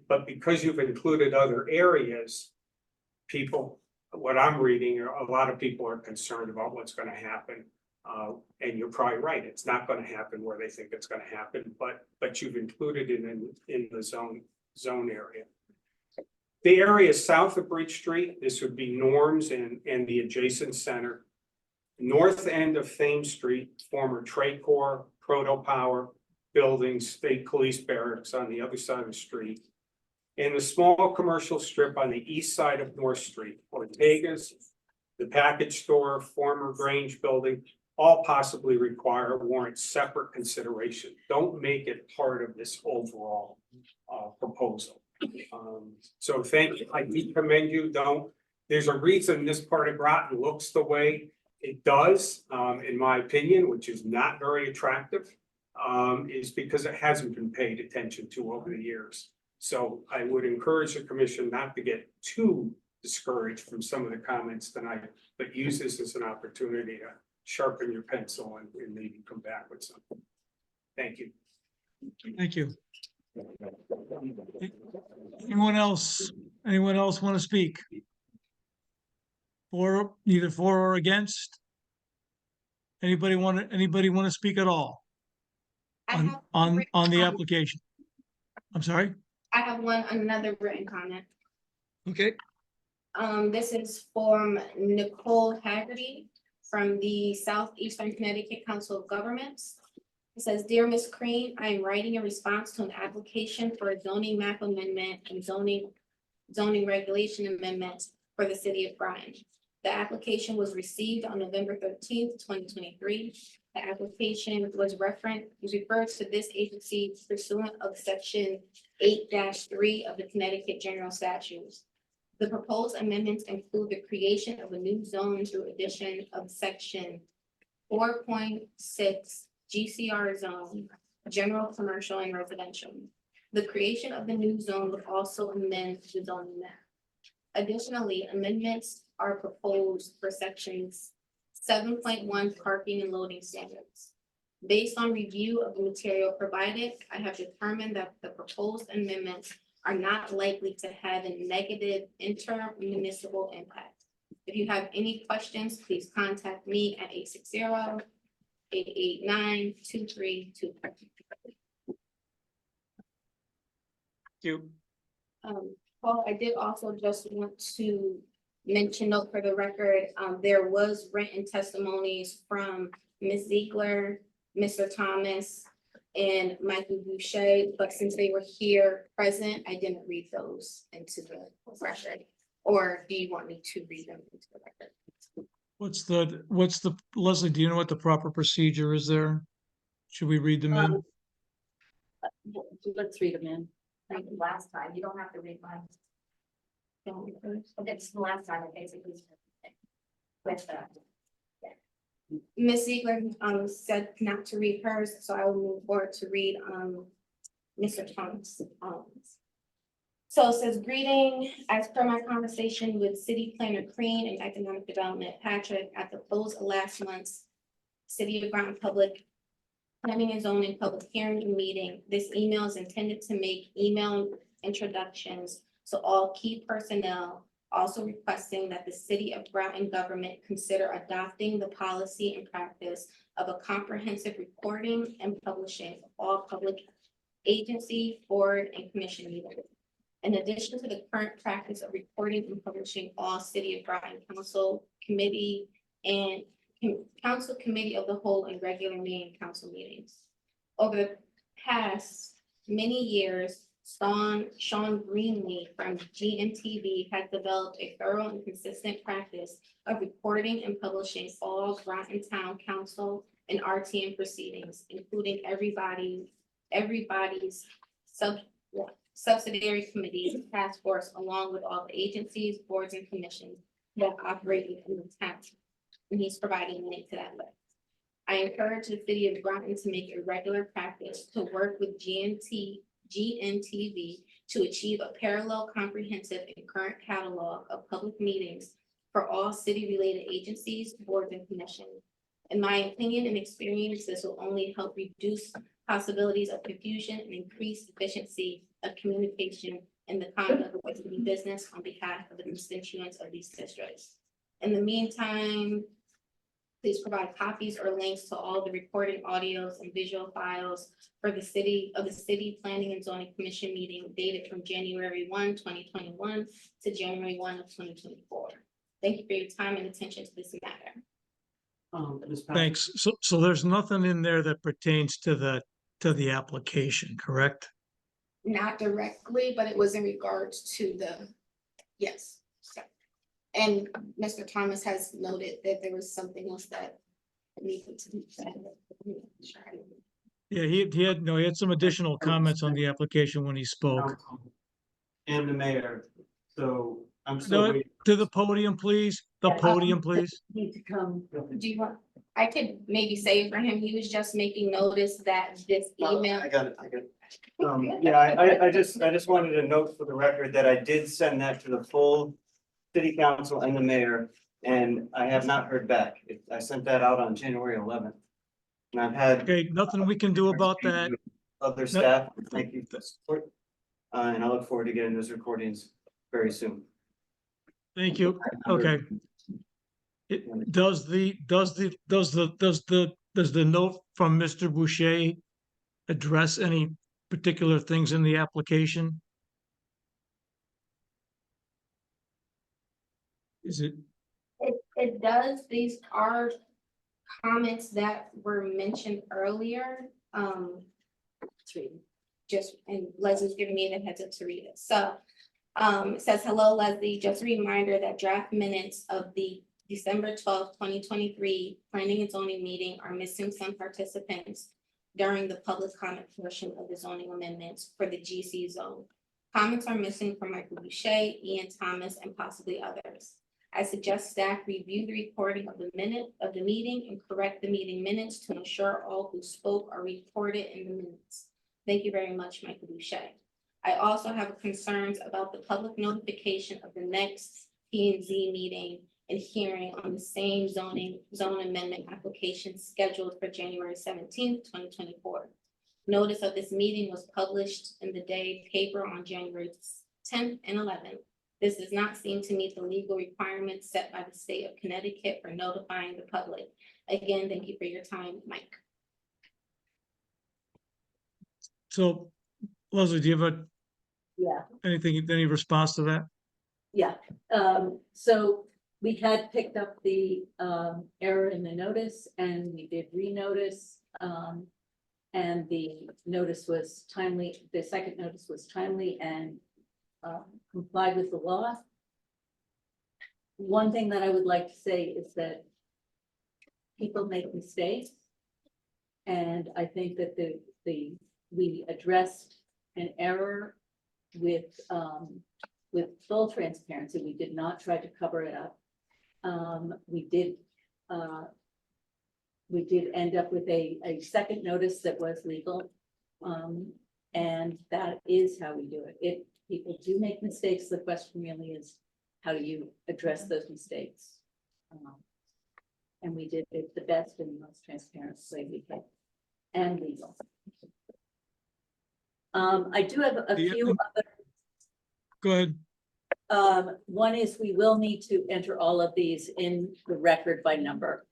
But because you've included other areas, what I'm reading, a lot of people are concerned about what's going to happen. And you're probably right. It's not going to happen where they think it's going to happen, but you've included it in the zone area. The area south of Bridge Street, this would be Norm's and the adjacent center. North end of Thames Street, former Traycor, Proto Power buildings, state police barracks on the other side of the street. And the small commercial strip on the east side of North Street, Ortega's, the package store, former Grange building, all possibly require warrant separate consideration. Don't make it part of this overall proposal. So thank you. I do commend you. There's a reason this part of Groton looks the way it does, in my opinion, which is not very attractive, is because it hasn't been paid attention to over the years. So I would encourage the commission not to get too discouraged from some of the comments tonight, but use this as an opportunity to sharpen your pencil and maybe come back with something. Thank you.
Thank you. Anyone else want to speak? Either for or against? Anybody want to speak at all
I
on,
have
on the application? I'm sorry?
I have another written comment.
Okay,
This is from Nicole Haggerty from the Southeastern Connecticut Council of Governments. It says, "Dear Ms. Crane, I am writing a response to an application for a zoning map amendment and zoning regulation amendment for the city of Groton. The application was received on November 13th, 2023. The application was referred to this agency pursuant of section 8-3 of the Connecticut General Statutes. The proposed amendments include the creation of a new zone through addition of section 4.6 GCR zone, general, commercial, and residential. The creation of the new zone would also amend the zoning map. Additionally, amendments are proposed for sections 7.1 parking and loading standards. Based on review of the material provided, I have determined that the proposed amendments are not likely to have a negative intermunicipal impact. If you have any questions, please contact me at 860-889-2323.
you.
Paul, I did also just want to mention, note for the record, there was written testimonies from Ms. Ziegler, Mr. Thomas, and Michael Boucher, but since they were here present, I didn't read those into the record. Or do you want me to read them into the record?
Leslie, do you know what the proper procedure is there? Should we read them in?
Let's read them in.
Like last time, you don't have to read mine. That's the last time, I basically. With that.
Ms. Ziegler said not to read hers, so I will move forward to read Mr. Thomas. So it says, "Greeting, as per my conversation with City Planner Crane and Economic Development Patrick at the close of last month's City of Groton Public Planning and Zoning Public Hearing meeting, this email is intended to make email introductions to all key personnel, also requesting that the City of Groton government consider adopting the policy and practice of a comprehensive recording and publishing of all public agency, board, and commission meetings. In addition to the current practice of recording and publishing all City of Groton Council Committee and Council Committee of the Whole and regular meeting council meetings. Over the past many years, Sean Greenlee from GMTV has developed a thorough and consistent practice of recording and publishing all Groton Town Council and RTM proceedings, including everybody's subsidiary committees, task force, along with all the agencies, boards, and commissions that operate in the town. And he's providing a link to that list. I encourage the City of Groton to make a regular practice to work with GMTV to achieve a parallel, comprehensive, and current catalog of public meetings for all city-related agencies, boards, and commissions. In my opinion and experience, this will only help reduce possibilities of confusion and increase efficiency of communication in the conduct of city business on behalf of the constituents of these districts. In the meantime, please provide copies or links to all the recording audios and visual files for the City Planning and Zoning Commission meeting dated from January 1, 2021 to January 1 of 2024. Thank you for your time and attention to this matter.
Thanks. So there's nothing in there that pertains to the application, correct?
Not directly, but it was in regards to yes. And Mr. Thomas has noted that there was something else that
Yeah, he had some additional comments on the application when he spoke.
And the mayor, so I'm still
No,
waiting.
to the podium, please. The podium, please.
Need to come.
Do you want, I could maybe say it for him, he was just making notice that this email.
I got it. Yeah, I just wanted to note for the record that I did send that to the full city council and the mayor, and I have not heard back. I sent that out on January 11th. And I've had
Okay, nothing we can do about that.
other staff, thank you for the support. And I look forward to getting those recordings very soon.
Thank you. Okay. Does the note from Mr. Boucher address any particular things in the application? Is it,
It does, these are comments that were mentioned earlier, just, and Leslie's giving me the heads up to read it, so. It says, hello Leslie, just a reminder that draft minutes of the December 12th, 2023 planning and zoning meeting are missing some participants during the public comment portion of the zoning amendments for the GC zone. Comments are missing from Michael Boucher, Ian Thomas, and possibly others. I suggest staff review the recording of the meeting and correct the meeting minutes to ensure all who spoke are recorded in the minutes. Thank you very much, Michael Boucher. I also have concerns about the public notification of the next P and Z meeting and hearing on the same zone amendment application scheduled for January 17th, 2024. Notice of this meeting was published in the day paper on January 10th and 11th. This does not seem to meet the legal requirements set by the state of Connecticut for notifying the public. Again, thank you for your time, Mike.
so Leslie, do you have any response to that?
Yeah, so we had picked up the error in the notice and we did renotice. And the notice was timely, the second notice was timely and complied with the law. One thing that I would like to say is that people make mistakes. And I think that we addressed an error with full transparency. We did not try to cover it up. We did end up with a second notice that was legal. And that is how we do it. People do make mistakes. The question really is, how do you address those mistakes? And we did it the best and most transparent way we could, and legal. I do have a few other.
Go ahead.
One is we will need to enter all of these in the record by number,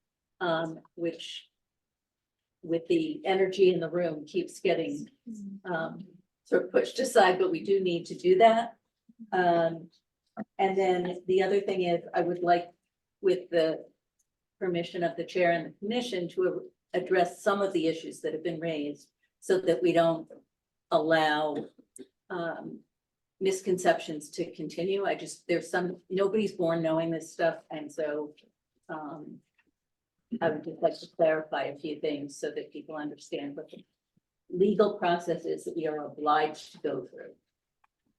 which with the energy in the room keeps getting sort of pushed aside, but we do need to do that. And then the other thing is I would like, with the permission of the chair and the commission, to address some of the issues that have been raised so that we don't allow misconceptions to continue. Nobody's born knowing this stuff. And so I would just like to clarify a few things so that people understand what the legal process is that we are obliged to go through.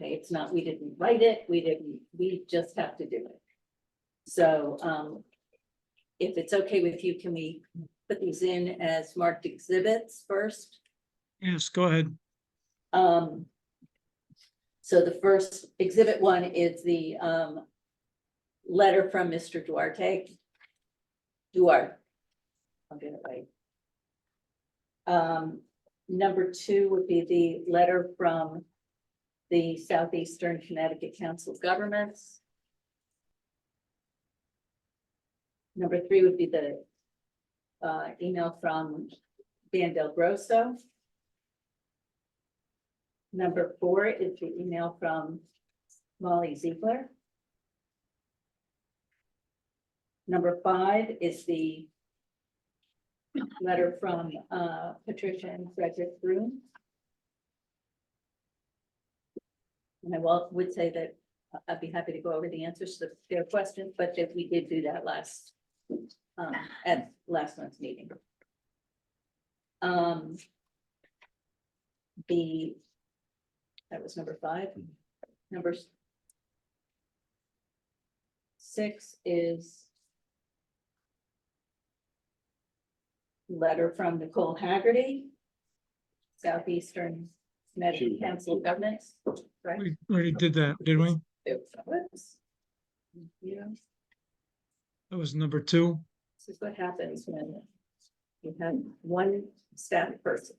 Okay, it's not, we didn't write it, we just have to do it. So if it's okay with you, can we put these in as marked exhibits first?
Yes, go ahead.
So the first exhibit 1 is the letter from Mr. Duarte. I'll get it right. Number 2 would be the letter from the Southeastern Connecticut Council of Governments. Number 3 would be the email from Dan Del Grosso. Number 4 is the email from Molly Ziegler. Number 5 is the letter from Patricia and Frederick Broom. And I would say that I'd be happy to go over the answers to their questions, but that we did do that last at last month's meeting. That was number 5. Number 6 is letter from Nicole Haggerty, Southeastern Connecticut Council of Governments, right?
We already did that, didn't we?
Whoops. Yeah,
That was number 2.
this is what happens when you have one staff person.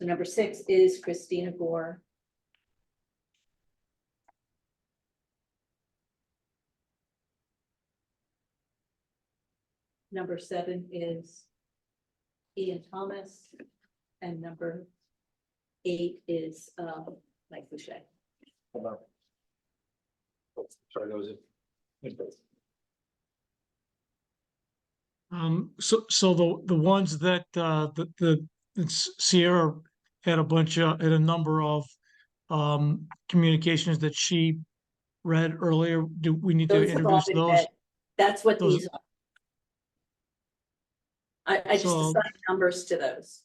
So number 6 is Christina Gore. Number 7 is Ian Thomas, and number 8 is Mike Boucher.
Sorry, that was it.
So the ones that Sierra had a number of communications that she read earlier. Do we need to
Those have all
introduce
been
those?
read. That's what
Those-
these are. I just
So-
assigned numbers to those.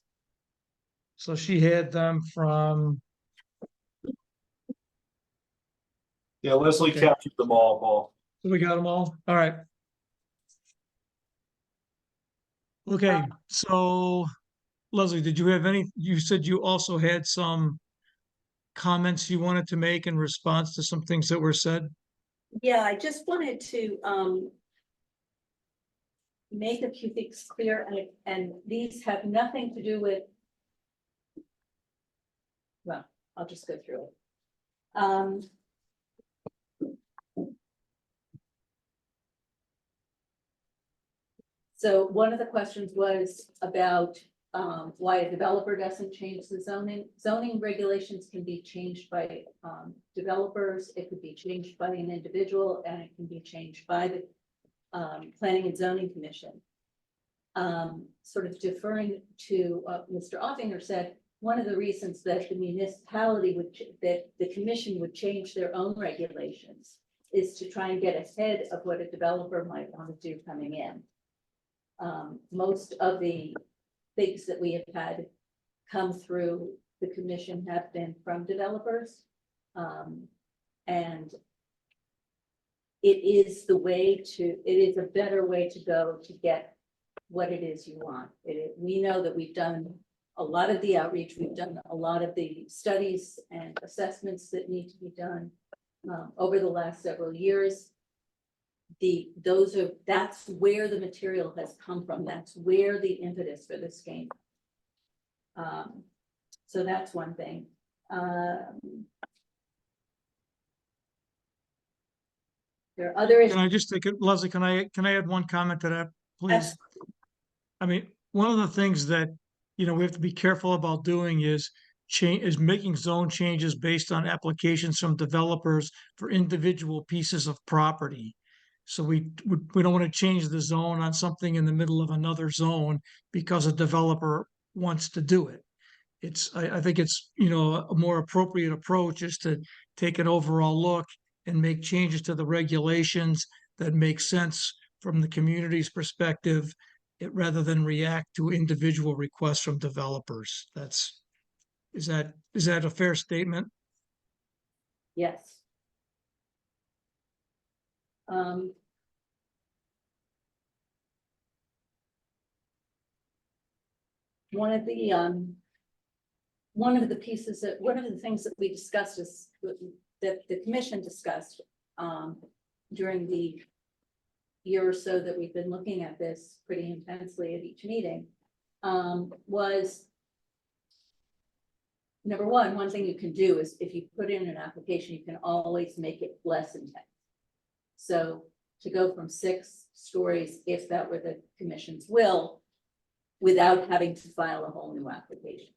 So she had them from,
Yeah, Leslie
Okay.
captured them all, Paul.
we got them all? All right. Okay, so Leslie, did you have you said you also had some comments you wanted to make in response to some things that were said?
Yeah, I just wanted to make a few things clear, and these have nothing to do with. Well, I'll just go through it. So one of the questions was about why a developer doesn't change the zoning. Zoning regulations can be changed by developers, it could be changed by an individual, and it can be changed by the Planning and Zoning Commission. Sort of deferring to Mr. Offinger said, one of the reasons that the municipality that the commission would change their own regulations is to try and get ahead of what a developer might want to do coming in. Most of the things that we have had come through the commission have been from developers. And it is a better way to go to get what it is you want. We know that we've done a lot of the outreach, we've done a lot of the studies and assessments that need to be done over the last several years. That's where the material has come from. That's where the impetus for this came. So that's one thing. There are other issues.
Can I just take it, Leslie, can I add one comment to that, please? I mean, one of the things that, we have to be careful about doing is making zone changes based on applications from developers for individual pieces of property. So we don't want to change the zone on something in the middle of another zone because a developer wants to do it. I think it's, a more appropriate approach is to take an overall look and make changes to the regulations that make sense from the community's perspective, rather than react to individual requests from developers. Is that a fair statement?
Yes. One of the things that we discussed is that the commission discussed during the year or so that we've been looking at this pretty intensely at each meeting, was number one thing you can do is if you put in an application, you can always make it less intense. So to go from 6 stories, if that were the commission's will, without having to file a whole new application.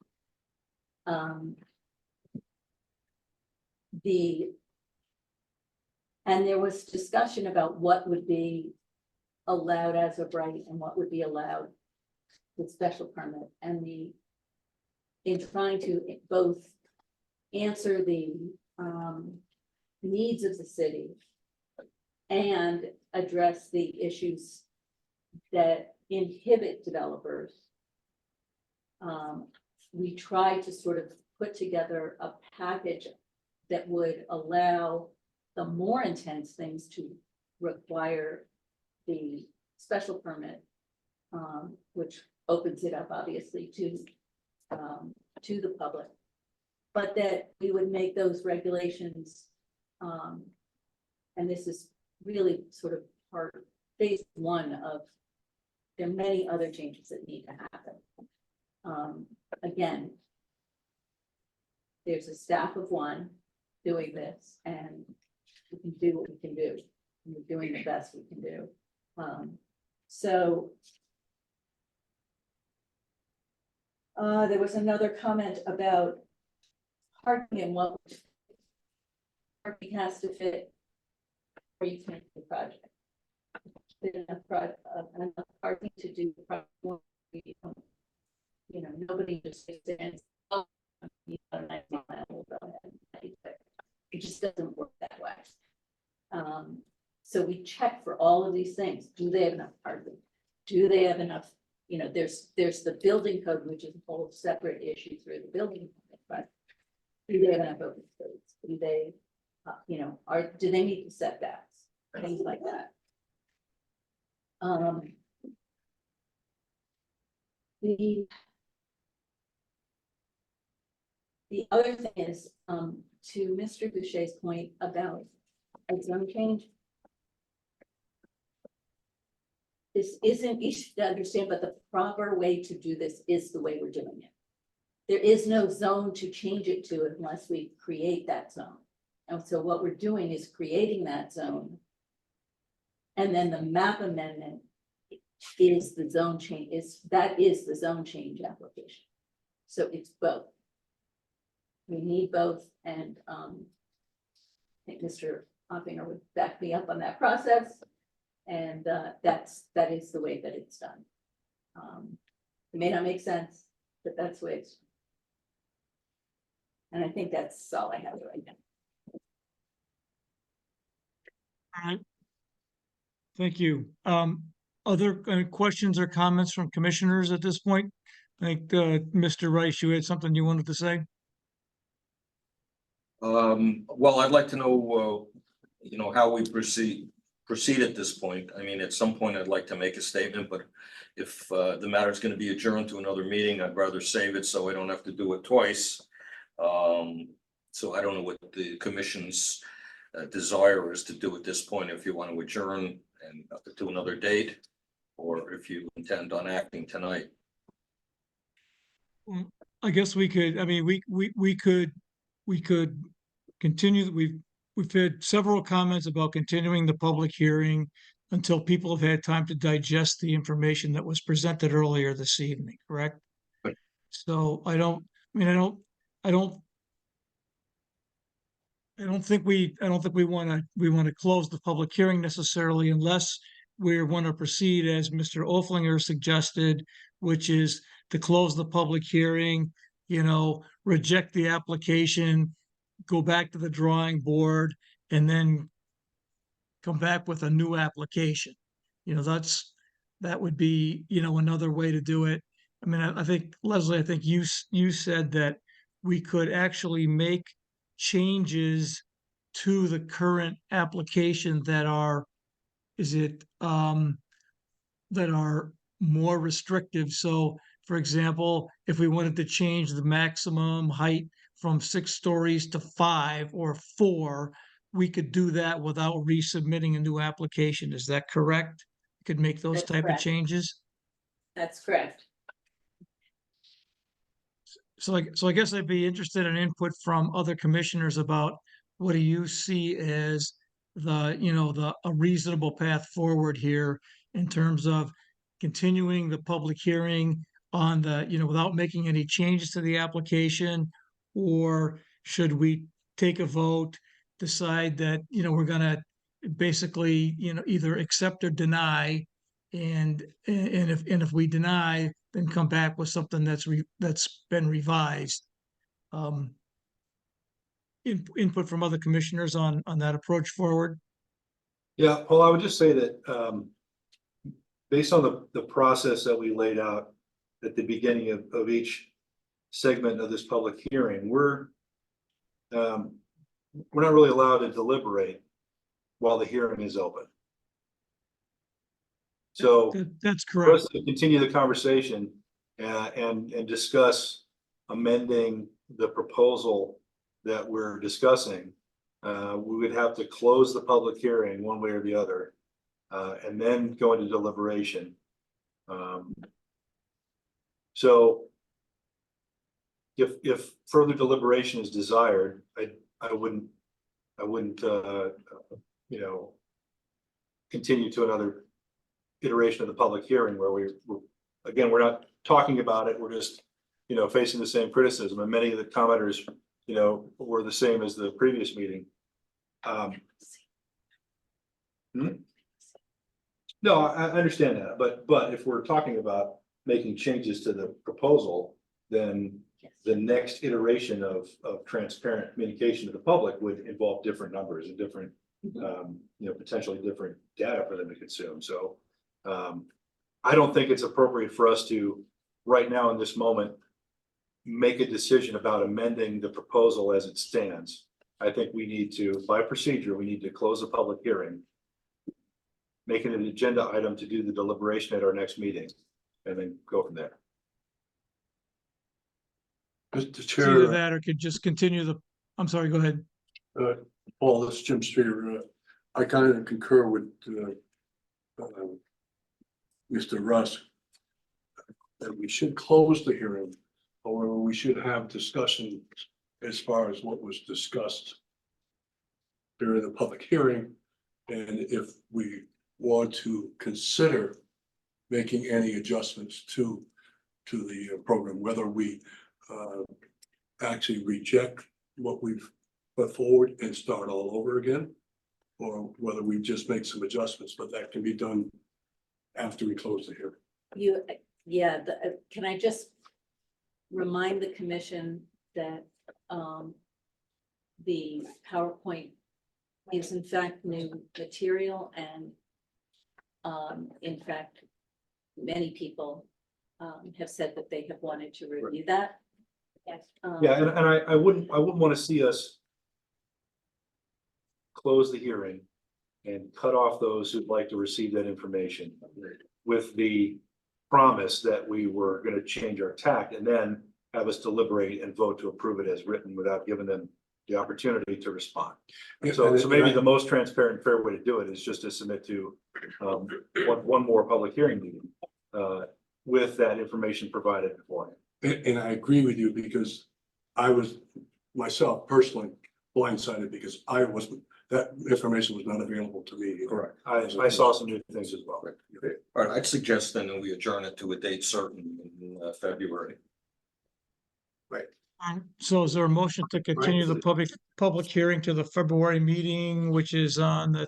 And there was discussion about what would be allowed as of right and what would be allowed with special permit, and in trying to both answer the needs of the city and address the issues that inhibit developers. We tried to sort of put together a package that would allow the more intense things to require the special permit, which opens it up obviously to the public. But that we would make those regulations, and this is really sort of part, phase one of, there are many other changes that need to happen. Again, there's a staff of one doing this, and we can do what we can do. And we're doing the best we can do. There was another comment about parking and what parking has to fit where you can do the project. Enough parking to do the project. You know, nobody just sits there and says, oh, you know, nice plan, we'll go ahead and pay for it. It just doesn't work that way. So we check for all of these things. Do they have enough parking? Do they have enough? You know, there's the building code, which is a whole separate issue through the building code, but do they have enough open space? Do they, you know, do they meet the setbacks? Things like that. The other thing is, to Mr. Boucher's point about a zone change. This isn't easy to understand, but the proper way to do this is the way we're doing it. There is no zone to change it to unless we create that zone. And so what we're doing is creating that zone. And then the map amendment is the zone change, that is the zone change application. So it's both. We need both, and I think Mr. Oppinger would back me up on that process. And that is the way that it's done. It may not make sense, but that's the way it's. And I think that's all I have right now.
All right. Thank you. Other questions or comments from commissioners at this point? I think Mr. Rice, you had something you wanted to say?
Well, I'd like to know, you know, how we proceed at this point. I mean, at some point, I'd like to make a statement, but if the matter is going to be adjourned to another meeting, I'd rather save it so I don't have to do it twice. So I don't know what the commission's desire is to do at this point, if you want to adjourn and to another date, or if you intend on acting tonight.
Well, I guess we could, I mean, we could continue. We've had several comments about continuing the public hearing until people have had time to digest the information that was presented earlier this evening, correct?
Right.
So I don't think we want to close the public hearing necessarily, unless we want to proceed as Mr. Offlinger suggested, which is to close the public hearing, you know, reject the application, go back to the drawing board, and then come back with a new application. You know, that would be, you know, another way to do it. I mean, I think, Leslie, I think you said that we could actually make changes to the current application that are, that are more restrictive. So, for example, if we wanted to change the maximum height from 6 stories to 5 or 4, we could do that without resubmitting a new application. Is that correct? We could make those
That's
type of
correct.
changes.
That's correct.
So I guess I'd be interested in input from other commissioners about what do you see as a reasonable path forward here in terms of continuing the public hearing on without making any changes to the application, or should we take a vote, decide that, we're gonna basically, either accept or deny. And if we deny, then come back with something that's been revised. Input from other commissioners on that approach forward.
Yeah, well, I would just say that, based on the process that we laid out at the beginning of each segment of this public hearing, we're not really allowed to deliberate while the hearing is open. So
That's
for
correct.
us to continue the conversation and discuss amending the proposal that we're discussing, we would have to close the public hearing one way or the other, and then go into deliberation. So if further deliberation is desired, I wouldn't continue to another iteration of the public hearing where we're not talking about it, we're just, facing the same criticism, and many of the commenters, were the same as the previous meeting. No, I understand that, but if we're talking about making changes to the proposal, then the next iteration of transparent communication to the public would involve different numbers and different, potentially different data for them to consume. So I don't think it's appropriate for us to, right now in this moment, make a decision about amending the proposal as it stands. I think we need to, by procedure, we need to close the public hearing, make it an agenda item to do the deliberation at our next meeting, and then go from there.
Mr.
It's
Chair.
either that or could just continue I'm sorry, go ahead.
Paul, this is Jim Streeter. I kind of concur with Mr. Russ that we should close the hearing. However, we should have discussion as far as what was discussed during the public hearing. And if we want to consider making any adjustments to the program, whether we actually reject what we've put forward and start all over again, or whether we just make some adjustments, but that can be done after we close the hearing.
Can I just remind the commission that the PowerPoint is in fact new material, and in fact, many people have said that they have wanted to review that. Yes.
Yeah, and I wouldn't want to see us close the hearing and cut off those who'd like to receive that information with the promise that we were going to change our tack and then have us deliberate and vote to approve it as written without giving them the opportunity to respond. So maybe the most transparent, fair way to do it is just to submit to one more public hearing meeting with that information provided beforehand.
And I agree with you, because I was myself personally blindsided because that information was not available to me.
Correct. I saw some new things as well.
All right, I'd suggest then that we adjourn it to a date certain in February.
So is there a motion to continue the public hearing to the February meeting, which is on the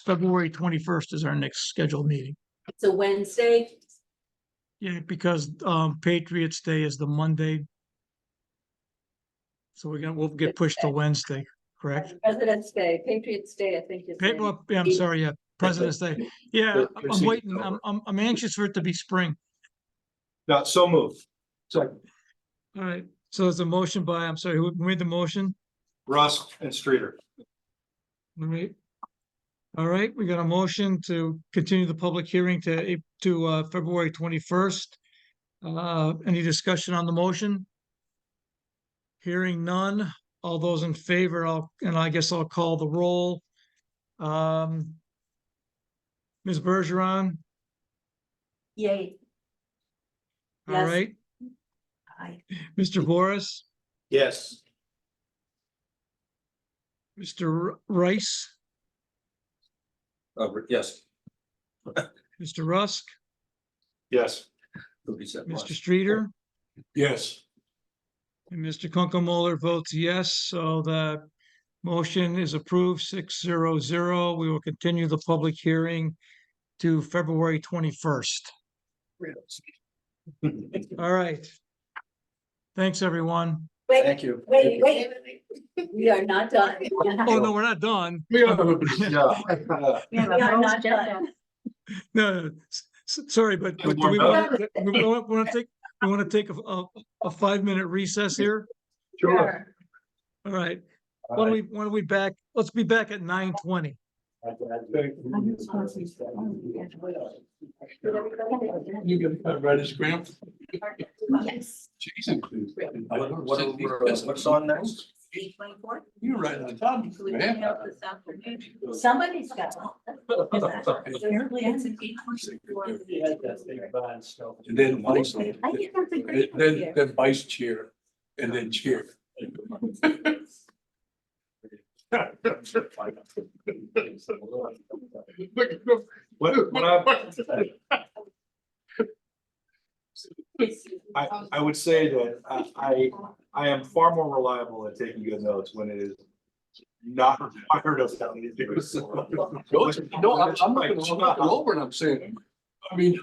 February 21st is our next scheduled meeting?
It's a Wednesday.
Yeah, because Patriots Day is the Monday. So we'll get pushed to Wednesday, correct?
President's Day, Patriots Day, I think is.
I'm sorry, yeah, President's Day. Yeah, I'm waiting. I'm anxious for it to be spring.
Not so moved.
All right, so there's a motion by, I'm sorry, who made the motion?
Russ and Streeter.
All right, we got a motion to continue the public hearing to February 21st. Any discussion on the motion? Hearing none. All those in favor, I guess I'll call the roll. Ms. Bergeron?
Yay.
All
Yes.
right.
Aye.
Mr. Boris?
Yes.
Mr. Rice?
Yes.
Mr. Rusk?
Yes.
Mr. Streeter?
Yes.
And Mr. Kunkelmuller votes yes, so the Motion is approved 600. We will continue the public hearing to February 21st. All right. Thanks, everyone.
Thank you.
Wait.
We are not done.
Oh, no, we're not done.
Yeah.
We are not done.
No, sorry, but do we want to take a 5-minute recess here?
Sure.
All right. When we back, let's be back at 9:20.
You get ready, Scram?
Yes.
What's on next?
You're right on top, man.
Somebody's got. Apparently it's an
And then vice,
I get something great.
then vice chair, and then chair.
I would say that I am far more reliable at taking good notes when it is not required of me to do so.
No, I'm looking over and I'm saying, I mean.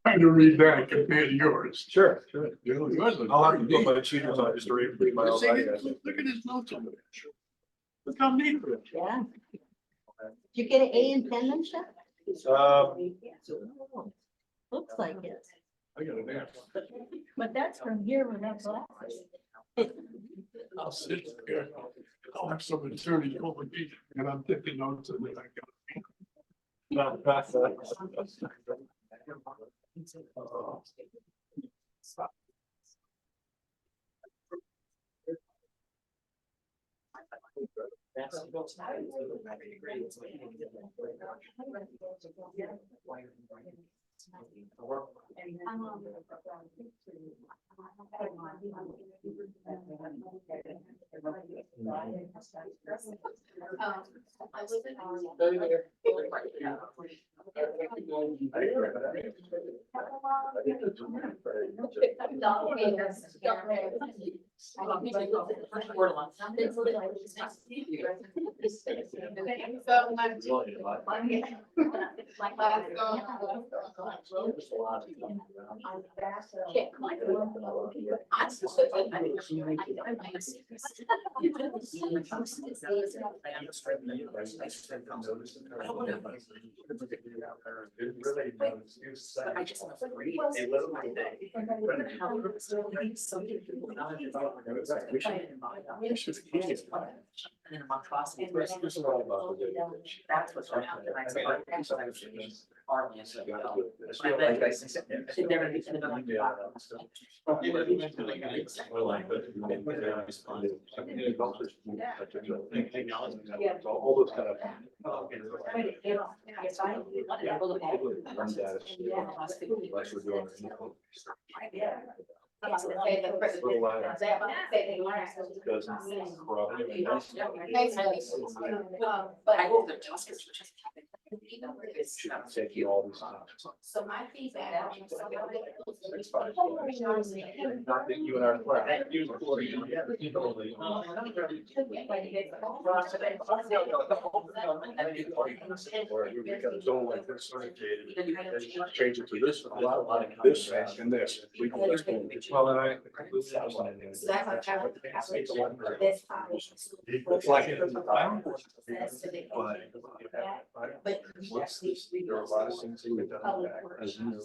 Trying to read that compared to yours.
Sure.
Yours looks
I'll have to
pretty
put
neat.
my cheaters on just to read my own
See,
writing.
look at his notes over there. Look how neat it is.
Yeah. Did you get an A in penmanship? Looks like it,
I got an F.
but that's from here without glasses.
I'll sit here. I'll have some attorney over me and I'm taking notes and then I all those kind of.
So my feedback.
Not that you and I are.
Change it to this, this, and this.
Well, and I.
It's like.
But.
There are a lot of things that we've done back. As you know,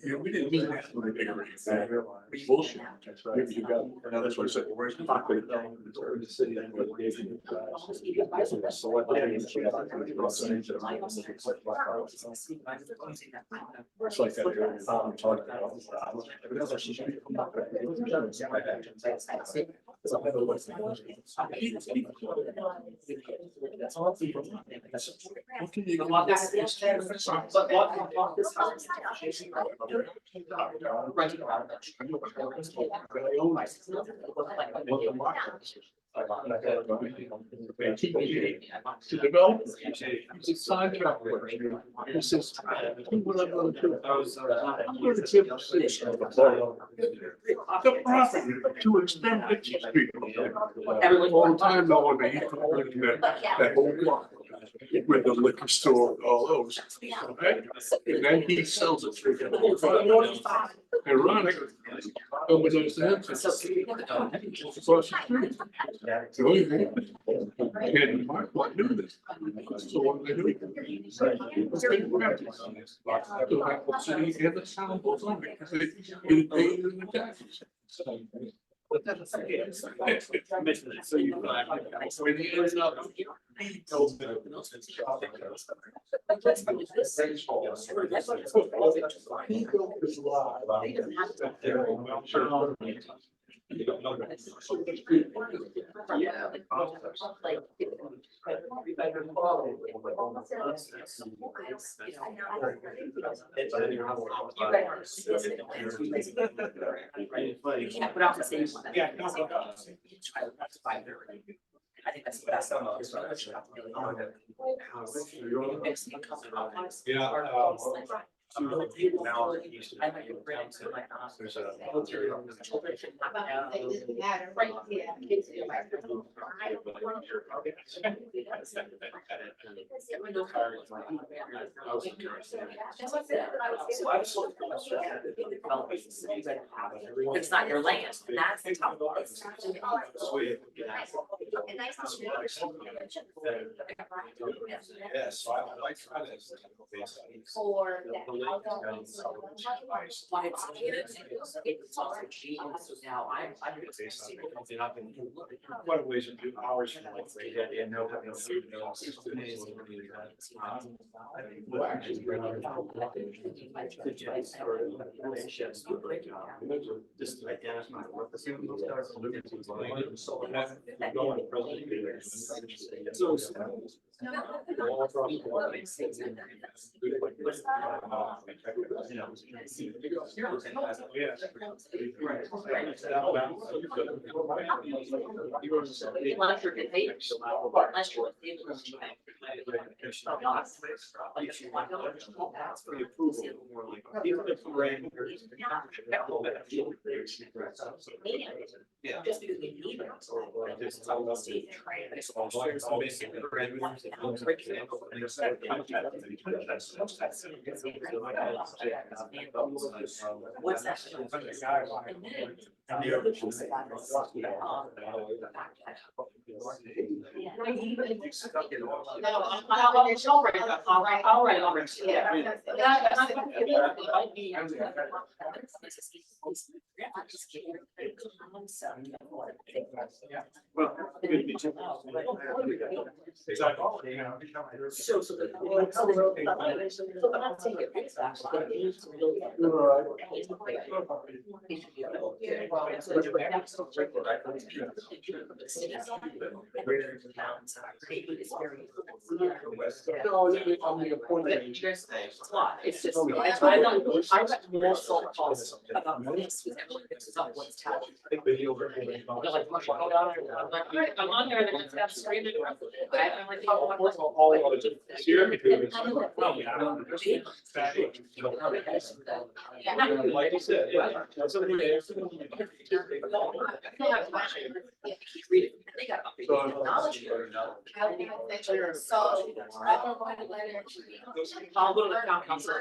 Yeah, we didn't mean that. When they were bullshit.
That's right.
You got, and that's what I said.
The city.
It's like that area I'm talking about. What can you To develop. It's a sidetrack. He says, what I'm gonna do. I'm gonna give the citizen the property to extend it to street. All the time, no one, that whole block. With the liquor store, all those. Okay? And then he sells it for $45. Ironic. Nobody understands it. Across the street. The only thing. And Mark, what do this? So what they do? The city and the town goes on because they get paid in the taxes. So you. When he ends up.
I think that's the best.
There's a.
It's not your land, and that's the tough part.
Yes.
For
Why it's also changed, so now I'm.
What a ways to do hours from like. Just identify what the. Yeah.
Just because we need What's that? All right. Yeah. It's just, I got more soul calls about this. It's not what's happening. I'm on there, they're just got screaming. I'm like, oh, what's all of it?
Like you said, yeah.
They got technology. I'll go to the town council.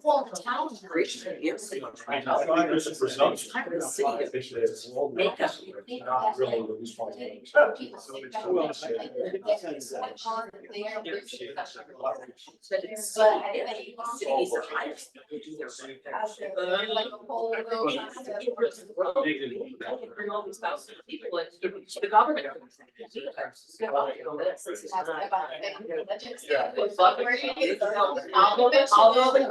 Well, the town is great. Yes.
There's a presumption.
Makeup.
Not really the responsibility.
Cities are higher. Do their the government. I'll go the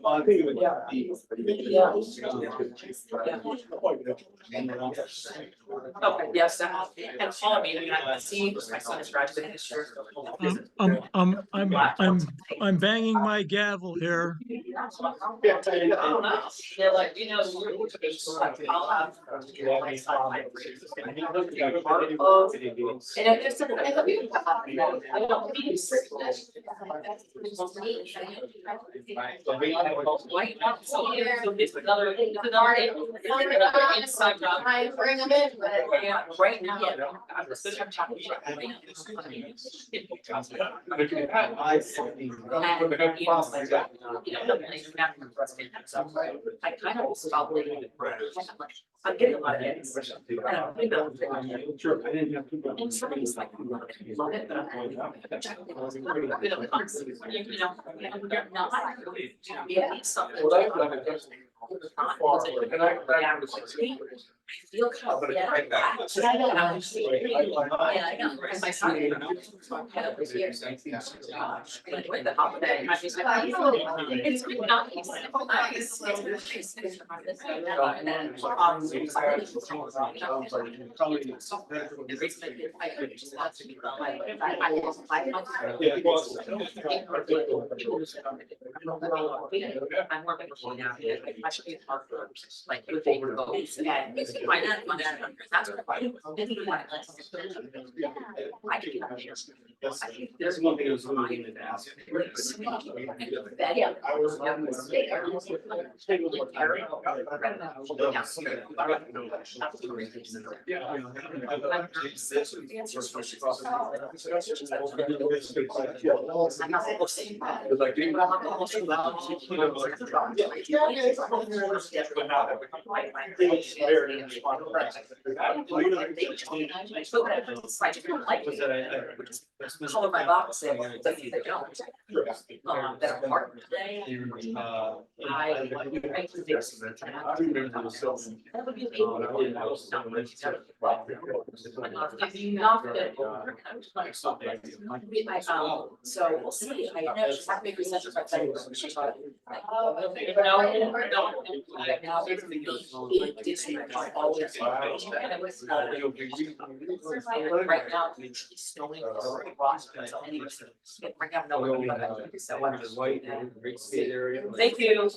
I think
Okay, yes, and follow me, I mean, I see, my son is graduating this year.
I'm banging my gavel here.
I don't know, they're like, you know. I'll have. And I just said, I love you. I don't mean to say that. It's another inside job.
I bring them in, but.
Yeah, right now, I'm just talking about. I kind of probably. I'm getting a lot of hits. And somebody's like, love it, but I'm. You know, you're not. Yeah, something. Feel kind of, my son. Like the holiday, it's really not nice. I'm more now. I should be like with the votes and my dad, that's what I didn't want I can get up here. I think there's one thing I was looking at ask. Color my box and they don't. That are part of today. I so we'll see. I know she's not big research, but right now, it's snowing. Thank you.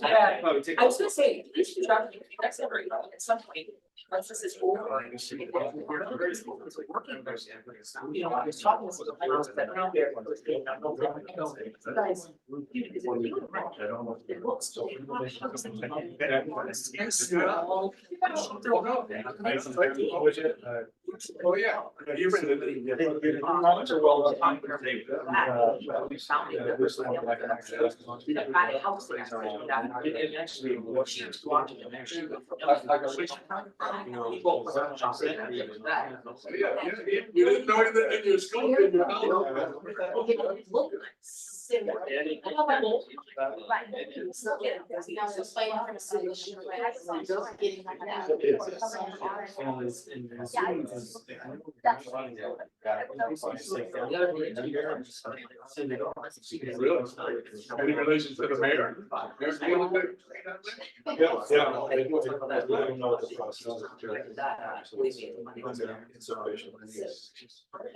I was gonna say, you should drop me next every at some point. Once this is over. You know, I was talking to some friends that around there. Guys. It looks.
Oh, yeah. You've been. You didn't know that in your school. Any relation to the mayor?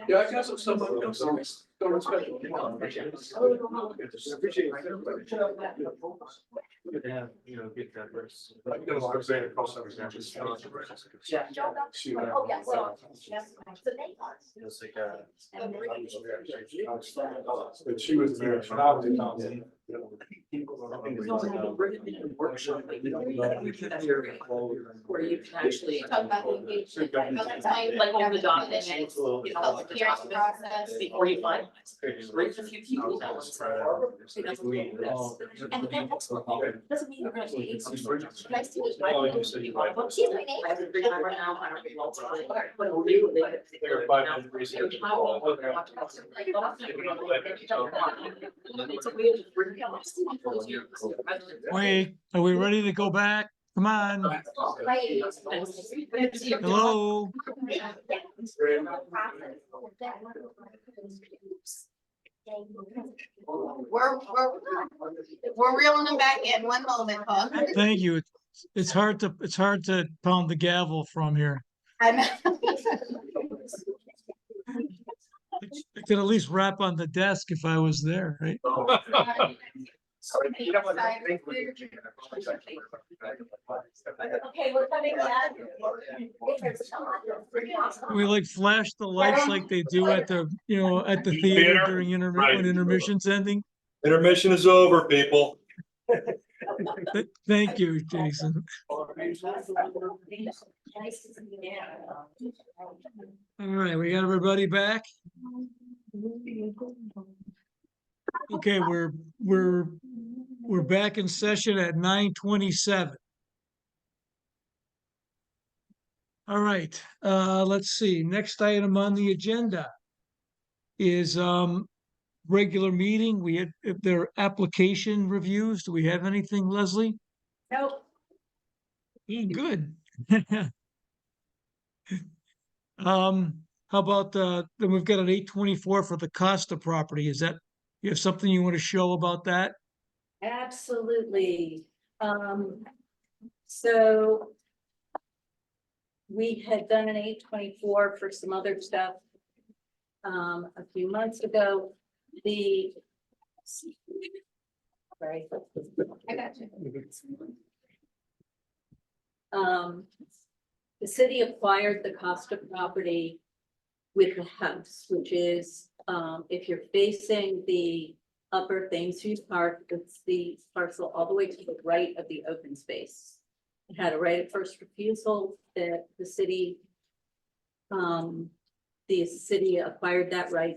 Yeah, I got some stuff. Don't expect it. Appreciate it. You know, get that verse. Like, you know, I was saying, across every country.
Yeah.
Oh, yeah, so.
It's like, but she was there. I was in town.
Where you can actually.
Talk about the engagement.
Like over the document, you know,
About the hearing process.
before you find. Brings a few people that was.
And then doesn't mean you're gonna take some. Nice to meet
Oh,
you.
you said you like.
She's my neighbor.
I have a big one right now, I don't know what's on it, but
They're 5 minute research.
Wait, are we ready to go back? Come on. Hello?
We're reeling them back in. One moment, Paul.
Thank you. It's hard to pound the gavel from here.
I know.
I could at least rap on the desk if I was there, right?
Okay, we're coming back.
We like flash the lights like they do at the, at the theater during when intermission's ending.
Intermission is over, people.
Thank you, Jason. All right, we got everybody back. Okay, we're back in session at 9:27. All right, let's see. Next item on the agenda is regular meeting. We had, if there are application reviews, do we have anything, Leslie?
Nope.
Good. How about then we've got an 824 for the Costa property. Is that, you have something you want to show about that?
Absolutely. So we had done an 824 for some other stuff a few months ago. Sorry.
I got you.
The city acquired the Costa property with the house, which is, if you're facing the upper Thames Street Park, it's the parcel all the way to the right of the open space. It had a right of first refusal that the city acquired that right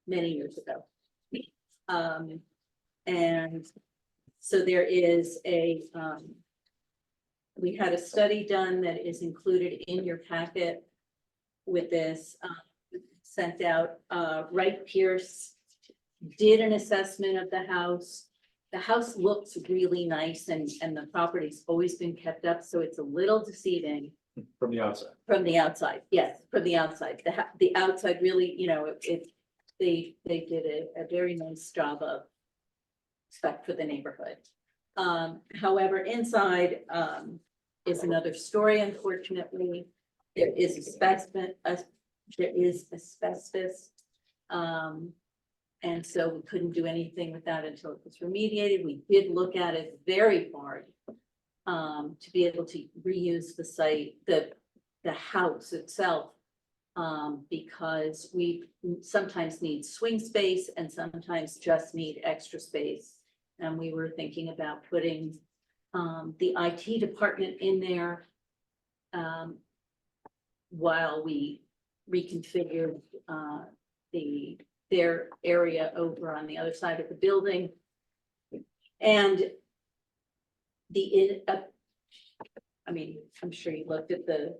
many years ago. And so there is we had a study done that is included in your packet with this, sent out. Wright Pierce did an assessment of the house. The house looks really nice and the property's always been kept up, so it's a little deceiving.
From the outside.
From the outside, yes, from the outside. The outside really, they did a very nice job of respect for the neighborhood. However, inside is another story, unfortunately. There is asbestos. And so we couldn't do anything with that until it was remediated. We did look at it very hard to be able to reuse the site, the house itself, because we sometimes need swing space and sometimes just need extra space. And we were thinking about putting the IT department in there while we reconfigured their area over on the other side of the building. And I'm sure you looked at the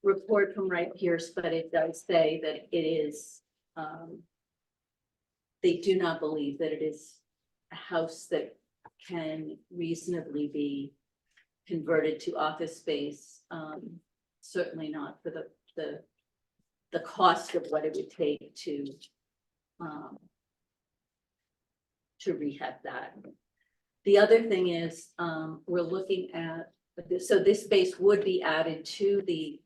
report from Wright Pierce, but it does say that it is, they do not believe that it is a house that can reasonably be converted to office space. Certainly not for the cost of what it would take to rehab that. The other thing is, we're looking at this, so this space would be added to the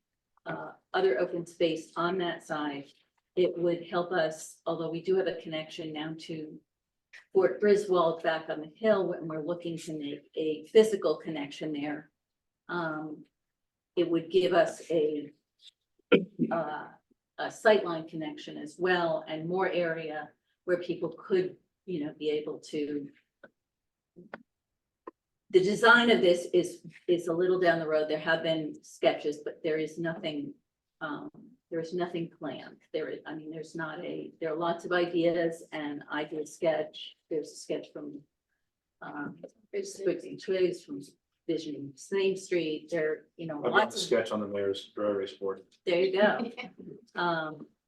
other open space on that side. It would help us, although we do have a connection now to Fort Griswold back on the hill, when we're looking to make a physical connection there. It would give us a sightline connection as well, and more area where people could, be able to. The design of this is a little down the road. There have been sketches, but there is nothing planned. There are lots of ideas, and I did a sketch. There's a sketch from Twigs, from Visioning Main Street. There,
I've got the
lots of,
sketch on the mayor's dry erase board.
there you go.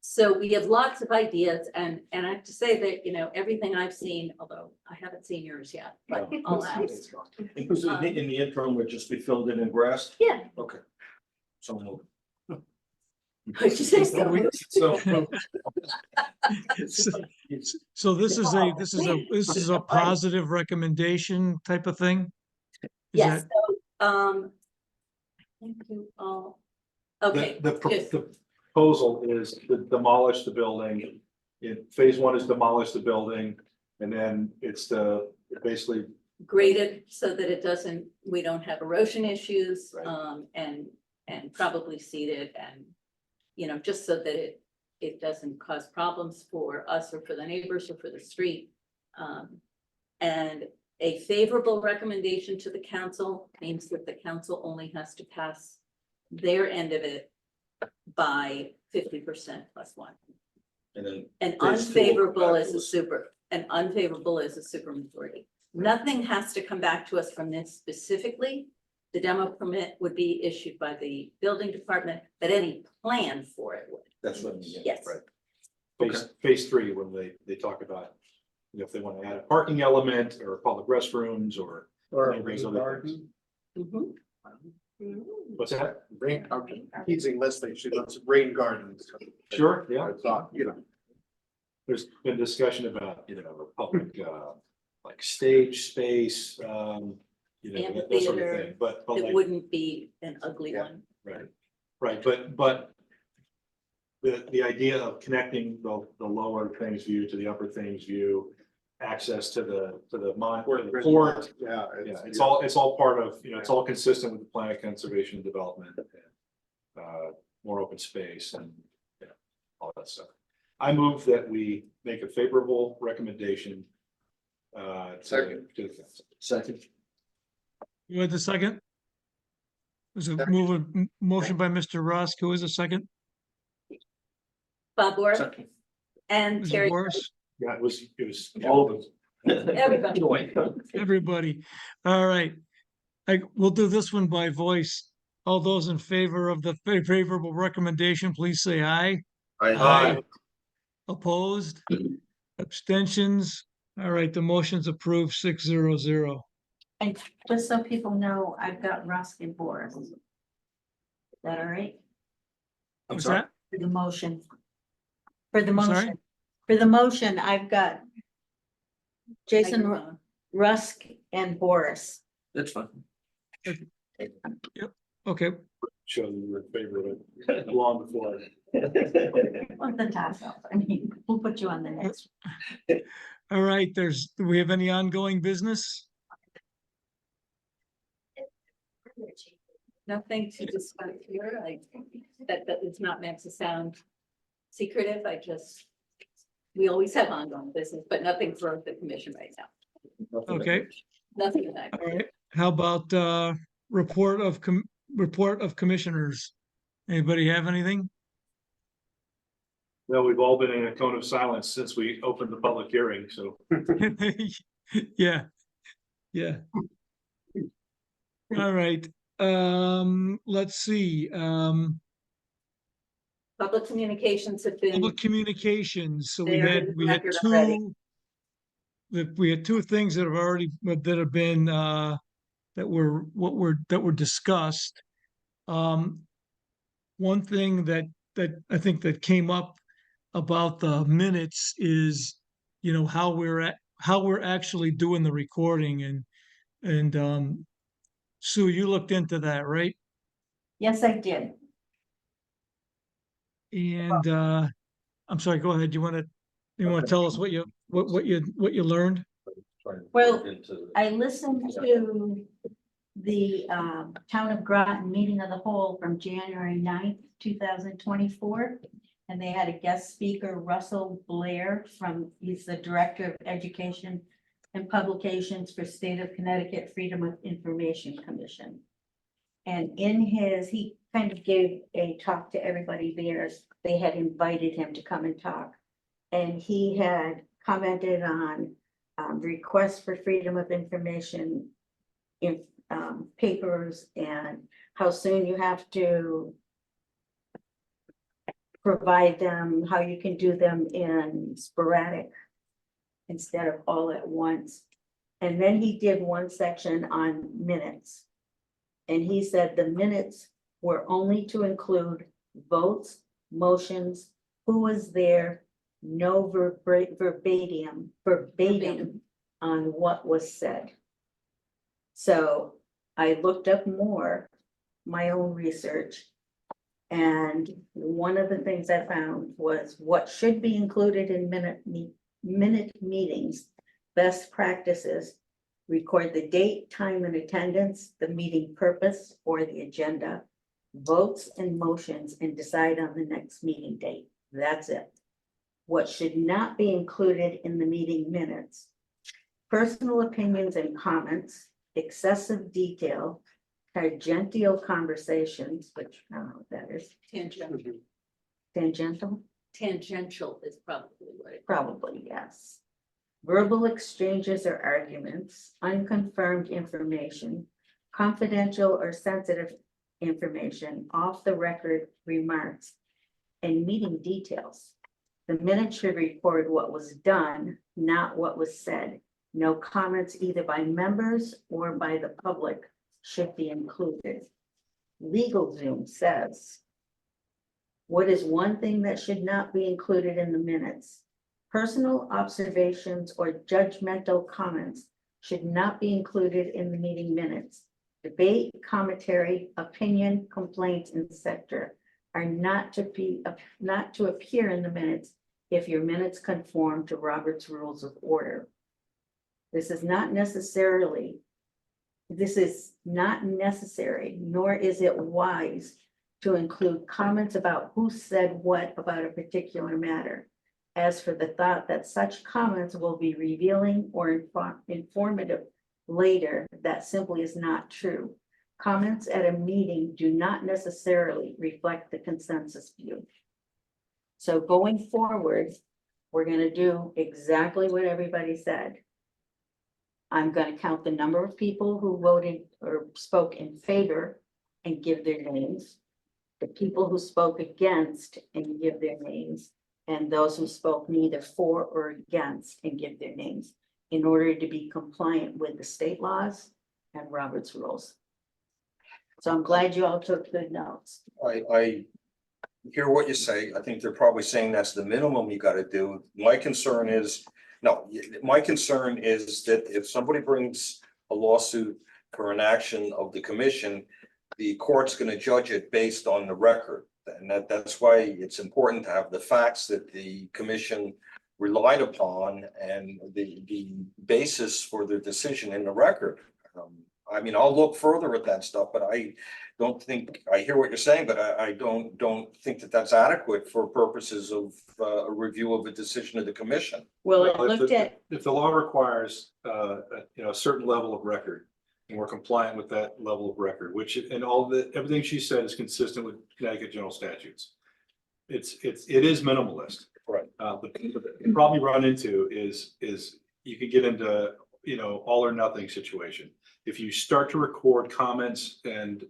So we have lots of ideas, and I have to say that, everything I've seen, although I haven't seen yours yet, but I'll ask.
Because in the interim would just be filled in grass?
Yeah.
Okay. So moved.
What'd you say?
So we-
So,
So this is a positive recommendation type of thing? Is
Yes,
that-
so, thank you all. Okay,
the
good.
proposal is to demolish the building. Phase one is demolish the building, and then it's to basically,
Graded so that it doesn't, we don't have erosion issues,
Right.
and probably seeded and, you know, just so that it doesn't cause problems for us or for the neighbors or for the street. And a favorable recommendation to the council means that the council only has to pass their end of it by 50% plus one.
And then
An
phase two will come
unfavorable
back
is
to
a
us.
supermajority. Nothing has to come back to us from this specifically. The demo permit would be issued by the building department, but any plan for it would.
That's what. I mean, yeah,
Yes.
right.
phase three, when they talk about, you know, if they want to add a parking element or public restrooms or.
Or a
any of these
rain
other things.
garden.
Mhm.
What's that?
Rain, I'm teasing Leslie, she loves rain gardens.
Sure, yeah.
I thought, you know,
There's been discussion about, you know, a public, like stage space, you know, that sort of
Amphitheater
thing, but
It
like,
wouldn't be an ugly
Yeah.
one.
right, but the idea of connecting the lower things view to the upper things view, access to the port,
yeah.
yeah, it's all part of, you know, it's all consistent with the plan of conservation and development. More open space and, you know, all that stuff. I move that we make a favorable recommendation.
Second.
To the council.
Second.
You had the second? There's a
Second.
motion by Mr. Rusk. Who is the second?
Bob Orr
Second.
and
Mrs.
Terry.
Morris?
Yeah, it was all of us.
Everybody.
Everybody. All right. We'll do this one by voice. All those in favor of the favorable recommendation, please say aye.
Aye.
Opposed? Abstentions? All right, the motion's approved 600.
And just so people know, I've got Rusk and Boris. Is that all right?
I'm
What's
sorry.
that?
For the motion. For the
I'm sorry?
motion. For the motion, I've got Jason Rusk and Boris.
That's fine.
Okay,
Show you were in favor of it long before.
On the top, I mean, we'll put you on the next.
all right, do we have any ongoing business?
Nothing to discuss here. That is not meant to sound secretive. We always have ongoing business, but nothing for the commission right now.
Okay,
Nothing of that.
all right. How about report of commissioners? Anybody have anything?
Well, we've all been in a tone of silence since we opened the public hearing, so.
Yeah, yeah. All right, let's see,
Public communications have been,
public communications, so we
They're
had,
in the
we had
record already.
two things that have been, that were discussed. One thing that I think that came up about the minutes is, you know, how we're actually doing the recording and Sue, you looked into that, right?
Yes, I did.
And I'm sorry, go ahead. You want to tell us what you learned?
Well, I listened to the Town of Groton meeting of the whole from January 9th, 2024. And they had a guest speaker, Russell Blair he's the Director of Education and Publications for State of Connecticut Freedom of Information Commission. And he kind of gave a talk to everybody there. They had invited him to come and talk. And he had commented on requests for freedom of information in papers and how soon you have to provide them, how you can do them in sporadic instead of all at once. And then he did one section on minutes. And he said the minutes were only to include votes motions, who was there, no verbatim on what was said. So I looked up more, my own research. And one of the things I found was what should be included in minute meetings, best practices, record the date, time, and attendance, the meeting purpose or the agenda, votes and motions, and decide on the next meeting date. That's it. What should not be included in the meeting minutes: personal opinions and comments, excessive detail, tangential conversations, which I don't know what that is.
Tangential.
Tangential?
Tangential is probably what it.
Probably, yes. Verbal exchanges or arguments, unconfirmed information, confidential or sensitive information, off the record remarks, and meeting details. The minutes should record what was done, not what was said. No comments either by members or by the public should be included. LegalZoom says, what is one thing that should not be included in the minutes? Personal observations or judgmental comments should not be included in the meeting minutes. Debate, commentary, opinion, complaints, etc. are not to appear in the minutes if your minutes conform to Robert's Rules of Order. This is not necessary, nor is it wise to include comments about who said what about a particular matter. As for the thought that such comments will be revealing or informative later, that simply is not true. Comments at a meeting do not necessarily reflect the consensus view. So going forward, we're going to do exactly what everybody said. I'm going to count the number of people who voted or spoke in favor and give their names, the people who spoke against and give their names, and those who spoke neither for or against and give their names, in order to be compliant with the state laws and Robert's rules. So I'm glad you all took good notes.
I hear what you say. I think they're probably saying that's the minimum you gotta do. My concern is that if somebody brings a lawsuit for an action of the commission, the court's gonna judge it based on the record. And that's why it's important to have the facts that the commission relied upon and the basis for their decision in the record. I mean, I'll look further at that stuff, but I don't think, I hear what you're saying, but I don't think that that's adequate for purposes of a review of a decision of the commission.
Well, I
Well,
looked at,
If the law requires, a certain level of record, and we're compliant with that level of record, which, and everything she said is consistent with Connecticut general statutes. It is minimalist.
Right.
But the problem you run into is you could get into, all or nothing situation. If you start to record comments and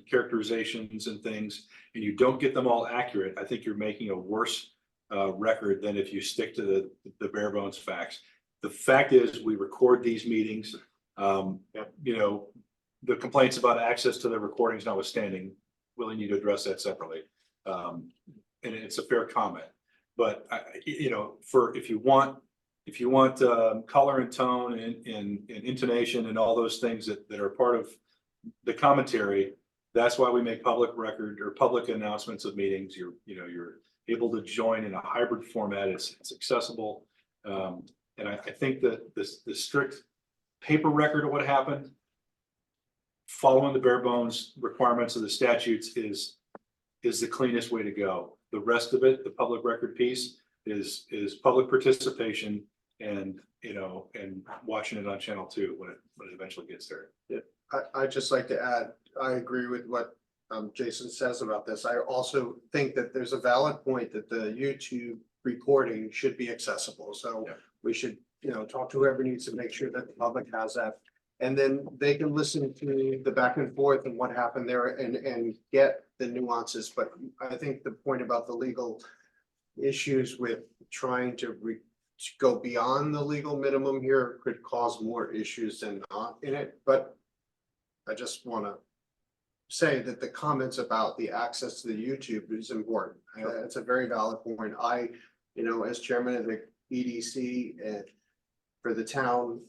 characterizations and things, and you don't get them all accurate, I think you're making a worse record than if you stick to the bare bones facts. The fact is, we record these meetings. The complaints about access to the recordings notwithstanding, we'll need to address that separately. And it's a fair comment, but if you want color and tone and intonation and all those things that are part of the commentary, that's why we make public record or public announcements of meetings. You're able to join in a hybrid format. It's accessible. And I think that the strict paper record of what happened, following the bare bones requirements of the statutes, is the cleanest way to go. The rest of it, the public record piece, is public participation and watching it on channel 2 when it eventually gets there.
Yeah, I'd just like to add, I agree with what Jason says about this. I also think that there's a valid point that the YouTube recording should be accessible. So
Yeah.
we should, talk to whoever needs to make sure that the public has that. And then they can listen to the back and forth and what happened there and get the nuances. But I think the point about the legal issues with trying to go beyond the legal minimum here could cause more issues than not in it. But I just want to say that the comments about the access to the YouTube is important. It's a very valid point. I, as chairman of the EDC and for the town,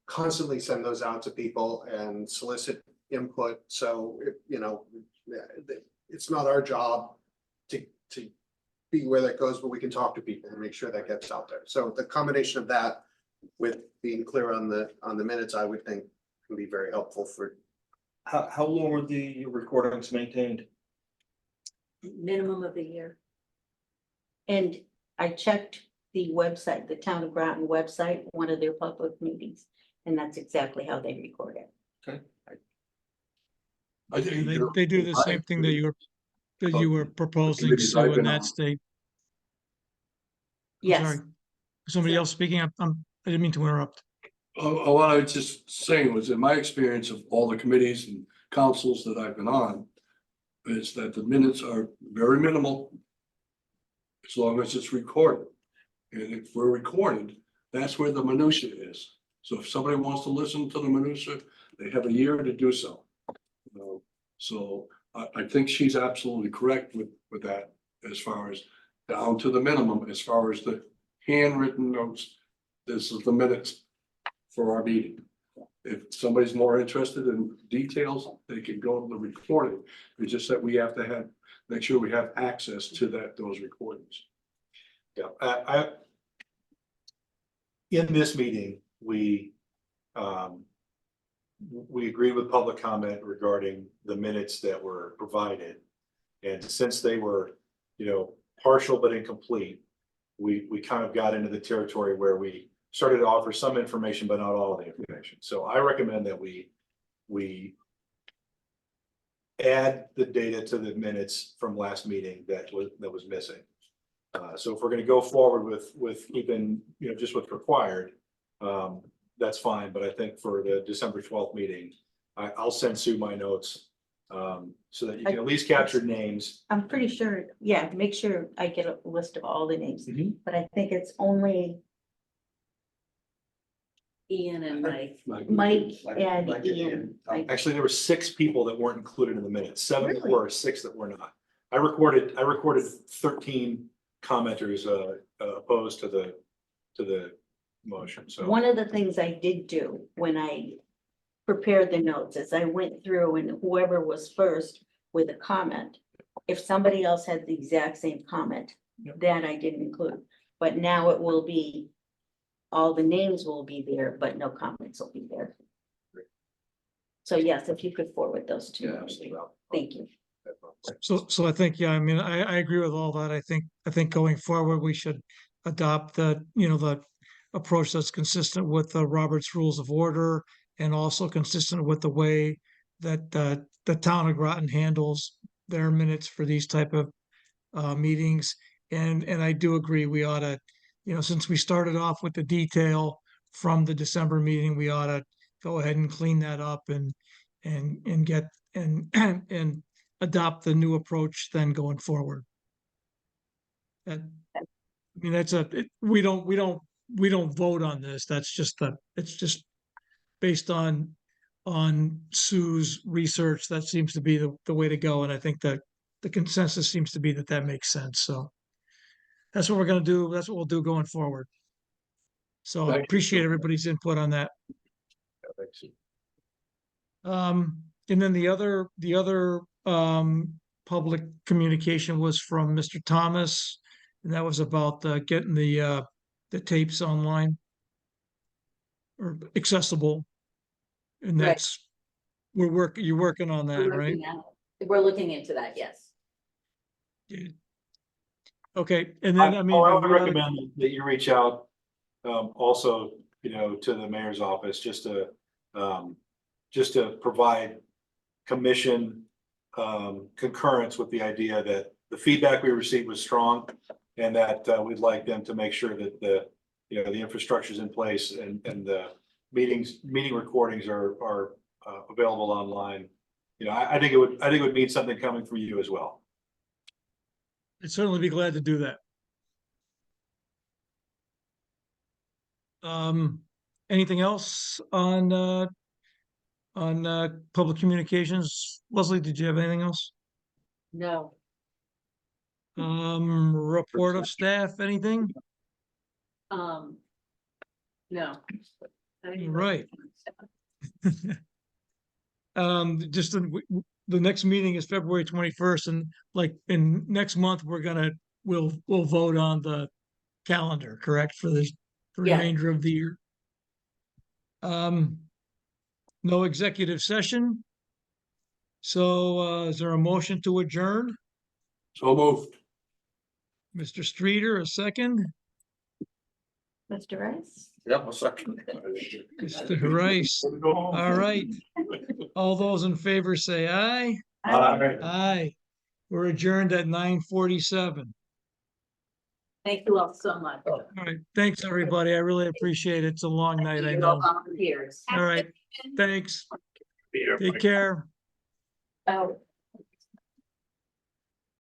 constantly send those out to people and solicit input. So, it's not our job to be where that goes, but we can talk to people and make sure that gets out there. So the combination of that with being clear on the minutes, I would think can be very helpful for.
How long were the recordings maintained?
Minimum of a year. And I checked the website, the Town of Groton website, one of their public meetings, and that's exactly how they record it.
I think
They do the same thing that you were proposing,
committees I've
Sue,
been
and
on.
that's I'm
Yes,
sorry. Somebody else speaking? I didn't mean to interrupt.
What I was just saying was, in my experience of all the committees and councils that I've been on, is that the minutes are very minimal. As long as it's recorded. And if we're recorded, that's where the minutia is. So if somebody wants to listen to the minutia, they have a year to do so. So I think she's absolutely correct with that, as far as down to the minimum, as far as the handwritten notes. This is the minutes for our meeting. If somebody's more interested in details, they can go to the recording. It's just that we have to make sure we have access to those recordings.
Yeah, in this meeting, we agreed with public comment regarding the minutes that were provided. And since they were, partial but incomplete, we kind of got into the territory where we started to offer some information, but not all of the information. So I recommend that we add the data to the minutes from last meeting that was missing. So if we're going to go forward with keeping, just what's required, that's fine. But I think for the December 12th meeting, I'll send Sue my notes so that you can at least capture names.
I'm pretty sure, yeah, make sure I get a list of all the names,
Mhm.
but I think it's only
Ian and Mike.
Mike and Ian.
Actually, there were 6 people that weren't included in the minutes, 7 that
Really?
were, 6 that were not. I recorded 13 commenters opposed to the motion. So
One of the things I did do when I prepared the notes is I went through and whoever was first with a comment, if somebody else had the exact same comment, that I didn't include. But now it will be, all the names will be there, but no comments will be there. So yes, if you could forward those to me, thank you.
So I think, yeah, I mean, I agree with all that. I think going forward, we should adopt the approach that's consistent with the Robert's Rules of Order and also consistent with the way that the town of Groton handles their minutes for these type of meetings. And I do agree, we ought to, since we started off with the detail from the December meeting, we ought to go ahead and clean that up and get and adopt the new approach then going forward. And I mean, we don't vote on this. That's just it's just based on Sue's research. That seems to be the way to go. And I think that the consensus seems to be that makes sense. So that's what we're going to do. That's what we'll do going forward. So I
Thank you.
appreciate everybody's input on that. And then the other public communication was from Mr. Thomas, and that was about getting the tapes online or accessible. And
Right.
that's you're working on that, right?
We're looking into that, yes.
Okay, and then I mean,
I would
we oughta-
recommend that you reach out also, to the mayor's office just to provide commission concurrence with the idea that the feedback we received was strong and that we'd like them to make sure that the infrastructure is in place and the meeting recordings are available online. I think it would mean something coming from you as well.
I'd certainly be glad to do that. Anything else on on public communications? Leslie, did you have anything else?
No.
Report of staff, anything?
No.
Right. Just the next meeting is February 21st, and like in next month, we'll vote on the calendar, correct, for the
Yeah.
remainder of the year. No executive session. So is there a motion to adjourn?
So moved.
Mr. Streeter, a second.
Mr. Rice?
Yep, a second.
Mr. Rice. All right. All those in favor say aye. Aye. We're adjourned at 9:47.
Thank you all so much.
All right. Thanks, everybody. I really appreciate it. It's a long night, I
You're all
know.
volunteers.
All right. Thanks. Take care.
Oh.